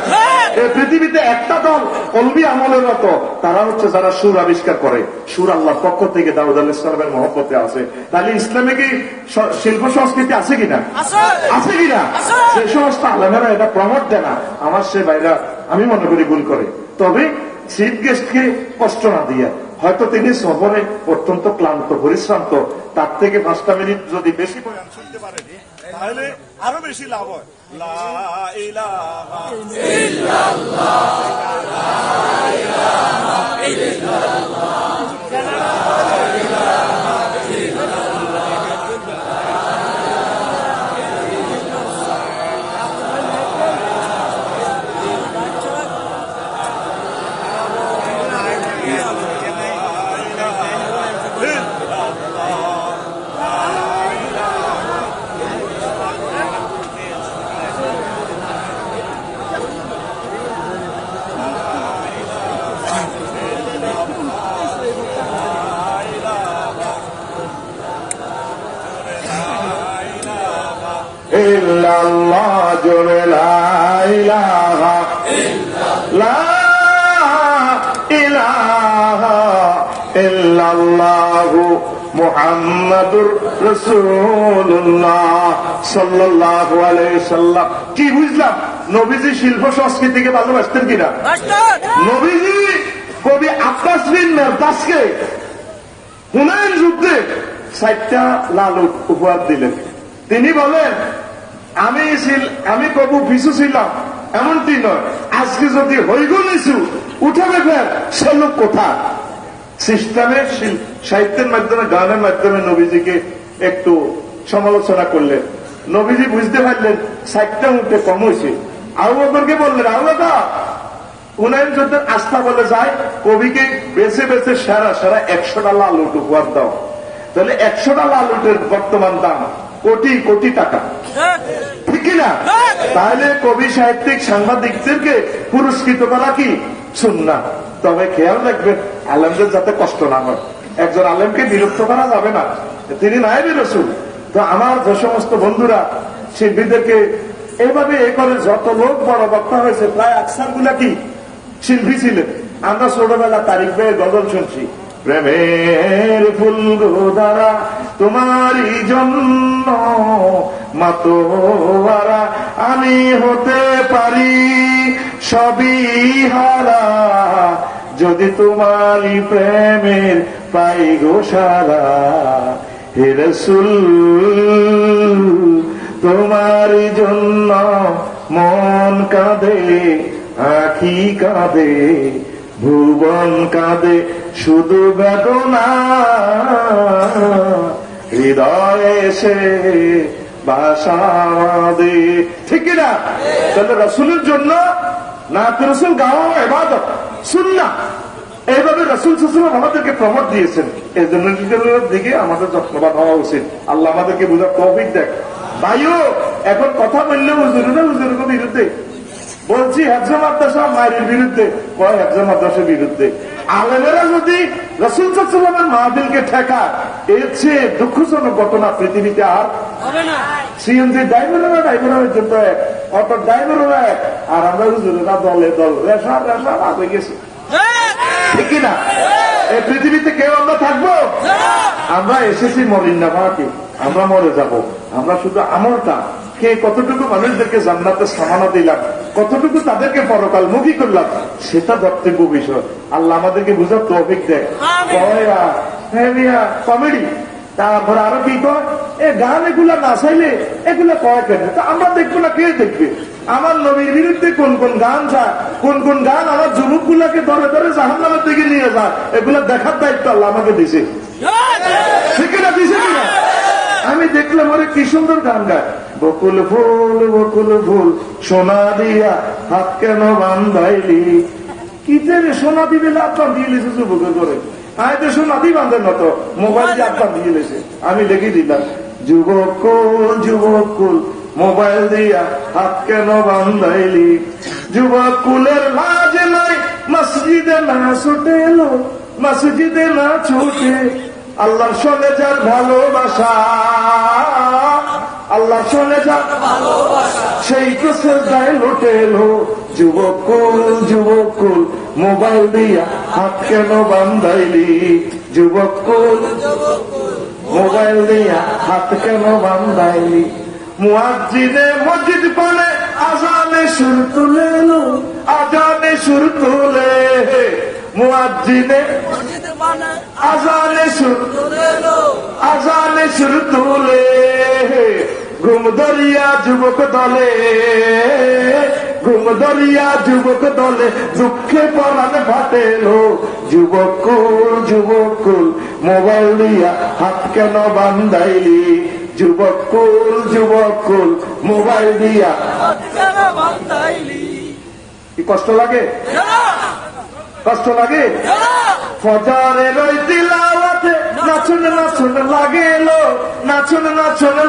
এই পৃথিবীতে একটা দল কলবি আমলের মতো, তারা হচ্ছে যারা সুর আবিষ্কার করে। সুর আল্লাহর পক্ষ থেকে দাউদ আলাইহিস সালামের মহব্বতে আছে। তাহলে ইসলামে কি শিল্প সংস্কৃতি আছে কিনা? আছে কিনা? সেই সমস্ত আলেমেরা এটা প্রমোট দেয় না। আমার সে ভাইরা আমি মনে করি ভুল করে। তবে চিফ গেস্টকে কষ্ট না দিয়ে, হয়তো তিনি সফরে অত্যন্ত ক্লান্ত পরিশ্রান্ত, তার থেকে 5টা মিনিট যদি বেশি বয়ান শুনতে পারেন তাহলে আরো বেশি লাভ হয়। লা ইলাহা ইল্লাল্লাহ, লা ইলাহা ইল্লাল্লাহ, লা ইলাহা ইল্লাল্লাহ। ইল্লাল্লাহ জোরে লা ইলাহা ইল্লাল্লাহু মুহাম্মাদুর রাসূলুল্লাহ সাল্লাল্লাহু আলাইহি সাল্লাম। কি বুঝলাম? নবীজি শিল্প সংস্কৃতিকে ভালোবাসতেন কিনা? নবীজি কবি আব্বাস বিন মেরদাসকে হুনাইন যুদ্ধে 4টা লাল উট উপহার দিলেন। তিনি বলেন, আমি কবু পিছু ছিলাম এমনটি নয়, আজকে যদি হইগ নিছু উঠাবে ফের সে লোক কোথা। সিস্টেমের সাহিত্যের মাধ্যমে গানের মাধ্যমে নবীজিকে একটু সমালোচনা করলেন। নবীজি বুঝতে পারলেন 4টা উঠে কম হয়েছে। আবু বকরকে বললেন, আবু বকর হুনাইন যুদ্ধের আস্থা বলে যায় কবিকে বেছে বেছে সেরা 100টা লাল উট উপহার দাও। তাহলে 100টা লাল উটের বর্তমান দাম কোটি কোটি টাকা, ঠিক কিনা? তাহলে কবি সাহিত্যিক সাংবাদিকদেরকে পুরস্কৃত করা কি সুন্নাহ। তবে খেয়াল রাখবেন আলেমদের যাতে কষ্ট না হয়। একজন আলেমকে বিরক্ত করা যাবে না, তিনি নায়েবে রাসূল। তো আমার যে সমস্ত বন্ধুরা শিল্পীদেরকে এভাবে এ করে, যত লোক বড় বক্তা হয়েছে প্রায় আকসার গুলা কি শিল্পী ছিলেন। আমরা ছোটবেলা তারিক ভাইয়ের গজল শুনছি, প্রেমের ফুল গোদারা তোমারই জন্য মাতোয়ারা আমি হতে পারি সবই হারা, যদি তোমারই প্রেমের পাই গো সারা। হে রাসূল তোমার জন্য মন কাঁদে, আখি কাঁদে, ভুবন কাঁদে, শুধু বেদনা হৃদয়ে সে বাসা দে, ঠিক কিনা? তাহলে রাসূলের জন্য নাত রাসূল গাওয়া ইবাদত সুন্নাহ। এইভাবে রাসূল সাল্লাল্লাহু আলাইহি ওয়াসাল্লাম আমাদেরকে প্রমোট দিয়েছেন। এই জন্য নিজেদের দিকে আমাদের যত্নবান হওয়া উচিত। আল্লাহ আমাদেরকে বুঝার তৌফিক দেখ। ভাইও এখন কথা বললে হুজুরেরা হুজুরের বিরুদ্ধে বলছি, হেফজ মাদ্রাসা মায়ের বিরুদ্ধে, কয় হেফজ মাদ্রাসার বিরুদ্ধে। আলেমেরা যদি রাসূল সাল্লাল্লাহু আলাইহি ওয়াসাল্লামের মাহফিলকে ঠেকা, এর চেয়ে দুঃখজনক ঘটনা পৃথিবীতে আর হবে না। সিএনজি ড্রাইভাররা পর্যন্ত এক, অটো ড্রাইভাররা এক, আর আমরা হুজুরেরা দলে দল রেশা আগে গেছি, ঠিক কিনা? এই পৃথিবীতে কেউ আমরা থাকবো? আমরা এসেছি মরিন্না ভাটি, আমরা মরে যাব। আমরা শুধু আমলটা কে কতটুকু মানুষদেরকে জান্নাতে সামানা দিলাম, কতটুকু তাদেরকে পরকালমুখী করলাম, সেটা ধর্তব্য বিষয়। আল্লাহ আমাদেরকে বুঝার তৌফিক দেয়। কমেডি, তারপরে আরো কি কয়, এ গান এগুলা না চাইলে এগুলা কয় কেন? তা আমরা দেখবো না, কে দেখবে? আমার নবীর বিরুদ্ধে কোন কোন গান যায়, কোন কোন গান আমার যুবক গুলাকে ধরে ধরে জাহান্নামের দিকে নিয়ে যায়, এগুলা দেখার দায়িত্ব আল্লাহ আমাকে দিছে, ঠিক না? দিছে কিনা? আমি দেখলাম ওরে কি সুন্দর গান গায়, বকুল ফুল সোনা দিয়া হাত কেন বান্ধাইলি। কি যে সোনা দিবে আপনার দিয়ে লিখে যুবকের করে, আমি তো সোনা দি বান্ধেন না, তো মোবাইল দিয়ে আপনার দিয়ে লেছে। আমি লিখে দিলাম, যুবকুল মোবাইল দিয়া হাত কেন বান্ধাইলি। যুবকুলের লাজ নাই, মসজিদে না ছুটে এলো, মসজিদে না ছুটে। আল্লাহর সঙ্গে যার ভালোবাসা, আল্লাহর সঙ্গে যার ভালোবাসা, সেই তো সেজদায় লুটে এলো। যুবকুল মোবাইল দিয়া হাত কেন বান্ধাইলি। যুবকুল মোবাইল দিয়া হাত কেন বান্ধাইলি। মুয়াজ্জিনে মসজিদ পানে আজানে সুর তুলে এলো, আজানে সুর তুলে। মুয়াজ্জিনে আজানে সুর তুলে। ঘুম দরিয়া যুবক দলে, দুঃখে পরাণ ফাটেলো। যুবকুল মোবাইল দিয়া হাত কেন বান্ধাইলি। যুবকুল মোবাইল দিয়া হাত কেন বান্ধাইলি। কি কষ্ট লাগে? কষ্ট লাগে? ফজরের ওই তিলাওয়াতে নাচন লাগেলো, নাচন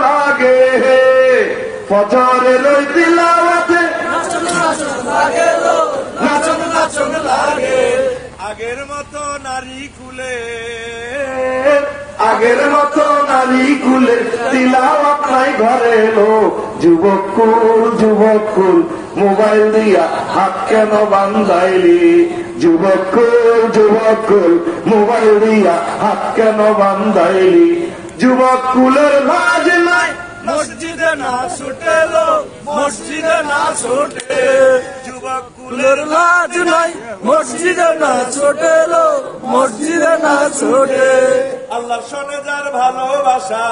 লাগে। ফজরের ওই তিলাওয়াতে নাচন লাগে। আগের মতো নারী কুলে তিলাওয়াত নাই ঘরে এলো। যুবকুল মোবাইল দিয়া হাত কেন বান্ধাইলি। যুবকুল মোবাইল দিয়া হাত কেন বান্ধাইলি। যুবকুলের লাজ নাই, মসজিদে না ছুটে লো, মসজিদে না ছুটে। যুবক কুলের লাজ নাই, মসজিদে না ছুটে লো, মসজিদে না ছুটে। আল্লাহর শোনে যার ভালোবাসা,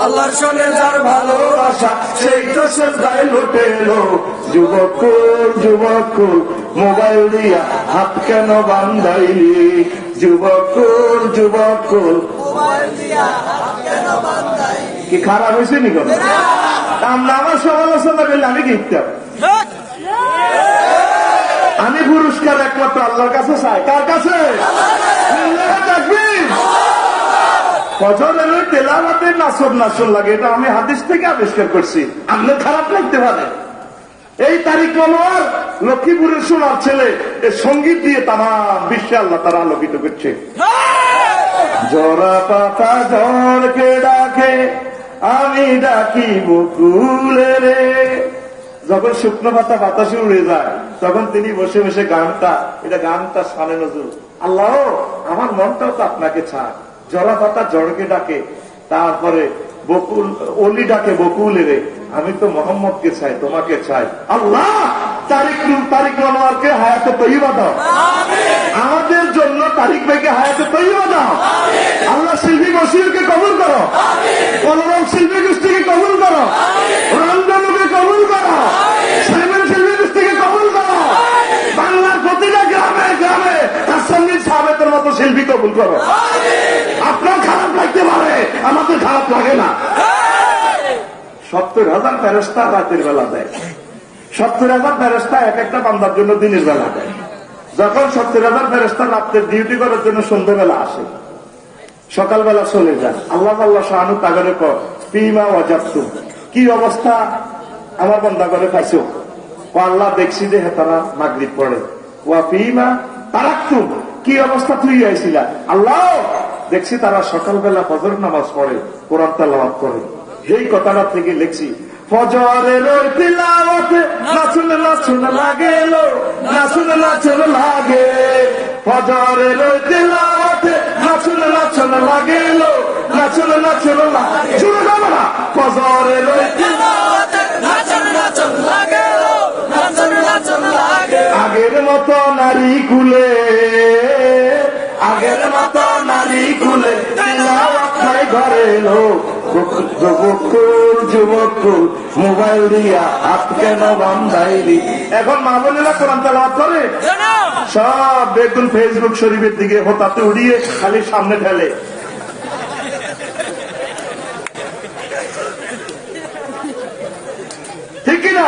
আল্লাহর শোনে যার ভালোবাসা, সেই তো শ্রদ্ধায় লুটে এলো। যুবক যুবক মোবাইল দিয়া হাত কেন বান্ধাইলি? যুবক যুবক কি খারাপ হয়েছে নি? কোনো আমরা আমার সমালোচনা করলে আমি কিনতাম। আমি পুরস্কার একমাত্র আল্লাহর কাছে চাই। কার কাছে? ফজরের ওই তেলাওয়াতে নাসর নাসর লাগে, এটা আমি হাদিস থেকে আবিষ্কার করছি। আপনার খারাপ লাগতে পারে। এই তারিক মনোয়ার লক্ষ্মীপুরের সোনার ছেলে, এই সঙ্গীত দিয়ে তারা বিশ্বে আল্লাহ তারা আলোকিত করছে। জরা পাতা ঝড়কে ডাকে, আমি ডাকি বকুলে রে। যখন শুকনো পাতা বাতাসে উড়ে যায়, তখন তিনি বসে বসে গানটা শানে নজরুল। আল্লাহ আমার মনটাও তো আপনাকে ছাড়। জরা পাতা ঝড়কে ডাকে, তারপরে বকুল অলি ডাকে বকুলে রে। আমি তো মোহাম্মদকে চাই, তোমাকে চাই। আল্লাহ তারিক মনোয়ারকে হায়াতে তৈবা দাও, আমাদের জন্য তারিক ভাইকে হায়াতে তৈবা দাও। আল্লাহ শিল্পী বশিরকে কবুল করো, কলরম শিল্পী গোষ্ঠীকে কবুল করো, রঞ্জনকে কবুল করো, সাইমন শিল্পী গোষ্ঠীকে কবুল করো। বাংলার প্রতিটা গ্রামে গ্রামে তার সঙ্গে সাবেতের মতো শিল্পী কবুল করো। আপনার খারাপ লাগতে পারে, আমাদের খারাপ লাগে না। 70,000 ফেরেশতা রাতের বেলা দেয়, 70,000 ফেরেশতা এক একটা বান্দার জন্য দিনের বেলা দেয়। যখন 70,000 ফেরেশতা রাতের ডিউটি করার জন্য সন্ধ্যাবেলা আসে, সকালবেলা চলে যায়, আল্লাহ আল্লাহ শাহানু তাগরে কর পিমা ওয়াজাবতু, কি অবস্থা আমার বান্দা করে পাইছো? ও আল্লাহ দেখছি যে তারা মাগরিব পড়ে। ওয়া পিমা তারাকতু, কি অবস্থা তুই আইছিলা? আল্লাহ দেখছি তারা সকালবেলা ফজর নামাজ পড়ে, কোরআন তেলাওয়াত করে। এই কথাটা থেকে লিখছি, ফজরের ওই তিলাওয়াতে নাচুন নাচুন লাগে লো, নাচুন নাচুন লাগে। ফজরের ওই তিলাওয়াতে নাচুন নাচুন লাগে লো, নাচুন নাচুন লাগে। শুনে যাবো না, ফজরের ওই তিলাওয়াতে নাচুন নাচুন লাগে লো, নাচুন নাচুন লাগে। আগের মতো নারী কুলে, আগের মতো নারী কুলে তিলাওয়াত নাই ঘরে লো। যুবকুল যুবকুল মোবাইল দিয়া হাত কেন বান্ধাইলি? এখন মা বোনেরা কোরআন তেলাওয়াত করে, সব দেখুন ফেসবুক শরীফের দিকে হতাতে উড়িয়ে খালি সামনে ঠেলে। ঠিক কিনা?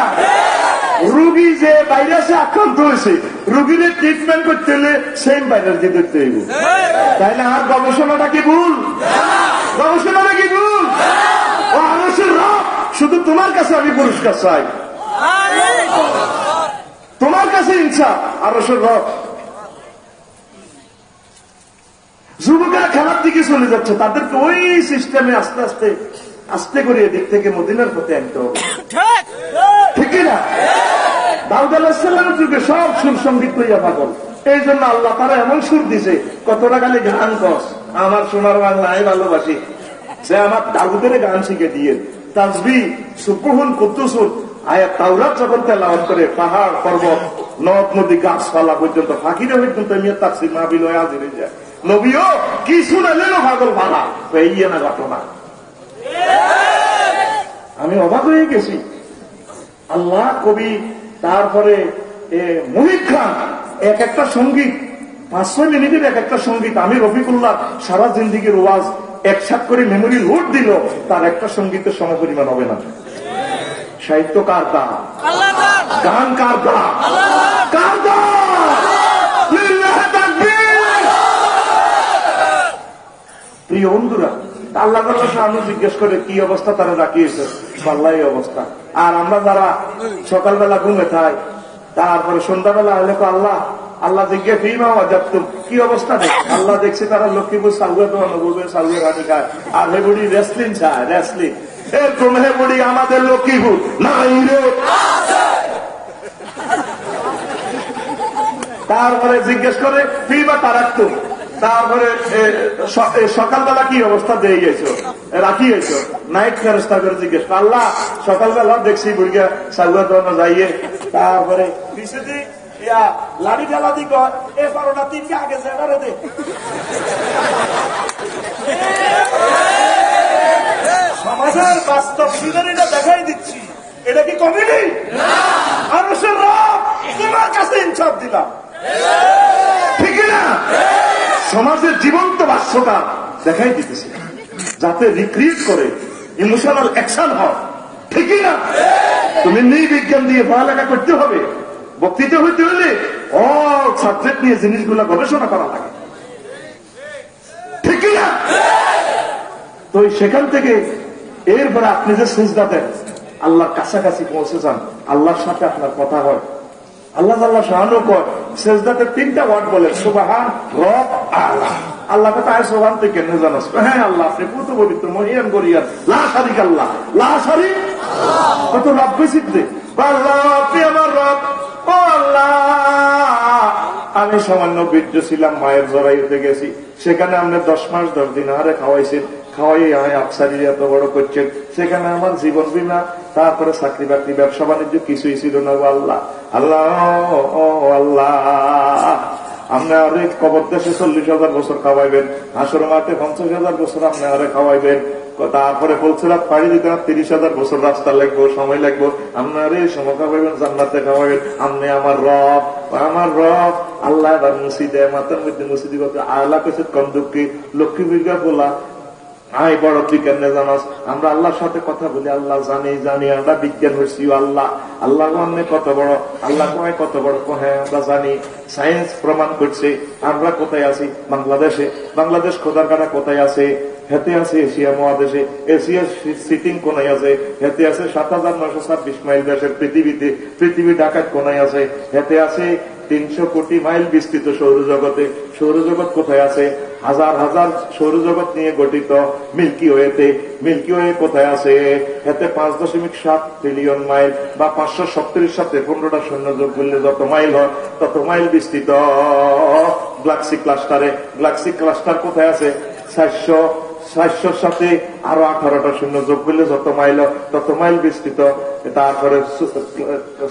রুগী যে ভাইরাসে আক্রান্ত হয়েছে, রুগীর ট্রিটমেন্ট করতে হলে সেম ভাইরাস দিয়ে ধরতে হইব, তাই না? আর গবেষণাটা কি ভুল? গবেষণাটা কি ভুল? ও আরশের রব, শুধু তোমার কাছে আমি পুরস্কার চাই, তোমার কাছে ইনসাফ। আরশের রব, যুবকেরা খেলার দিকে চলে যাচ্ছে, তাদেরকে ওই সিস্টেমে আস্তে আস্তে আস্তে করে এদিক থেকে মদিনার পথে আনতে হবে। ঠিক না? দাউদ আলাইহিস সালামের যুগে সব সুর সঙ্গীত লইয়া পাগল। এই জন্য আল্লাহ তারা এমন সুর দিছে, কতটা খালি গান কস, আমার সোনার বাংলায় ভালোবাসি। সে আমার দাউদের গান শিখে দিয়ে তাসবিহ সুবহুন কুদ্দুসুন আয়াত তাওরাত যখন তেলাওয়াত করে, পাহাড় পর্বত নদ নদী গাছপালা পর্যন্ত ফাঁকিরে পর্যন্ত নিয়ে তাফসীর মাহফিল হয়ে হাজির হয়ে যায়। নবীও কি শুনালেন পাগল ভাড়া এই না ঘটনা। আমি অবাক হয়ে গেছি। আল্লাহ কবি, তারপরে মুহিব খান, এক একটা সঙ্গীত 5-6 মিনিটের এক একটা সঙ্গীত। আমি রফিকুল্লাহ সারা জিন্দিগির ওয়াজ একসাথ করে মেমোরি লোড দিল, তার একটা সঙ্গীতের সমপরিমাণ হবে না। সাহিত্য কার দা, গান কার দা, কার দা? প্রিয় বন্ধুরা, আল্লাহ আমি জিজ্ঞেস করে কি অবস্থা তারা রাখিয়েছে, আল্লাহ এই অবস্থা। আর আমরা যারা সকালবেলা ঘুমে থাই, তারপরে সন্ধ্যাবেলা হলে তো আল্লাহ আল্লাহ জিজ্ঞেস ফিমা ওয়াজাবতুম, কি অবস্থা দেখ? আল্লাহ দেখছি তারা লক্ষ্মীপুর সাউয়ে তো বলবে সাউয়ে রানী খায়, আর হে বুড়ি রেসলিং চায়, রেসলিং। এরকম হে বুড়ি আমাদের লক্ষ্মীপুর নাই রে। তারপরে জিজ্ঞেস করে ফিমা তারাকতুম, তারপরে সকালবেলা কি অবস্থা দিয়ে গেছো রাখি গেছো নাইট ফেরস্তা করে জিজ্ঞেস আল্লাহ সকালবেলা দেখছি বুড়িয়া সাগুয়া দোনো যাইয়ে তারপরে লাড়ি ঢালা দি কর এ বারোটা তিনকে আগে যাবে দে সমাজের বাস্তব সিনারিটা দেখাই দিচ্ছি এটা কি কমেডি মানুষের রব তোমার কাছে ইনসাফ দিলাম ঠিক না সমাজের জীবন্ত বাস্তবতা দেখাই দিতেছে যাতে রিক্রিয়েট করে ইমোশনাল অ্যাকশন হয় ঠিকই না তুমি নির্বিজ্ঞান দিয়ে পড়ালেখা করতে হবে বক্তৃতা হইতে হলে সাবজেক্ট নিয়ে জিনিসগুলো গবেষণা করা লাগে ঠিক না তো সেখান থেকে এরপরে আপনি যে সেজদা দেন আল্লাহর কাছাকাছি পৌঁছে যান আল্লাহর সাথে আপনার কথা হয় আল্লাহ আল্লাহ শাহানু কর সেজদাতে 3টা ওয়ার্ড বলেন সুবহান রব আল্লাহ আল্লাহ কথা আয় সুবহান থেকে কেন জানাস হ্যাঁ আল্লাহ আপনি পুত পবিত্র মহিয়ান গরিয়ান লা শারিক আল্লাহ লা শারিক কত রব্বে সিদ্ধে আল্লাহ আপনি আমার রব ও আল্লাহ আমি সামান্য বীর্য ছিলাম মায়ের জরাইতে গেছি সেখানে আপনি 10 মাস 10 দিন আহারে খাওয়াইছেন খাওয়াই আফসারি এত বড় করছেন সেখানে আমার জীবন বীমা তারপরে চাকরি বাকরি ব্যবসা বাণিজ্য কিছুই ছিল না আল্লাহ আল্লাহ আল্লাহ আপনি আরে কবর দেশে 40,000 বছর খাওয়াইবেন হাসর মাঠে 50,000 বছর আপনি আরে খাওয়াইবেন তারপরে বলছিলাম পাড়ি দিতে 30,000 বছর রাস্তা লাগবো সময় লাগবো আপনার এই সময় খাওয়াইবেন জান্নাতে খাওয়াইবেন আপনি আমার রব আল্লাহ এবার মুসি দেয় মাথার মধ্যে মুসি দিব আল্লাহ কেছে কম দুঃখী লক্ষ্মী বির্গা বলা আয় বড় তুই কেমনে জানাস আমরা আল্লাহর সাথে কথা বলি আল্লাহ জানি আমরা বিজ্ঞান হয়েছি আল্লাহ আল্লাহ কত বড় আল্লাহ কয় কত বড় হ্যাঁ আমরা জানি সায়েন্স প্রমাণ করছে আমরা কোথায় আছি বাংলাদেশ খোদার কাটা কোথায় আছে হেতে আছে এশিয়া মহাদেশে এশিয়ার সিটিং কোনায় আছে হেতে আছে 7,926 মাইল দেশের পৃথিবী ঢাকার কোনায় আছে হেতে আছে 300 কোটি মাইল বিস্তৃত সৌরজগৎ কোথায় আছে হাজার হাজার সৌরজগৎ নিয়ে গঠিত মিল্কি ওয়ে কোথায় আছে এতে 5.7 ট্রিলিয়ন মাইল বা 570 সাথে 15টা শূন্য যোগ করলে যত মাইল হয় তত মাইল বিস্তৃত গ্যালাক্সি ক্লাস্টার কোথায় আছে 400 সাথে আরো 18টা শূন্য যোগ করলে যত মাইল বিস্তৃত তারপরে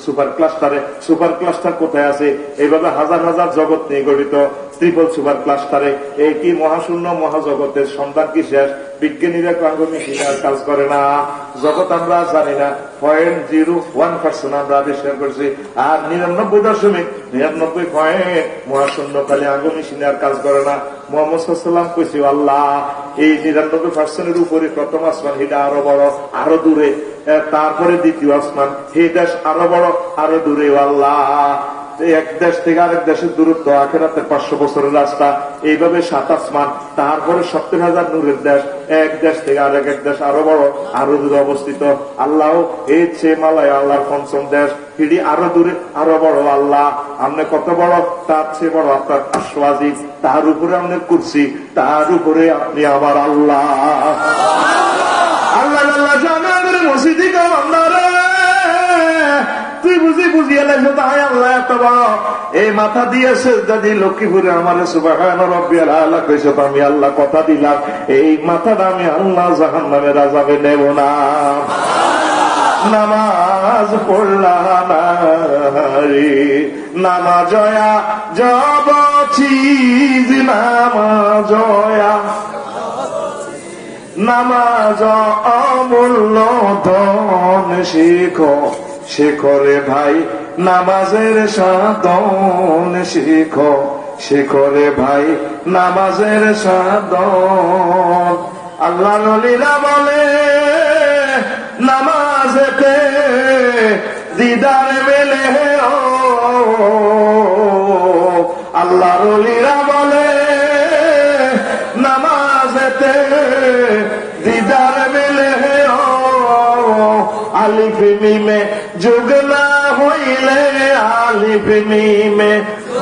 সুপার ক্লাস্টার কোথায় আছে এইভাবে হাজার হাজার জগৎ নিয়ে গঠিত ট্রিপল সুপার ক্লাস্টারে এই কি মহাশূন্য মহাজগতের সন্ধান কি শেষ বিজ্ঞানীরা মেশিনের কাজ করে না জগৎ আমরা জানি না 0.01% আমরা আবিষ্কার করছি আর 99.99 মহাশূন্য খালি আঙ্গ মেশিনের কাজ করে না মোহাম্মদ সাল্লাল্লাহু আলাইহি কইছি আল্লাহ এই 99% উপরে প্রথম আসমান হিটা আরো বড় আরো দূরে তারপরে দ্বিতীয় আসমান এই দেশ আরো বড় আরো দূরে আল্লাহ এক দেশ থেকে আরেক দেশের দূরত্ব আখেরাতে 500 বছরের রাস্তা এইভাবে 7 আসমান তারপরে 70,000 নূরের দেশ এক দেশ থেকে আরেক এক দেশ আরো বড় আরো দূরে অবস্থিত আল্লাহ এই চেমালয় আল্লাহর পঞ্চম দেশ হিডি আরো দূরে আরো বড় আল্লাহ আপনি কত বড় তার চেয়ে বড় আপনার আশওয়াজি তার উপরে আপনার কুরসি তার উপরে আপনি আমার আল্লাহ মসজিদি তুই বুঝি এলাইছো তাই আল্লাহ এত বড় এই মাথা দিয়েছে যদি লক্ষ্মীপুরে আমার সুবহান রাব্বিয়াল আলা কইছো আমি আল্লাহ কথা দিলাম এই মাথাটা আমি আল্লাহ জাহান্নামের আযাবে নেব না নামাজ পড়লাম রে নামাজয়া জব চিজ নামাজয়া নামাজ অমূল্য ধন শেখরে ভাই নামাজের সাধন শেখরে ভাই নামাজের সাধন আল্লাহ নলিরা বলে নামাজেতে দিদার মেলে আল্লাহ নলিরা বলে নামাজেতে দিদার মেলে আলিফ মিমে যোগ না হইলে আলিফ মিমে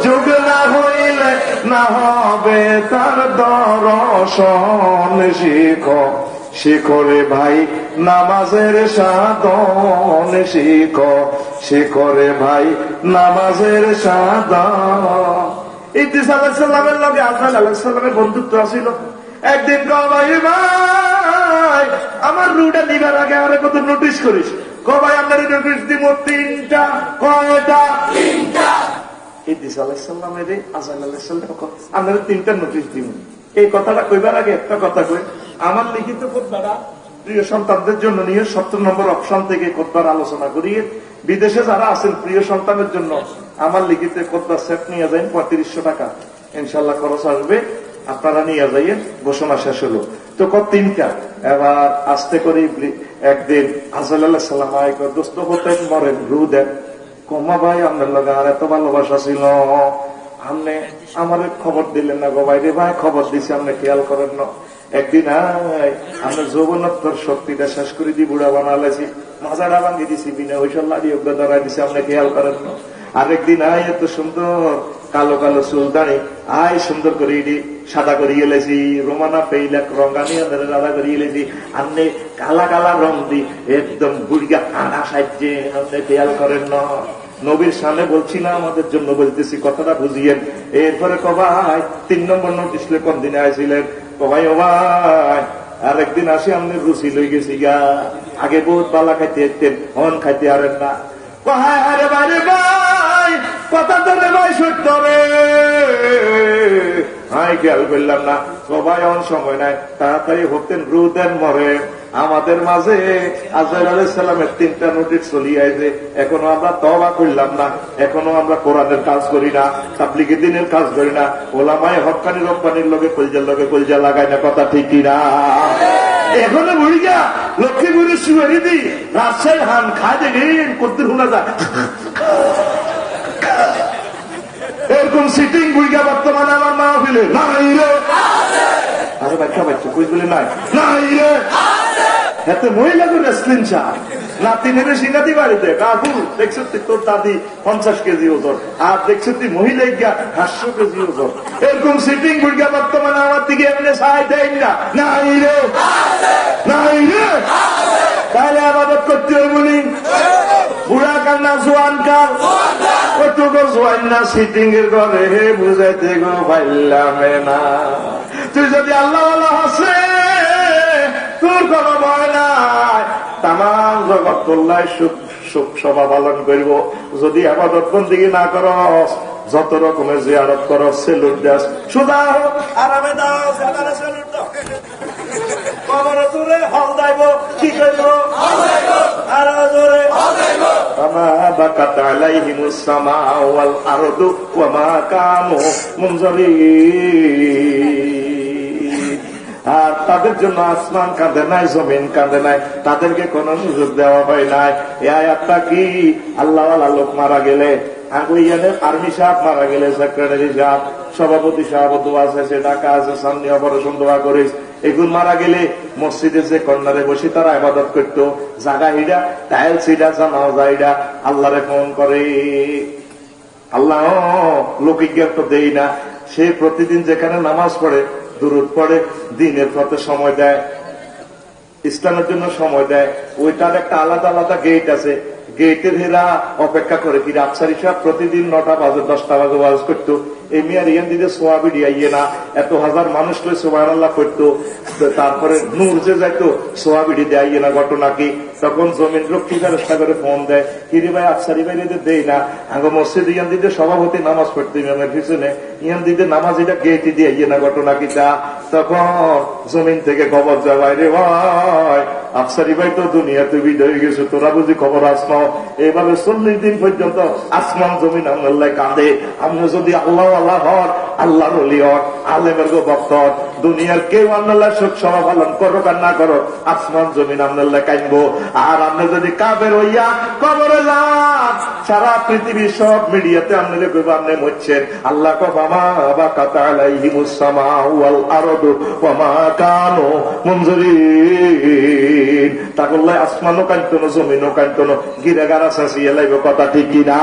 যোগ না হইলে না হবে তার দর্শন শিখরে ভাই নামাজের সাধন শিখরে ভাই নামাজের সাধন ইদ্রিস আলাইহিস সালামের লগে আজরাইল আলাইহিস সালামের বন্ধুত্ব ছিল। একদিন কবাই ভাই আমার রুটা নিবার আগে আরে কত নোটিশ করিস, কবাই আপনার নোটিশ দিব 3টা। কয়টা? 3টা। ইদ্রিস আলাইহিস সালামের আজরাইল আলাইহিস সালাম আপনার 3টা নোটিশ দিব। এই কথাটা কইবার আগে একটা কথা কই, আমার লিখিত খোদবাটা প্রিয় সন্তানদের জন্য নিয়ে 70 নম্বর অপশন থেকে খোদবার আলোচনা করিয়ে বিদেশে যারা আছেন প্রিয় সন্তানের জন্য আমার লিখিত খোদবার সেট নিয়ে যান 3500 টাকা ইনশাল্লাহ খরচ আসবে, আপনারা নিয়ে যাইয়েন। ঘোষণা শেষ হলো তো 3টা। এবার আস্তে করে একদিন আজরাইল আলাইহিস সালাম আয় দোস্ত হতেন মরেন রু দেন, কমা ভাই আপনার লগে আর এত ভালোবাসা ছিল, আপনি আমার খবর দিলেন না গো ভাই রে। ভাই খবর দিছি আপনি খেয়াল করেন না। একদিন আমরা যৌবনত্বর শক্তিটা শেষ করে দিয়ে বুড়া বানালেছি, মাজাটা ভাঙিয়ে দিছি, বিনা হইসল লাড়িয়ে ধরাই দিছি, আপনি খেয়াল করেন না। আরেকদিন এত সুন্দর কালো কালো চুল দাঁড়ি সুন্দর করে সাদা করিয়ে লেছি, রোমানা পেইলাক রঙানি সাদা করিয়ে লেছি, আপনি কালা কালা রং দি একদম বুড়িয়া কানা সাহায্যে, আপনি খেয়াল করেন না। নবীর সামনে বলছি না, আমাদের জন্য বলতেছি, কথাটা বুঝিয়েন। এরপরে কবাই 3 নম্বর নোটিশ কোন দিনে আইছিলেন, কবাই ও ভাই আরেকদিন আসি আপনি রুচি লই গেছি গা, আগে বহুত বালা খাইতে যেতেন, হন খাইতে আরেন না। আরে বারে ভাই কথা ধরে ভাই সত্য রে, হাই খেয়াল করলাম না। সবাই অন সময় নাই, তাড়াতাড়ি হতেন রু দেন মরে। আমাদের মাঝে আজরাইল আলাইহিস সালামের 3টা নোটিশ চলিয়ে আইছে, এখনো আমরা তওবা করলাম না, এখনো আমরা কোরআনের কাজ করি না, তাবলীগের দিনের কাজ করি না, ওলামায়ে হক্কানি রব্বানির লগে কলজা লাগাই না, কথা ঠিক কিনা? এখনো বুড়িয়া লক্ষ্মীপুরের সুয়ারি দি রাজশাহী হান খায় দেখেন করতে শোনা যায় এরকম সিটিং বুড়িয়া বর্তমানে আমার মাহফিলে নাই রে। আরে বাচ্চা কই বলে নাই নাই রে। এতে মহিলা করে রেসলিং চায় নাতিনের সিঙ্গাতি বাড়িতে কাকুল দেখছো তোর দাদি 50 কেজি ওজন, আর দেখছো তুই মহিলা 800 কেজি ওজন। এরকম সিটিং বুড়িয়া বর্তমানে আমার দিকে এমনি সাহায্য দেয় না, নাই রে নাই রে। তাহলে আবাদত করতে হবে বলি, বুড়া কাল না জোয়ান কাল, কতগো জোয়ান না সিটিং এর ঘরে বুঝাইতে গো পাইলাম না। তুই যদি আল্লাহ আল্লাহ হাসে তোর কোন ভয় নাই, তাম জগৎ তোল্লাই সুখ সভা পালন করব। যদি আবাদত বন্দিগি না করস, যত রকমের জিয়ারত করস, সেলুট দাস সুদা আরামে দাও, সেলুট দাও, কবরে জোরে হল দাইব, কি করব আরো জোরে আমা বাকাত আলাইহিমুস সামাউ ওয়াল আরদু ওয়া মা কানু মুনজারিন। আর তাদের জন্য আসমান কাঁদে নাই, জমিন কাঁদে নাই, তাদেরকে কোন সুযোগ দেওয়া হয় নাই। এই আয়াতটা কি? আল্লাহওয়ালা লোক মারা গেলে, আর্মি সাহেব মারা গেলে, সেক্রেটারি সাহেব, সভাপতি সাহেব দোয়া আছে, ডাকা আছে, সামনে অপারেশন দোয়া করিস, এগুলো মারা গেলে মসজিদে যে কর্নারে বসে তারা ইবাদত করতো, জাগা হিডা টাইলস হিডা জানাজা হিডা আল্লাহরে ফোন করে। আল্লাহ লৌকিক তো দেই না, সে প্রতিদিন যেখানে নামাজ পড়ে, দুরূদ পড়ে, দিনের পথে সময় দেয়, ইসলামের জন্য সময় দেয়, ওইটার একটা আলাদা আলাদা গেট আছে। গেটের হেরা অপেক্ষা করে কি আফসারি সাহেব প্রতিদিন 9টা বাজে 10টা বাজে ওয়াজ করতো, এই মিয়ার ইয়ান দিতে সোয়াবি ডিয়াইয়ে না, এত হাজার মানুষ করে সুবহানাল্লাহ করতো, তারপরে নূর যে যাইতো সোয়াবিডি দেয়াইয়ে না। ঘটনা কি? তখন জমিন রক্ষী ফেরেশতা করে ফোন দেয়, কিরে ভাই আফসারি ভাই দেই না, আগে মসজিদ ইয়ান দিতে সভাপতি নামাজ পড়তে ইমামের পিছনে, ইয়ান দিতে নামাজ এটা গেটে দিয়াইয়ে না। ঘটনা কি তা? তখন জমিন থেকে খবর যায়, ভাই রে ভাই আফসারি ভাই তো দুনিয়াতে বিদায় হয়ে গেছে, তোরা বুঝি খবর আসমাও। এইভাবে 40 দিন পর্যন্ত আসমান জমিন আল্লাহ কাঁদে। আপনি যদি আল্লাহ আল্লাহ হন, আল্লাহর ওলি হন, আলেমের গো ভক্ত হন, দুনিয়ার কেউ আল্লাহ শোক সভা পালন করো আর না করো, আসমান জমিন আল্লাহ কাঁদবো। আর আপনি যদি কাবের হইয়া কবরে যান, সারা পৃথিবীর সব মিডিয়াতে আপনাদের আপনি মরছেন। আল্লাহ কমা বা কাতা আলাইহিমুস সামাউ ওয়াল আরদু ওয়া মা কানু মুনজারিন। তাকল্লাই আসমানও কাঁদতো, জমিনও কাঁদতো, গিরাগারা সাসিয়ে লাইব, কথা ঠিক কিনা?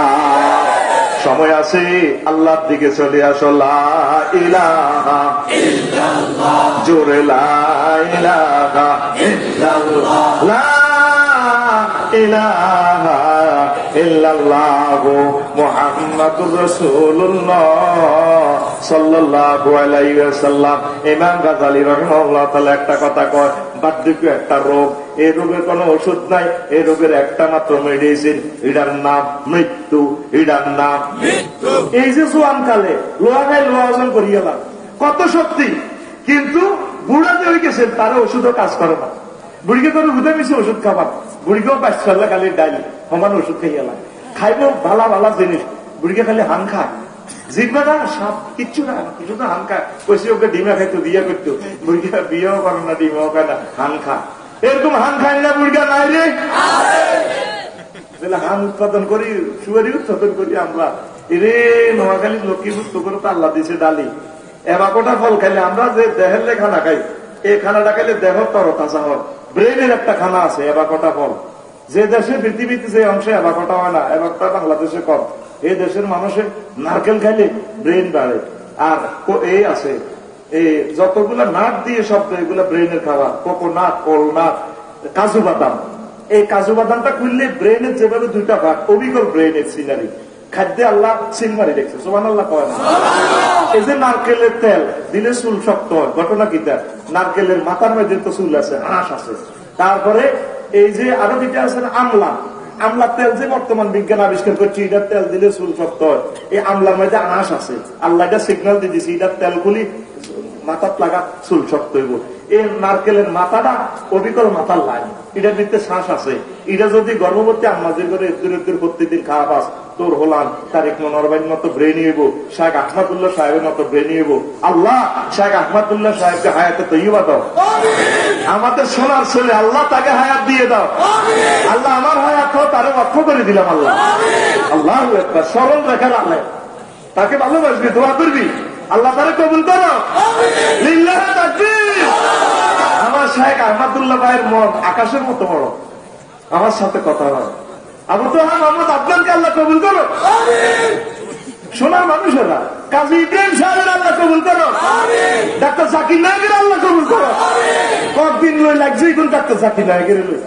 সময় আছে, আল্লাহর দিকে চলে আসো। লা ইলাহা ইল্লাল্লাহ, জোরে লা ইলাহা ইল্লাল্লাহ, লা ইলাহা ইল্লাল্লাহ। ইল্লাল্লাহু মুহাম্মাদুর রাসূলুল্লাহ সাল্লাল্লাহু আলাইহি ওয়াসাল্লাম। ইমাম গাজ্জালী রাহিমাহুল্লাহ তাআলা একটা কথা কয়, বার্ধক্য একটা রোগ, এই রোগের কোনো ওষুধ নাই, এই রোগের একটা মাত্র মেডিসিন, এটার নাম মৃত্যু, এটার নাম মৃত্যু। এই যে জোয়ান কালে লোহা খাই লোহা ওজন করিয়ে গেলাম, কত শক্তি, কিন্তু বুড়াতে হয়ে গেছেন, তারা ওষুধও কাজ করে না। বুড়িকে করে উঠে মিশে ওষুধ খাবার, বুড়িকেও 5 খালি ডাইল সমান ওষুধ খাইয়ে গেলাম, খাইব ভালা ভালা জিনিস, বুড়িকে খালি হান খায়, জিতবাটা সাপ কিচ্ছু না, শুধু হান খায়। কইসি ওকে ডিমা খাইতো, বিয়ে করতো, বুড়িকে বিয়েও করে না, ডিমাও খায় না, হান খায়। এরকম হান খায় না বুড়িকা নাই রে, হান উৎপাদন করি, সুয়ারি উৎপাদন করি আমরা। এরে নোয়াখালী লক্ষ্মীপুর তো করে তো আল্লাহ দিছে ডালি, এবাকোটা ফল খাইলে আমরা যে দেহের খানা খাই, এই খানাটা খাইলে দেহ তরতাজা হয়। ব্রেনের একটা খানা আছে এবাকোটা ফল, যে দেশে পৃথিবীতে যে অংশে এবাকোটা হয় না, এবাকটা বাংলাদেশে কম। এই দেশের মানুষের নারকেল খাইলে ব্রেন বাড়ে। আর এই আছে এই যতগুলা নাট দিয়ে শব্দ, এগুলা ব্রেনের খাওয়া, কোকোনাট, ওলনাট, কাজু বাদাম। এই কাজু বাদামটা খুললে ব্রেনের যেভাবে দুইটা ভাগ, অবিকল ব্রেনের সিনারি খাদ্যে আল্লাহ সিলমারি দেখছে, সুবহানাল্লাহ কয় না। এই যে নারকেলের তেল দিলে চুল শক্ত হয়, ঘটনা কিটা, নারকেলের মাথার মধ্যে তো চুল আছে, আঁশ আছে। তারপরে এই যে আরো দুইটা আছে আমলা, আমলার তেল যে বর্তমান বিজ্ঞান আবিষ্কার করছে, এটার তেল দিলে চুল শক্ত হয়। এই আমলার মধ্যে আঁশ আছে, আল্লাহ এটা সিগন্যাল দিয়ে দিচ্ছে, এটার তেল গুলি মাথার লাগা চুল শক্ত হইব। এই নারকেলের মাথাটা অবিকল মাথার লাইন, এটার ভিতরে শ্বাস আছে। এটা যদি গর্ভবতী আম্মাজির করে প্রতিদিন খাওয়া পাস, তোর হলাম তারিক মনোরবাইন মতো ব্রেন হইব, শাহেখ আহমদুল্লাহ সাহেবের মতো ব্রেন হইব। আল্লাহ শাহেখ আহমদুল্লাহ সাহেবকে হায়াতে তৈবা দাও, আমাদের সোনার ছেলে, আল্লাহ তাকে হায়াত দিয়ে দাও। আল্লাহ আমার হায়াত তারে অর্থ করে দিলাম। আল্লাহ আল্লাহ স্মরণ রেখে রাখলে তাকে ভালোবাসবি, দোয়া করবি, আল্লাহ তারে কবুল করো। লিল্লাহি তাকবীর। আমার শাহেখ আহমদুল্লাহ ভাইয়ের মন আকাশের মতো বড়, আমার সাথে কথা হয়। আবু তোহা মোহাম্মদ আফগানকে আল্লাহ কবুল করো। সোনার মানুষেরা কাজী ইব্রাহিম সাহেবের আল্লাহ কবুল করো, ডাক্তার জাকির নায়কের আল্লাহ কবুল করো। কতদিন লই লাগছে এখন ডাক্তার জাকির নায়কের লই।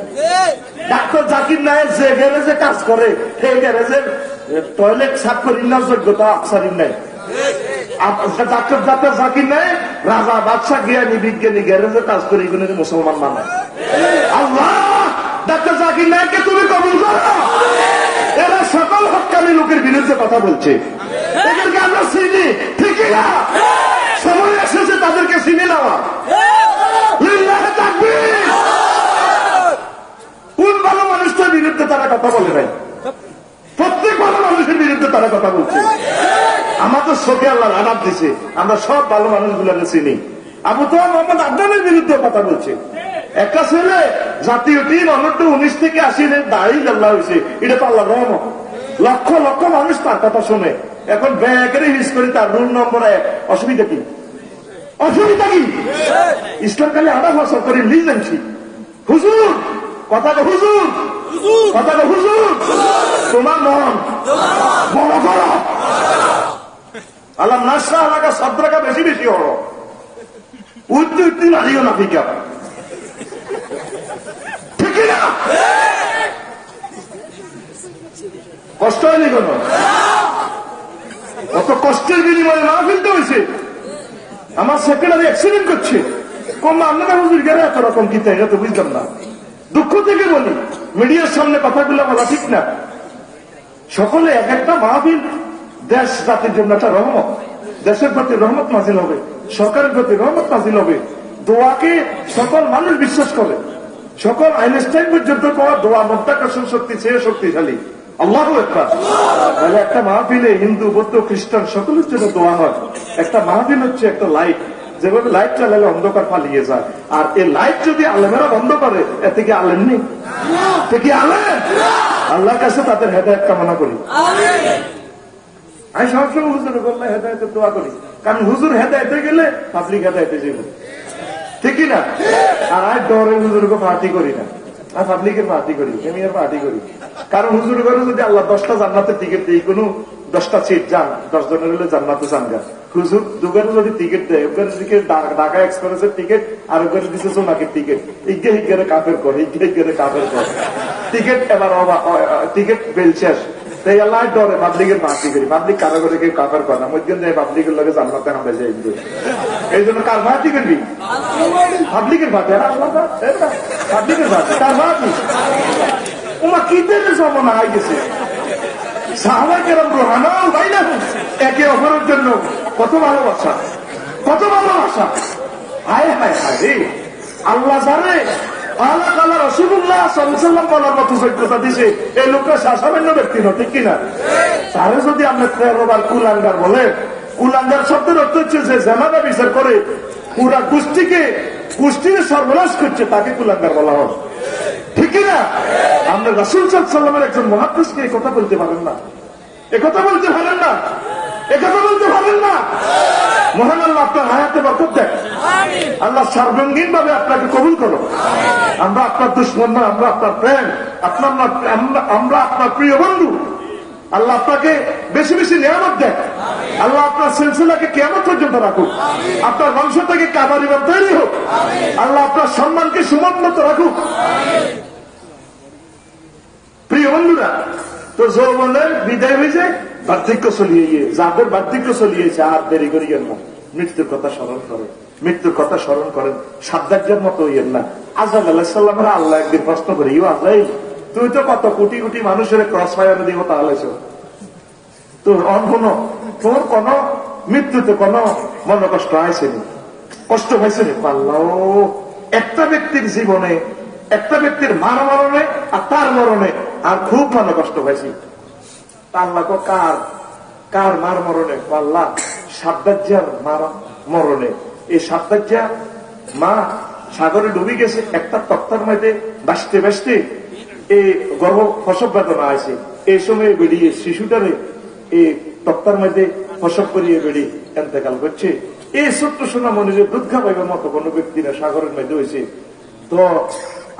ডাক্তার জাকির নায়ক যে গ্যারেজে কাজ করে, সেই গ্যারেজের টয়লেট সাফ করি না যোগ্যতা আফসারির নাই। ডাক্তার জাকির নায়ক রাজা বাদশাহ জ্ঞানী বিজ্ঞানী গ্যারেজে কাজ করে, এগুলো মুসলমান মানে। আল্লাহ ডাক্তার জাকির নায়ককে তুমি কবুল করো। এরা সকল হক্কানি লোকের বিরুদ্ধে কথা বলছে, এদেরকে আমরা চিনি, ঠিকই না? সময় এসেছে তাদেরকে চিনে নেওয়া। লিল্লাহি তাকবীর। কোন ভালো মানুষটার বিরুদ্ধে তারা কথা বলে নাই? প্রত্যেক ভালো মানুষের বিরুদ্ধে তারা কথা বলছে। আমাদের চোখে আল্লাহ লাগাত দিছে, আমরা সব ভালো মানুষগুলোকে চিনি। আবু তোহা মোহাম্মদ আফগানের বিরুদ্ধে কথা বলছে। একটা ছেলে জাতীয় টিম অনূর্ধ্ব 19 থেকে 80 দাঁড়িয়ে আল্লাহ হয়েছে, এটা তো আল্লাহ রহমত। লক্ষ লক্ষ মানুষ তার কথা শুনে। এখন ব্যাগের হিস করি তার রুল নম্বর 1, অসুবিধা কি? অসুবিধা কি? ইসলাম খালি 8 বছর করে লিজেন্সি। হুজুর কথাটা, হুজুর কথাটা, হুজুর তোমার মন বড় করো। আল্লাহ নাসরা এলাকা সদ্রাকা বেশি বেশি হলো, উঠতে উঠতে মারিও না ফিকা, ঠিক না? কষ্ট হয়নি কোন? অত কষ্টের বিনিময়ে মাহফিলতে হয়েছে। আমার সেক্রেটারি অ্যাক্সিডেন্ট করছে, কম আপনারা হুজুর গেলে এত রকম কি তাই, এটা তো বুঝলাম না। দুঃখ থেকে বলি, মিডিয়ার সামনে কথাগুলো বলা ঠিক না। সকলে এক একটা মাহফিল দেশ জাতির জন্য একটা রহমত, দেশের প্রতি রহমত নাজিল হবে, সরকারের প্রতি রহমত নাজিল হবে। দোয়াকে সকল মানুষ বিশ্বাস করে, সকল আইনস্টাইন পর্যন্ত পাওয়া দোয়া মধ্যাকর্ষণ শক্তি চেয়ে শক্তিশালী। আল্লাহু আকবার। তাহলে একটা মাহফিলে হিন্দু বৌদ্ধ খ্রিস্টান সকলের জন্য দোয়া হয়। একটা মাহফিল হচ্ছে একটা লাইট, যেভাবে লাইট চালালে অন্ধকার পালিয়ে যায়, আর এই লাইট যদি আলেমেরা বন্ধ করে, এতে কি আলেম নেই? এতে কি আলেম? আল্লাহর কাছে তাদের হেদায়েত কামনা করি। আমি সবসময় হুজুর বললে হেদায়েতের দোয়া করি, কারণ হুজুর হেদায়েতে গেলে পাবলিক হেদায়েতে যাবে, ঠিক না? আর আজ ডরে হুজুরকে পার্টি করি না, আর পাবলিকের পার্টি করি, এমিয়ার পার্টি করি। কারণ হুজুর করে যদি আল্লাহ 10টা জান্নাতের টিকিট দিই, কোনো 10টা সিট যান, 10 জনের হলে জান্নাতে যান গা। হুজুর দুগারে যদি টিকিট দেয়, ওখানে দিকে ঢাকা এক্সপ্রেসের টিকিট, আর ওখানে দিচ্ছে সোনাকের টিকিট, ইগে হিগেরে কাফের করে, ইগে হিগেরে কাফের করে টিকিট। এবার টিকিট বেল শেষ, তাই আল্লাহ ডরে পাবলিকের মাফি করি, পাবলিক কারো করে কেউ কাফার করে না, মধ্যে নেই পাবলিকের লগে জান্নাতে আমরা যাই। এই জন্য কার মাফি করবি? পাবলিকের ভাতে, পাবলিকের ভাতে কার মাফি? ওমা কি দেবে জমানা হয়ে গেছে। সাহাবায়ে কেরাম রোহানাও বাইনা একে অপরের জন্য কত ভালোবাসা, কত ভালোবাসা। হায় হায় হায় রে, আল্লাহ জানে আল্লাহ আল্লাহ রাসূলুল্লাহ সাল্লাল্লাহু আলাইহি ওয়াসাল্লাম বলার মতো যোগ্যতা দিছে। এই লোকটা সামান্য ব্যক্তি না, ঠিক কিনা? তারে যদি আমরা 13 বার কুলাঙ্গার বলে, কুলাঙ্গার শব্দের অর্থ হচ্ছে যে জামানা বিচার করে পুরা গোষ্ঠীকে সর্বনাশ করছে, তাকে কুলাঙ্গার বলা হয়, ঠিক কিনা? আমরা রাসূল সাল্লাল্লাহু আলাইহি ওয়াসাল্লামের একজন মুহাদ্দিসকে এই কথা বলতে পারেন না, একথা বলতে পারেন না, একথা বলতে পারেন না। মহান আল্লাহ আপনার হায়াতে বরকত দেন, আল্লাহ সার্বঙ্গীন ভাবে আপনাকে কবুল করো। আমরা আপনার দুশ্মন না, আমরা আপনার প্রেম, আমরা আপনার প্রিয় বন্ধু। আল্লাহ আপনাকে বেশি বেশি নিয়ামত দেন, আল্লাহ আপনার সিলসিলাকে কিয়ামত পর্যন্ত রাখুক, আপনার বংশ থেকে কাবারিবার তৈরি হোক, আল্লাহ আপনার সম্মানকে সমুন্নত রাখুক। প্রিয় বন্ধুরা, তো যৌবনের বিদায় হয়েছে, বার্ধক্য চলিয়ে গিয়ে, যাদের বার্ধক্য চলিয়েছে আর দেরি করিয়েন না, মৃত্যুর কথা স্মরণ করেন, মৃত্যুর কথা স্মরণ করেন, সাদ্দাজ্জার মতো হইয়েন না। আজরাইল আলাইহিস সালামের আল্লাহ একদিন প্রশ্ন করে, ইউ আজরাইল, তুই তো কত কোটি কোটি মানুষের ক্রস ফায়ারে দিব তাহলে তোর তোর কোন মৃত্যুতে কোন মন কষ্ট হয়েছেনি, কষ্ট হয়েছেনি? আল্লাহ, একটা ব্যক্তির জীবনে, একটা ব্যক্তির মরণে আর তার মরণে আর খুব মন কষ্ট হয়েছে। আল্লাহ কার মার মরণে? আল্লাহ সাদ্দাজ্জার মার মরণে। এই সাদ্দাজ্জা মা সাগরে ডুবে গেছে, একটা তক্তার মধ্যে বাঁচতে বাঁচতে এই গর্ভ প্রসব বেদনা আছে। এই সময় বেরিয়ে শিশুটারে এই তক্তার মধ্যে প্রসব করিয়ে বেরিয়ে এতেকাল করছে। এই ছোট্ট সোনা মনিরের দুধ খাওয়াইবার মতো কোন ব্যক্তিরা সাগরের মধ্যে হয়েছে। তো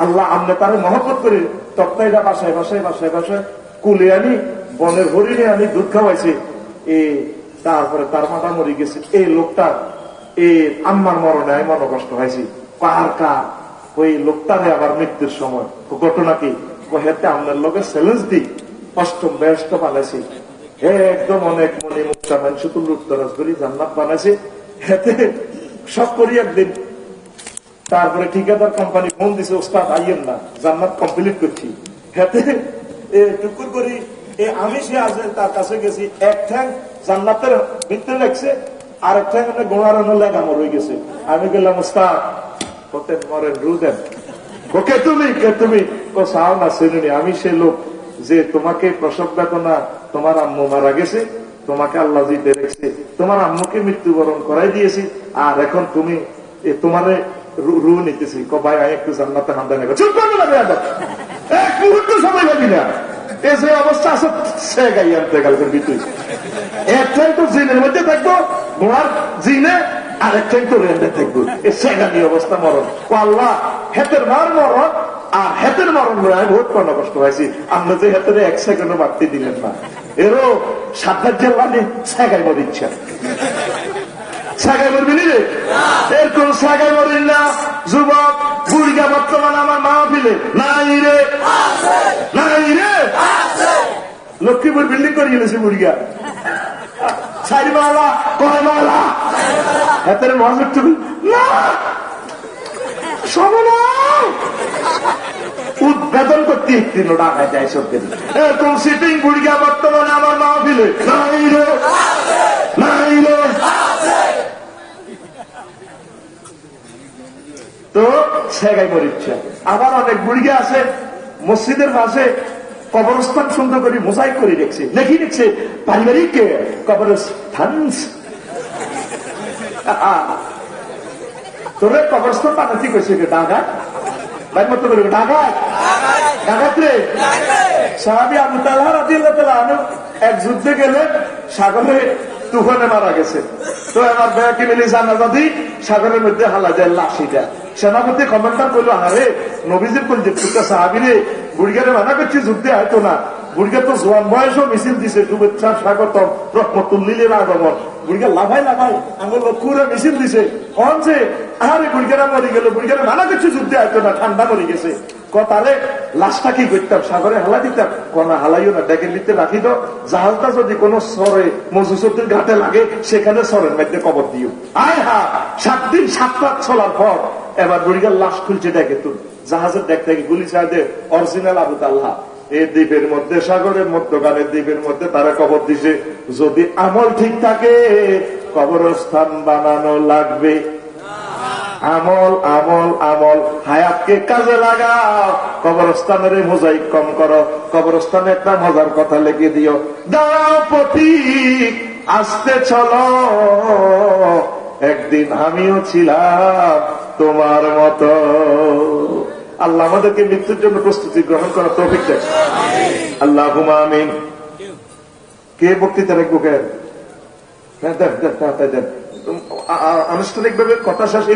আল্লাহ আমরা তারে মহব্বত করে তক্তাইটা বাসায় বাসায় বাসায় বাসায় কুলে আনি, বনের হরিণে আনি দুধ খাওয়াইছে। তারপরে তার মাথা মরে গেছে। এই লোকটা এই আম্মার মরণে আমি মনে কষ্ট হয়েছি। কার ওই লোকটারে আবার মৃত্যুর সময় ঘটনা কি হেতে আপনার লোকের চ্যালেঞ্জ দিই, অষ্টম ব্যস্ত বানাইছি, হে একদম অনেক মনে মুক্তা মানুষ তুল উত্তরাজ করি জান্নাত বানাইছে, হেতে সব করি একদিন। তারপরে ঠিকাদার কোম্পানি ফোন দিছে, ওস্তাদ আইয়েন না, জান্নাত কমপ্লিট করছি। হেতে টুকুর করি আমি সে আছে তার কাছে গেছি, এক ঠ্যাং জান্নাতের ভিতরে লাগছে, আর এক ঠ্যাং গোড়ার লেখা মর হয়ে গেছে। আমি গেলাম, ওস্তাদ হতে মরেন রু দেন। কে তুমি চাও না শুনুনি, আমি সে লোক যে তোমাকে প্রসব বেদনা, তোমার আম্মু মারা গেছে, তোমাকে আল্লাহ জিতে রেখেছে, তোমার আম্মুকে মৃত্যুবরণ করাই দিয়েছি, আর এখন তুমি তোমারে রু নিতেছি। ভাই একটু জান্নাতে হামদা নেবে, চুপ করবে না, এক মুহূর্ত সময় লাগি না। এই যে অবস্থা আছে সে গাই আনতে গেল ভিতরে, একটাই তো জিনের মধ্যে থাকবো, ঘোড়ার জিনে, আর একটাই তো রেন্ডে থাকবো। এই সেগানি অবস্থা মরণ। ও আল্লাহ, হেতের মার মরণ আর হেতের মরণ আমি বহুত কষ্ট কষ্ট হয়েছি। আমরা যে হেতের 1 সেকেন্ডও বাড়তে দিলেন না, এরও সাদ্দাজ্জার মানে সেগাই মর ইচ্ছা। সাগাই মরবি রে, এর কোন সাগাই মরিন না। যুবক বুড়িগা বর্তমানে আমার মা ফিলে নাই রে, নাই রে, লক্ষ্মীপুর বিল্ডিং করে গেলেছে বুড়িগা, 4 মালা 5 মালা হাতের মহাজুর তুমি না সব না উদ্বোধন করতে একদিন ডাকা যায় সত্যি। এরকম সিটিং বুড়িগা বর্তমানে আমার মা ফিলে নাই রে, নাই রে। তো সেগাই মরিচ্ছে। আবার অনেক বুড়িয়া আছে মসজিদের মাঝে কবরস্থান সুন্দর করে মোজাইক করে রেখেছে, লেখি রেখেছে পারিবারিক কবরস্থান। তোর কবরস্থান বানাতে কইছে ডাকাত, ভাই মতো করে ডাকাত, ডাকাত রে। সাহাবী আবু তালহা রাদিয়াল্লাহু তাআলা আনহু এক যুদ্ধে গেলে সাগরে তুফানে মারা গেছে। তো আমার ব্যাকে মিলি জানাজা দিই, সাগরের মধ্যে হালা যায় লাশিটা। সেনাপতি কমান্ডার করলো, আরে নবীজির কোন যেটা সাহাবী রে, বুড়িগারে মানা করছি যুদ্ধে হয়তো না, বুড়িগা তো জোয়ান বয়সও মিছিল দিছে, শুভেচ্ছা স্বাগতম রহমতুল্লিলের আগমন। বুড়িগা লাভাই আমার লক্ষ্যরা মিছিল দিছে, অন যে আরে বুড়িগারা মরে গেল, বুড়িগারে মানা করছি যুদ্ধে হয়তো না, ঠান্ডা মরে গেছে। তাহলে লাশটা কি করতাম, সাগরে হালা দিতাম? কোনা হালাইও না, ডেকে নিতে রাখি দাও, জাহাজটা যদি কোনো সরে মজুসুদ্দিন ঘাটে লাগে সেখানে সরের মধ্যে কবর দিও। আয় হা 7 দিন 7 রাত চলার পর এবার বুড়িগার লাশ খুলছে, দেখে তুই জাহাজের দেখ থেকে গুলি চাঁদে অরিজিনাল আবু তালহা এই দ্বীপের মধ্যে, সাগরের মধ্যখানের দ্বীপের মধ্যে তারা কবর দিছে। যদি আমল ঠিক থাকে কবরস্থান বানানো লাগবে। আমল আমল আমল, হায়াতকে কাজে লাগাও, কবরস্থানের মোজাইক কম করো, কবরস্থানে একটা মজার কথা লিখে দিও, দাঁড়াও পথিক আসতে চলো, একদিন আমিও ছিলাম তোমার মতো। আল্লাহ আমাদেরকে মৃত্যুর জন্য প্রস্তুতি গ্রহণ করার তৌফিক দেন, আল্লাহুম্মা আমিন। কে বক্তৃতা রাখবো? কে? হ্যাঁ দেন, আনুষ্ঠানিক ভাবে কথা শেষ।